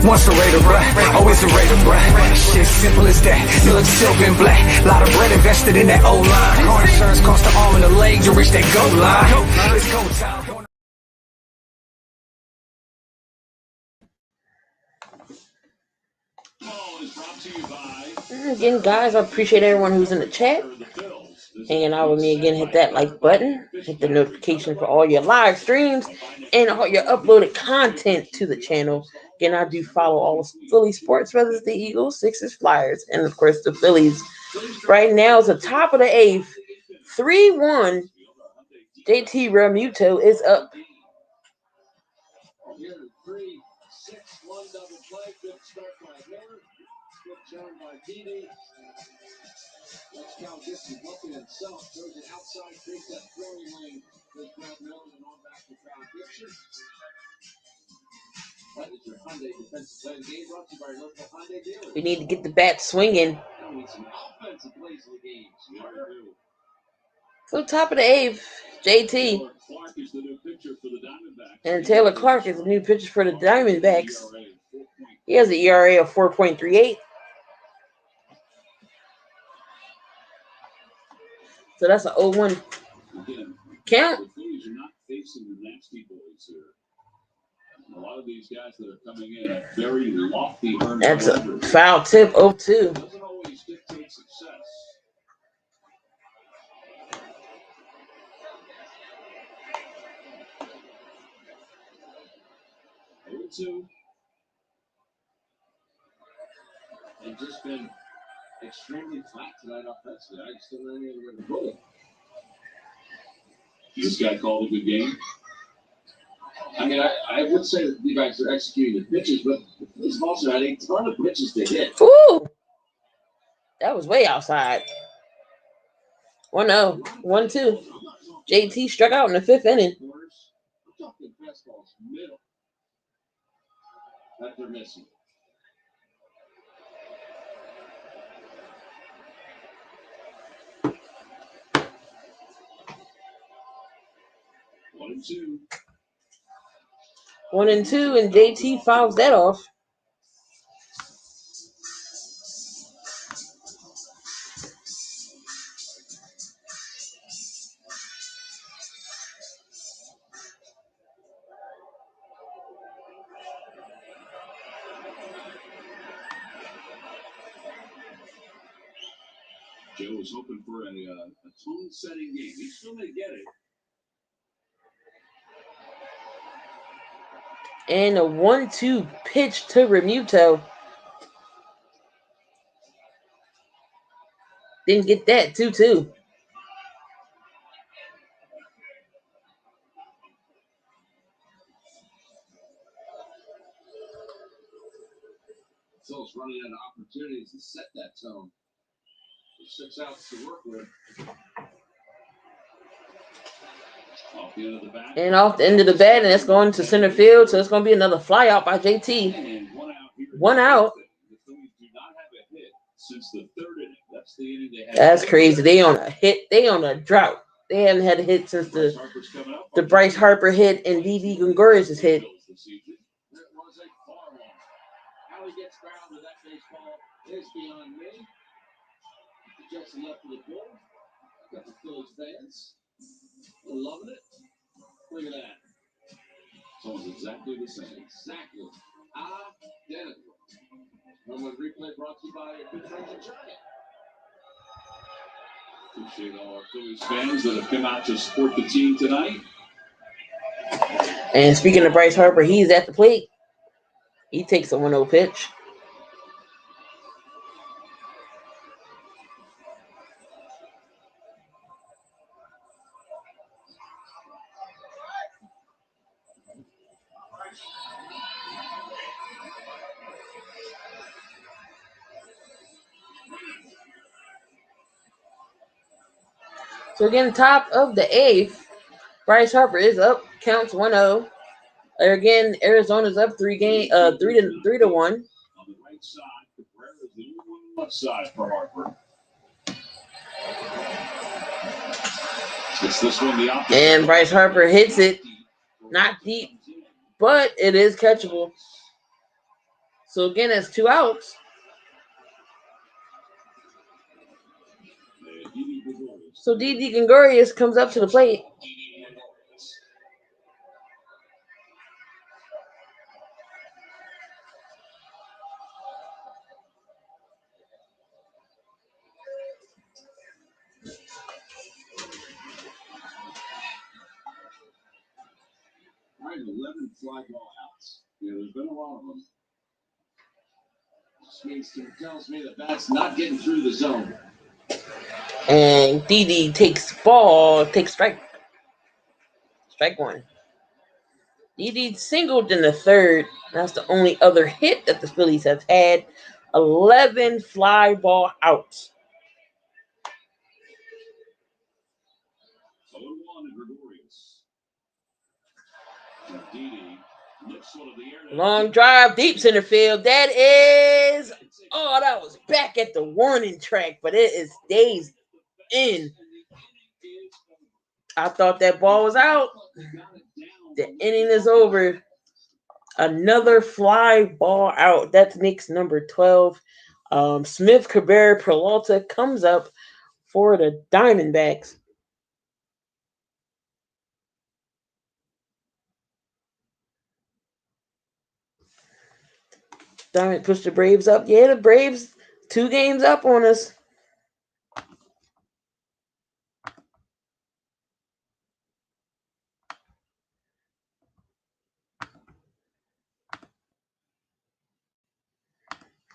Once a raider, bruh, always a raider, bruh. Shit simple as that. You look silver and black. Lot of bread invested in that O-line. Car insurance cost the arm and the leg to reach that goal line. It's go time. Again, guys, I appreciate everyone who's in the chat. Hanging out with me again, hit that like button, hit the notification for all your live streams and all your uploaded content to the channel. Again, I do follow all the Philly sports, whether it's the Eagles, Sixers, Flyers, and of course the Phillies. Right now, it's the top of the eighth, 3-1. JT Realmuto is up. Let's count this and look at himself. Throws it outside, creates that throwing lane. Goes Brad Miller and on back to foul picture. That is your Hyundai defensive plan game brought to you by your local Hyundai dealer. We need to get the bat swinging. Now we need some offensive plays in the game. You are due. So top of the eighth, JT. Clark is the new pitcher for the Diamondbacks. And Taylor Clark is the new pitcher for the Diamondbacks. He has an ERA of 4.38. So that's an 0-1 count. The Phillies are not facing the nasty boys here. A lot of these guys that are coming in have very lofty earned That's a runs. foul tip, 0-2. Doesn't always dictate success. Two. They've just been extremely flat tonight offensively. I just don't know any other way to put it. This guy called a good game. I mean, I would say that the Dbacks are executing the pitches, but he's also had a ton of pitches to hit. Ooh, that was way outside. 1-0, 1-2. JT struck out in the fifth inning. I'm talking fastballs middle that they're missing. One and two. 1-2, and JT fouls that off. Joe was hoping for a tone-setting game. He still may get it. And a 1-2 pitch to Realmuto. Didn't get that, 2-2. Phillies running out of opportunities to set that tone. 6 outs to work with. Off the end of the bat. And off the end of the bat, and it's going to center field, so it's going to be another fly out by JT. And 1 out here. 1 out. The Phillies do not have a hit since the 3rd inning. That's the inning they had. That's crazy. They on a hit. They on a drought. They haven't had a hit since the Bryce Harper hit and Didi Gregorius' hit. That was a far one. How he gets ground to that baseball is beyond me. Just left of the ball. Got the Phillies fans loving it. Look at that. It's almost exactly the same. Exactly identical. Moment replay brought to you by our good friends at Giant. Appreciate all our Phillies fans that have come out to support the team tonight. And speaking of Bryce Harper, he's at the plate. He takes a 1-0 pitch. So again, top of the 8th, Bryce Harper is up. Counts 1-0. Again, Arizona's up 3 to 1. On the right side, Cabrera is the only one on the left side for Harper. It's this one, the opposite. And Bryce Harper hits it. Not deep, but it is catchable. So again, it's 2 outs. So Didi Gregorius comes up to the plate. All right, 11 fly ball outs. Yeah, there's been a lot of them. Tells me the bat's not getting through the zone. And Didi takes strike. Strike 1. Didi singled in the 3rd. That's the only other hit that the Phillies have had. 11 fly ball outs. 0-1 and Gregorius. And Didi lifts one of the air. Long drive, deep center field. That is... Oh, that was back at the warning track, but it is days in. I thought that ball was out. The inning is over. Another fly ball out. That's Nick's number 12. Smith Cabrera Peralta comes up for the Diamondbacks. Diamond pushed the Braves up. Yeah, the Braves 2 games up on us.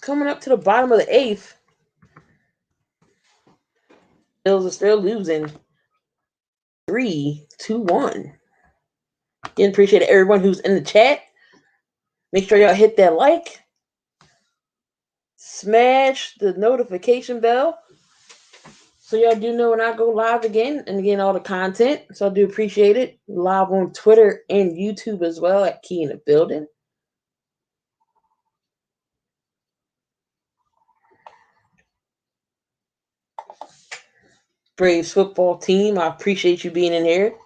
Coming up to the bottom of the 8th. Bills are still losing 3-1. Again, appreciate everyone who's in the chat. Make sure y'all hit that like. Smash the notification bell so y'all do know when I go live again and again all the content. So I do appreciate it. Live on Twitter and YouTube as well at Key in the Building. Braves football team, I appreciate you being in here.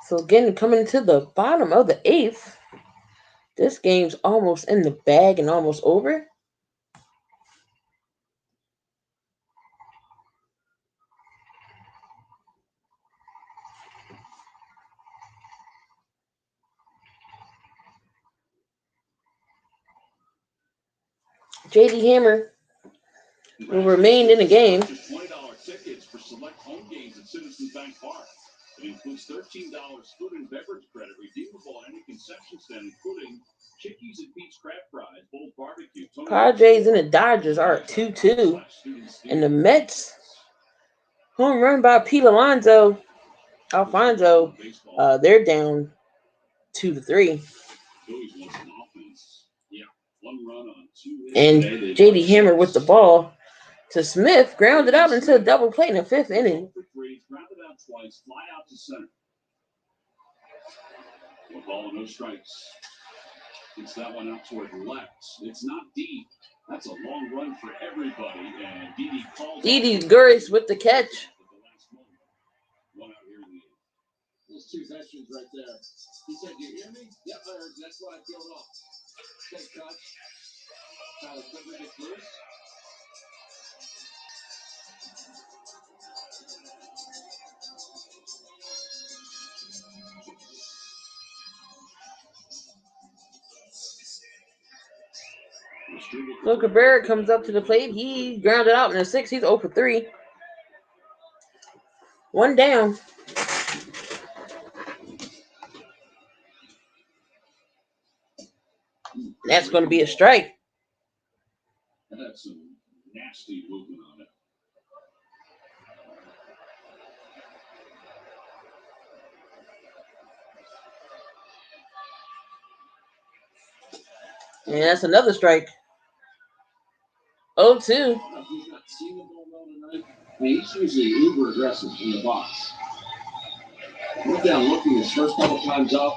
So again, coming to the bottom of the 8th. This game's almost in the bag and almost over. JD Hammer will remain in the game. Just $20 tickets for select home games at Citizens Bank Park. It includes $13 food and beverage credit redeemable at any concession stand, including Chickies and Pete's Crab Fries, Bull's Barbecue. Padres and the Dodgers are at 2-2. And the Mets, home run by Pete Alfonso, they're down 2-3. And J.D. Hammer with the ball to Smith, grounded out into a double play in the 5th inning. Grounded out twice, fly out to center. No ball, no strikes. It's that one out toward left. It's not deep. That's a long run for everybody. And Didi calls. Didi Gurris with the catch. One out here in the 8th. Those two veterans right there. He said, "You hear me?" Yep, I heard. That's why I peeled off. Take touch. Tyler Clifford gets loose. So Cabrera comes up to the plate. He grounded out in the 6th. He's 0 for 3. One down. That's going to be a strike. That's some nasty movement on it. And that's another strike. 0-2. He's not seeing the ball well tonight. I mean, he's usually uber aggressive in the box. Went down looking his first couple times up.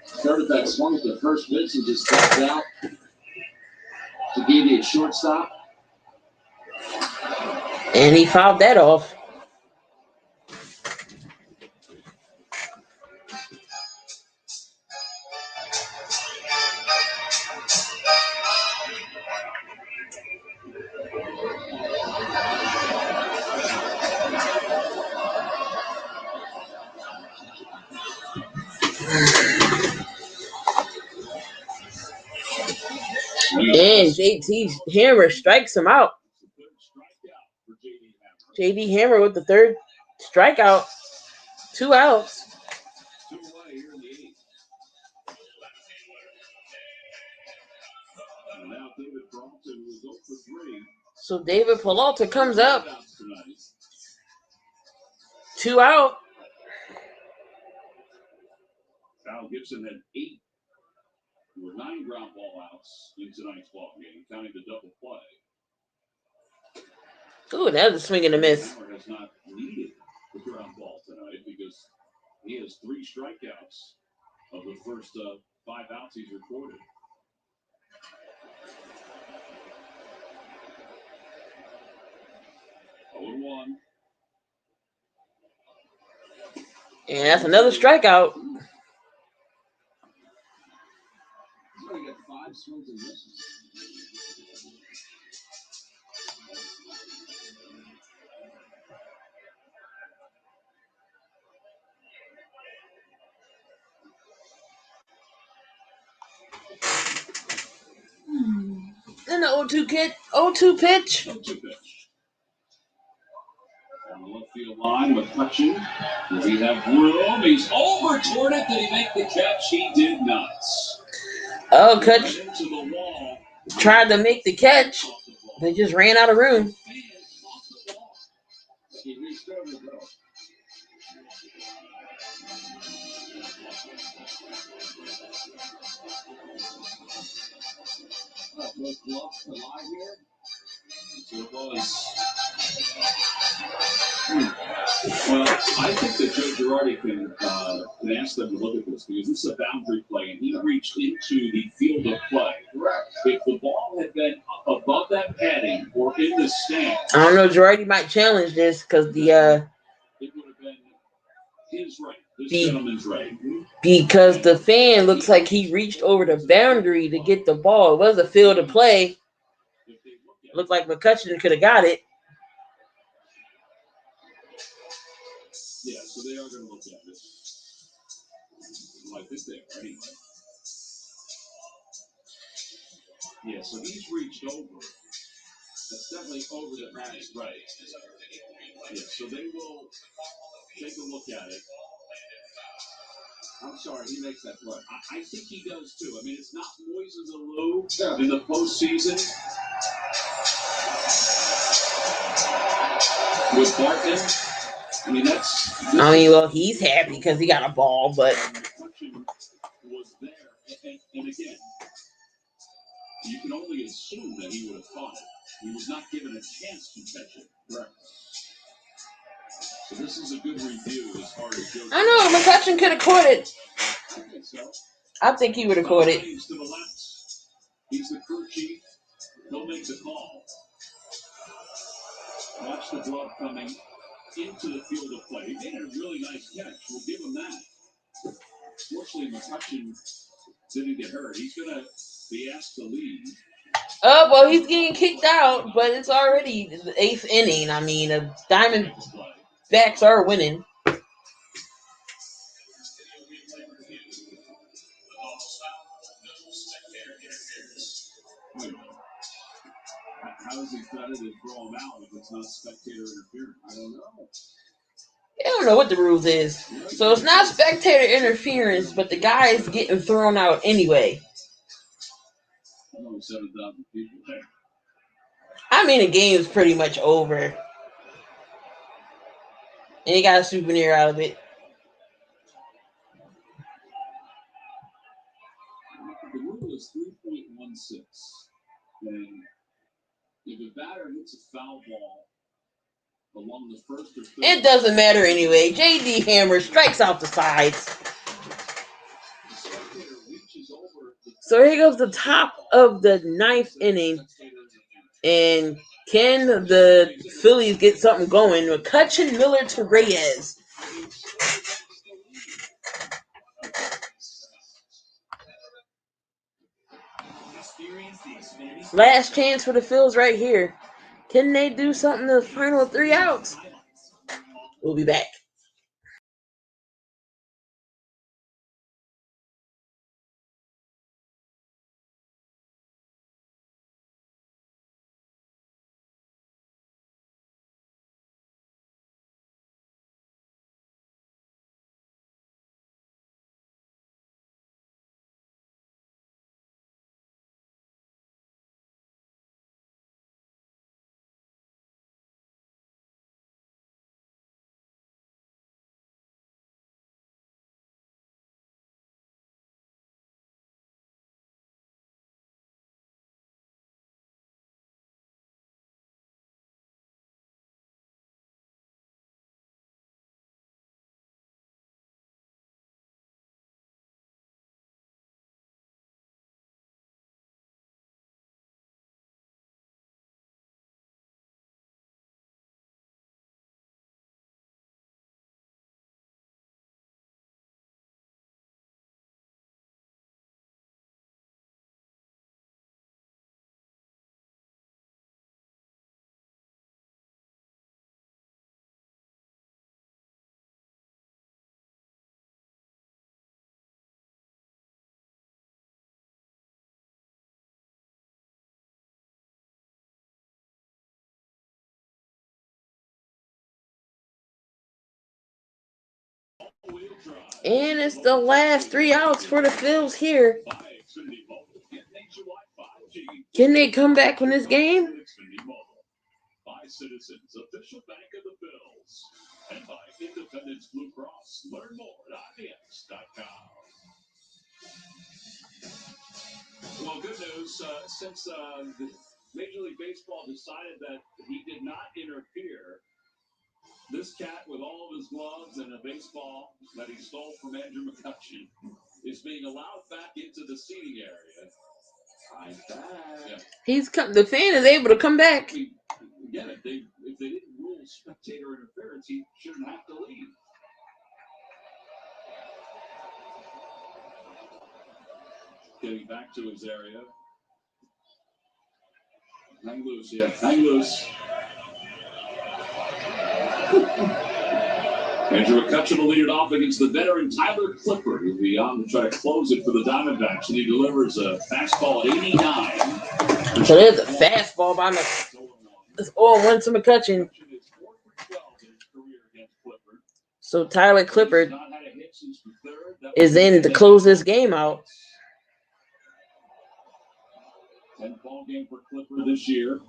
Started that swung at the first pitch and just stepped out to give you a shortstop. And he fouled that off. And JT Hammer strikes him out. JD Hammer with the 3rd strikeout. 2 outs. So David Peralta comes up. 2 out. Kyle Gibson had 8. There were 9 ground ball outs in tonight's ball game, counting the double play. Ooh, that was a swing and a miss. Hammer has not needed the ground ball tonight because he has 3 strikeouts of the first 5 outs he's recorded. Oh, 1. And that's another strikeout. He's only got 5 swings and misses. And the 0-2 pitch. 0-2 pitch. On the left field line, McCutcheon. Does he have room? He's over toward it. Did he make the catch? He did not. Oh, Kutch Right into the wall. tried to make the catch. They just ran out of room. He reached over the goal. Both gloves to lie here. So it was. Well, I think that Joe Girardi can ask them to look at this because this is a boundary play, and he reached into the field of play. Correct. If the ball had been above that padding or in the stand, I don't know. Girardi might challenge this because it would have been his right, this gentleman's right. Because the fan looks like he reached over the boundary to get the ball. It was a field of play. Looked like McCutcheon could have got it. Yeah, so they are going to look at it like this there, anyway. Yeah, so he's reached over. That's definitely over the max, right? Yeah, so they will take a look at it. I'm sorry, he makes that play. I think he does too. I mean, it's not Moises Alou in the postseason with Barton. I mean, well, he's happy because he got a ball, but was there, and again, you can only assume that he would have caught it. He was not given a chance to catch it. Correct. So this is a good review as far as Joe. I know McCutchen could have caught it. I think so. I think he would have caught it. He's to the left. He's the crew chief. He'll make the call. Watch the glove coming into the field of play. He made a really nice catch. We'll give him that. Fortunately, McCutchen didn't get hurt. He's going to be asked to leave. Oh, well, he's getting kicked out, but it's already the 8th inning. I mean, the Diamondbacks are winning. How is he better to throw him out if it's not spectator interference? I don't know. I don't know what the rules is. So it's not spectator interference, but the guy is getting thrown out anyway. Only 7,000 people there. I mean, the game's pretty much over. And he got a souvenir out of it. The rule is 3.16. And if a batter hits a foul ball along the first or third, It doesn't matter anyway. J.D. Hammer strikes out the sides. So here goes the top of the 9th inning. And can the Phillies get something going? McCutchen, Miller to Reyes. Last chance for the Phillies right here. Can they do something in the final 3 outs? We'll be back. And it's the last 3 outs for the Phillies here. Can they come back in this game? By Citizens, official bank of the Phillies, and by Independence Blue Cross. Learn more at IBX.com. Well, good news. Since Major League Baseball decided that he did not interfere, this cat with all of his gloves and a baseball that he stole from Andrew McCutchen is being allowed back into the seating area. I'm back. Yeah. The fan is able to come back. Again, if they didn't rule spectator interference, he shouldn't have to leave. Getting back to his area. Hang loose, yeah. Hang loose. Andrew McCutchen will lead it off against the veteran Tyler Clippard, who'll be on to try to close it for the Diamondbacks, and he delivers a fastball at 89. So there's a fastball by It's 0-1 to McCutchen. So Tyler Clippard is in to close this game out. 10th ball game for Clipper this year.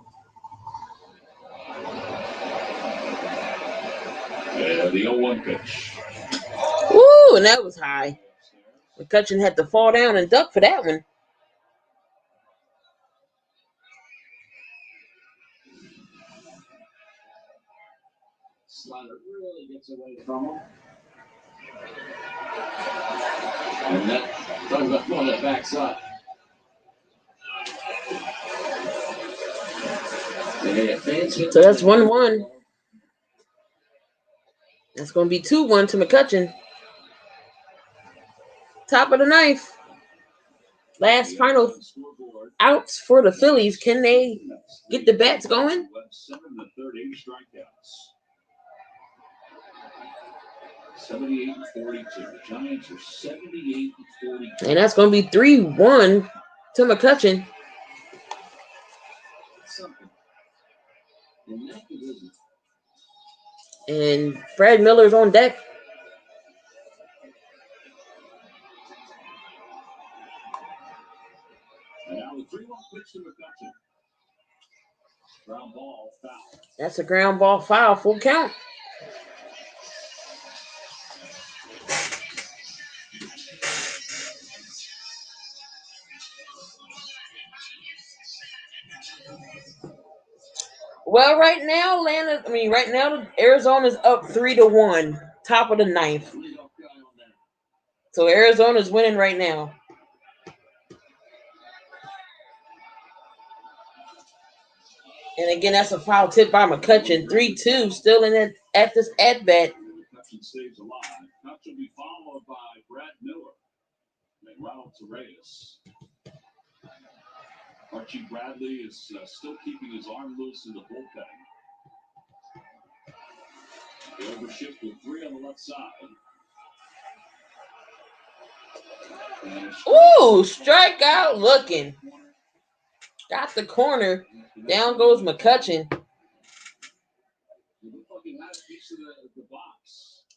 Yeah, the 0-1 pitch. Woo, and that was high. McCutchen had to fall down and duck for that one. Slider really gets away from him. And that, talking about one that backs up. So that's 1-1. That's going to be 2-1 to McCutchen. Top of the ninth. Last final outs for the Phillies. Can they get the bats going? 7-38 strikeouts. 78-42. The Giants are 78-42. And that's going to be 3-1 to McCutchen. And Brad Miller's on deck. And now the 3-1 pitch to McCutchen. Ground ball foul. That's a ground ball foul, full count. Well, right now, Arizona's up 3-1, top of the ninth. So Arizona's winning right now. And again, that's a foul tip by McCutchen. 3-2, still in at this at bat. McCutchen stays alive. Cutch will be followed by Brad Miller and Ronald Torres. Archie Bradley is still keeping his arm loose in the bullpen. The overshift with 3 on the left side. Ooh, strikeout looking. Got the corner. Down goes McCutchen.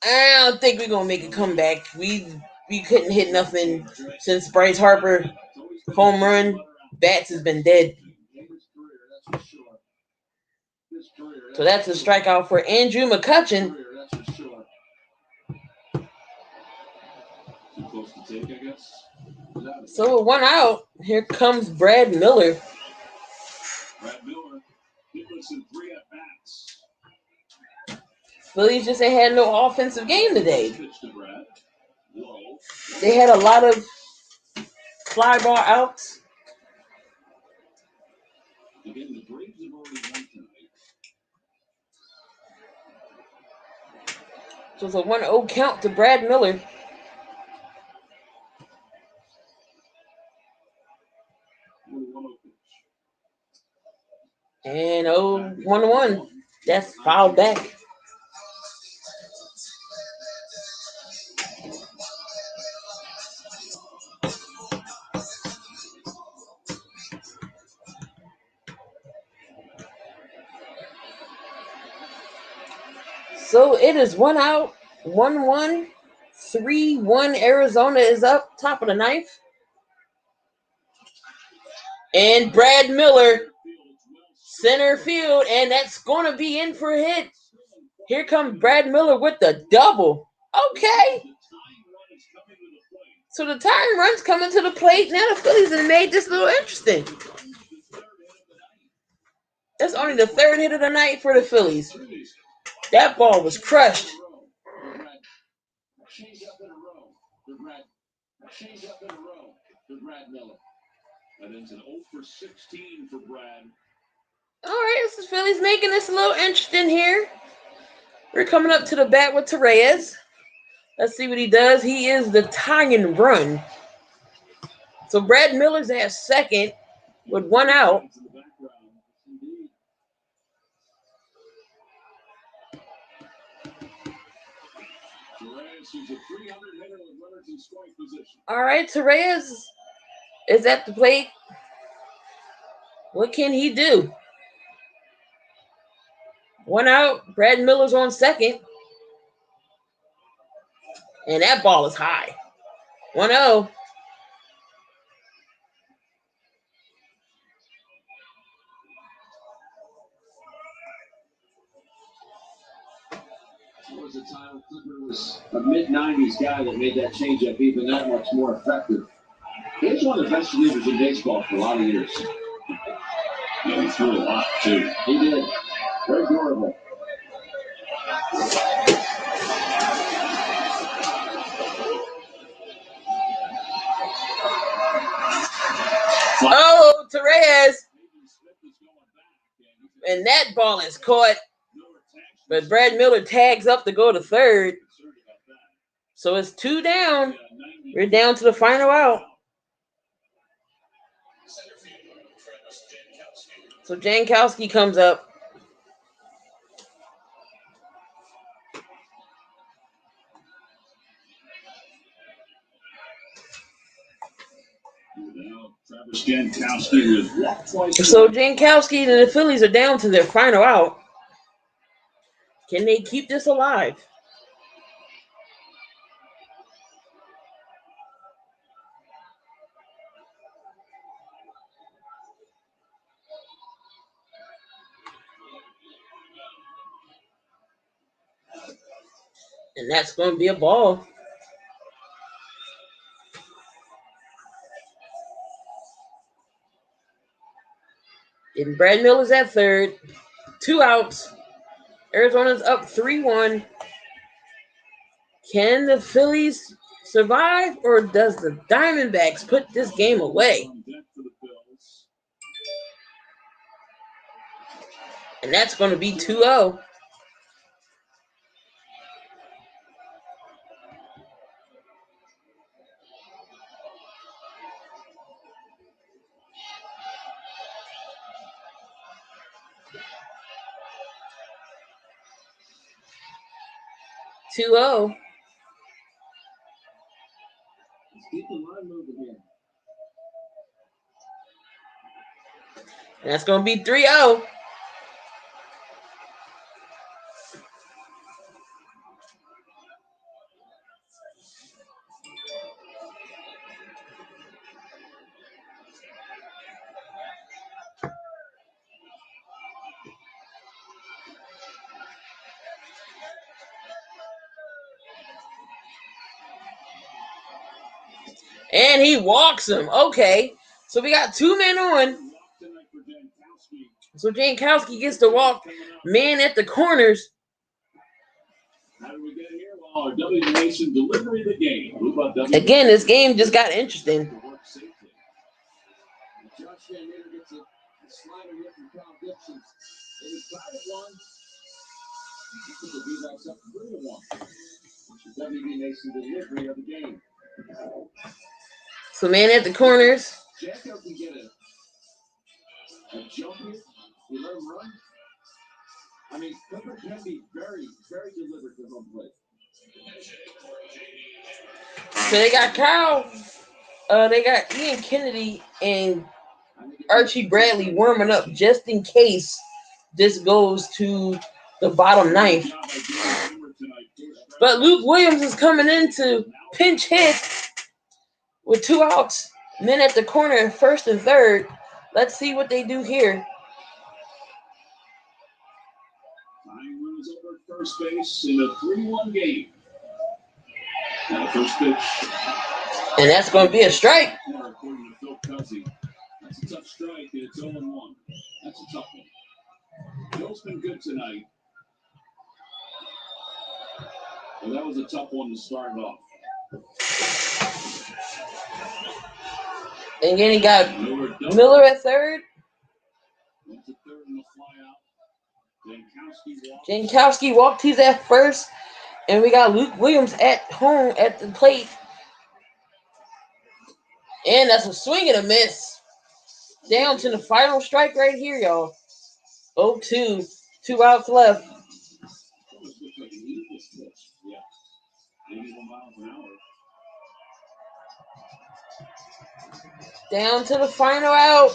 I don't think we're going to make a comeback. We couldn't hit nothing since Bryce Harper home run. Bats has been dead. So that's a strikeout for Andrew McCutchen. So with 1 out, here comes Brad Miller. Brad Miller, hitless in 3 at-bats. Phillies just ain't had no offensive game today. They had a lot of fly ball outs. Again, the Braves have already won tonight. So it's a 1-0 count to Brad Miller. And 1-1. That's fouled back. So it is 1 out, 1-1, 3-1. Arizona is up, top of the ninth. And Brad Miller, center field, and that's going to be in for a hit. Here comes Brad Miller with the double. Okay. So the tying run's coming to the plate. Now the Phillies have made this a little interesting. That's only the 3rd hit of the night for the Phillies. That ball was crushed. Change up in a row for Brad Miller. That ends an 0 for 16 for Brad. All right, this is Phillies making this a little interesting here. We're coming up to the bat with Torres. Let's see what he does. He is the tying run. So Brad Miller's at second with 1 out. All right, Torres is at the plate. What can he do? One out. Brad Miller's on second. And that ball is high. 1-0. There was a time Clipper was a mid-90s guy that made that changeup even that much more effective. He was one of the best relievers in baseball for a lot of years. Yeah, he threw a lot, too. He did. Very durable. Oh, Torres. And that ball is caught. But Brad Miller tags up to go to third. So it's 2 down. We're down to the final out. So Jankowski comes up. So Jankowski and the Phillies are down to their final out. Can they keep this alive? And that's going to be a ball. And Brad Miller's at third. 2 outs. Arizona's up 3-1. Can the Phillies survive, or does the Diamondbacks put this game away? And that's going to be 2-0. And that's going to be 3-0. And he walks him. Okay. So we got 2 men on. So Jankowski gets to walk man at the corners. Again, this game just got interesting. So man at the corners. I mean, Clipper can be very, very deliberate to home plate. So they got Kyle. They got Ian Kennedy and Archie Bradley warming up just in case this goes to the bottom 9th. But Luke Williams is coming in to pinch hit with 2 outs. Men at the corner, first and third. Let's see what they do here. First base in a 3-1 game. Now the first pitch. And that's going to be a strike. According to Phil Cuzzy. That's a tough strike, and it's 0-1. That's a tough one. Phil's been good tonight. Well, that was a tough one to start off. And then he got Miller at third. Went to third and a fly out. Jankowski walked. He's at first. And we got Luke Williams at home at the plate. And that's a swing and a miss. Down to the final strike right here, y'all. 0-2. 2 outs left. Down to the final out.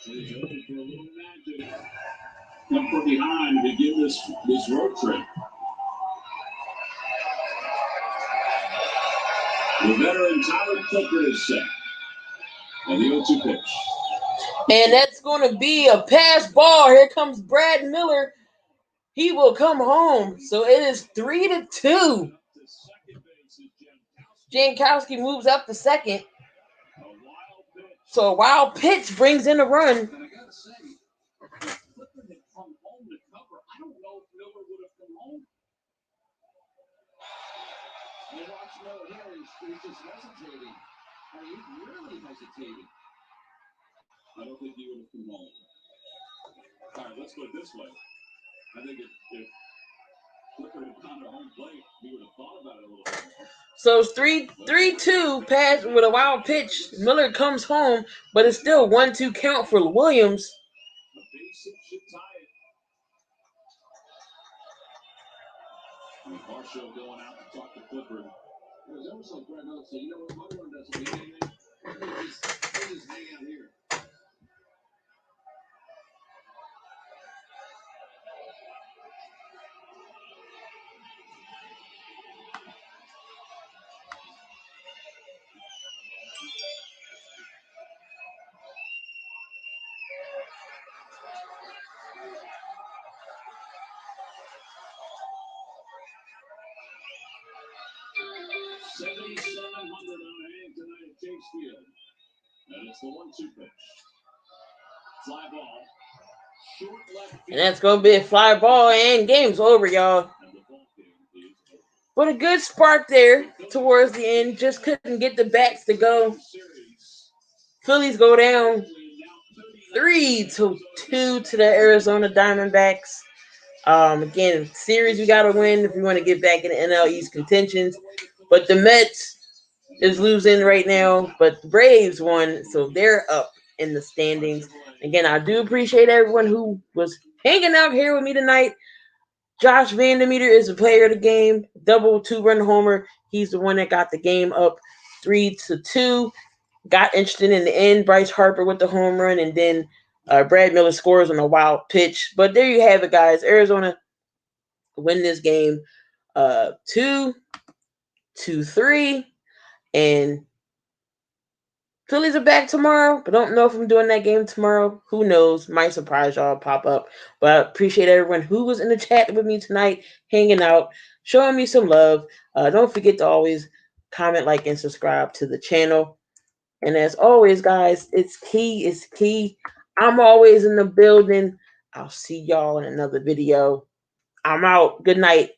Come from behind to begin this road trip. The veteran Tyler Clippard is set. And the 0-2 pitch. And that's going to be a pass ball. Here comes Brad Miller. He will come home. So it is 3-2. Jankowski moves up to second. So a wild pitch brings in a run. And I got to say, Clippard had come home to cover. I don't know if Miller would have come home. You watch Miller here, he's just hesitating. I mean, he's really hesitating. I don't think he would have come home. All right, let's put it this way. I think if Clippard had found a home plate, he would have thought about it a little bit more. So it's 3-2 pass with a wild pitch. Miller comes home, but it's still 1-2 count for Williams. The base hit should tie it. And Varsho going out to talk to Clippard. It was almost like Brad Miller said, you know what, my one doesn't mean anything. We'll just hang out here. $7,700 on hand tonight at Chase Field. And it's the 1-2 pitch. Fly ball. Short left. And that's going to be a fly ball, and game's over, y'all. And the ball game is over. But a good spark there towards the end. Just couldn't get the bats to go. Phillies go down 3-2 to the Arizona Diamondbacks. Again, series we got to win if we want to get back in the NL East contentions. But the Mets is losing right now, but the Braves won, so they're up in the standings. Again, I do appreciate everyone who was hanging out here with me tonight. Josh Vandermeter is the player of the game, double 2-run homer. He's the one that got the game up 3-2. Got interested in the end. Bryce Harper with the home run, and then Brad Miller scores on a wild pitch. But there you have it, guys. Arizona win this game 2-3, and Phillies are back tomorrow, but don't know if I'm doing that game tomorrow. Who knows? Might surprise y'all, pop up. But I appreciate everyone who was in the chat with me tonight, hanging out, showing me some love. Don't forget to always comment, like, and subscribe to the channel. And as always, guys, it's key. I'm always in the building. I'll see y'all in another video. I'm out. Good night.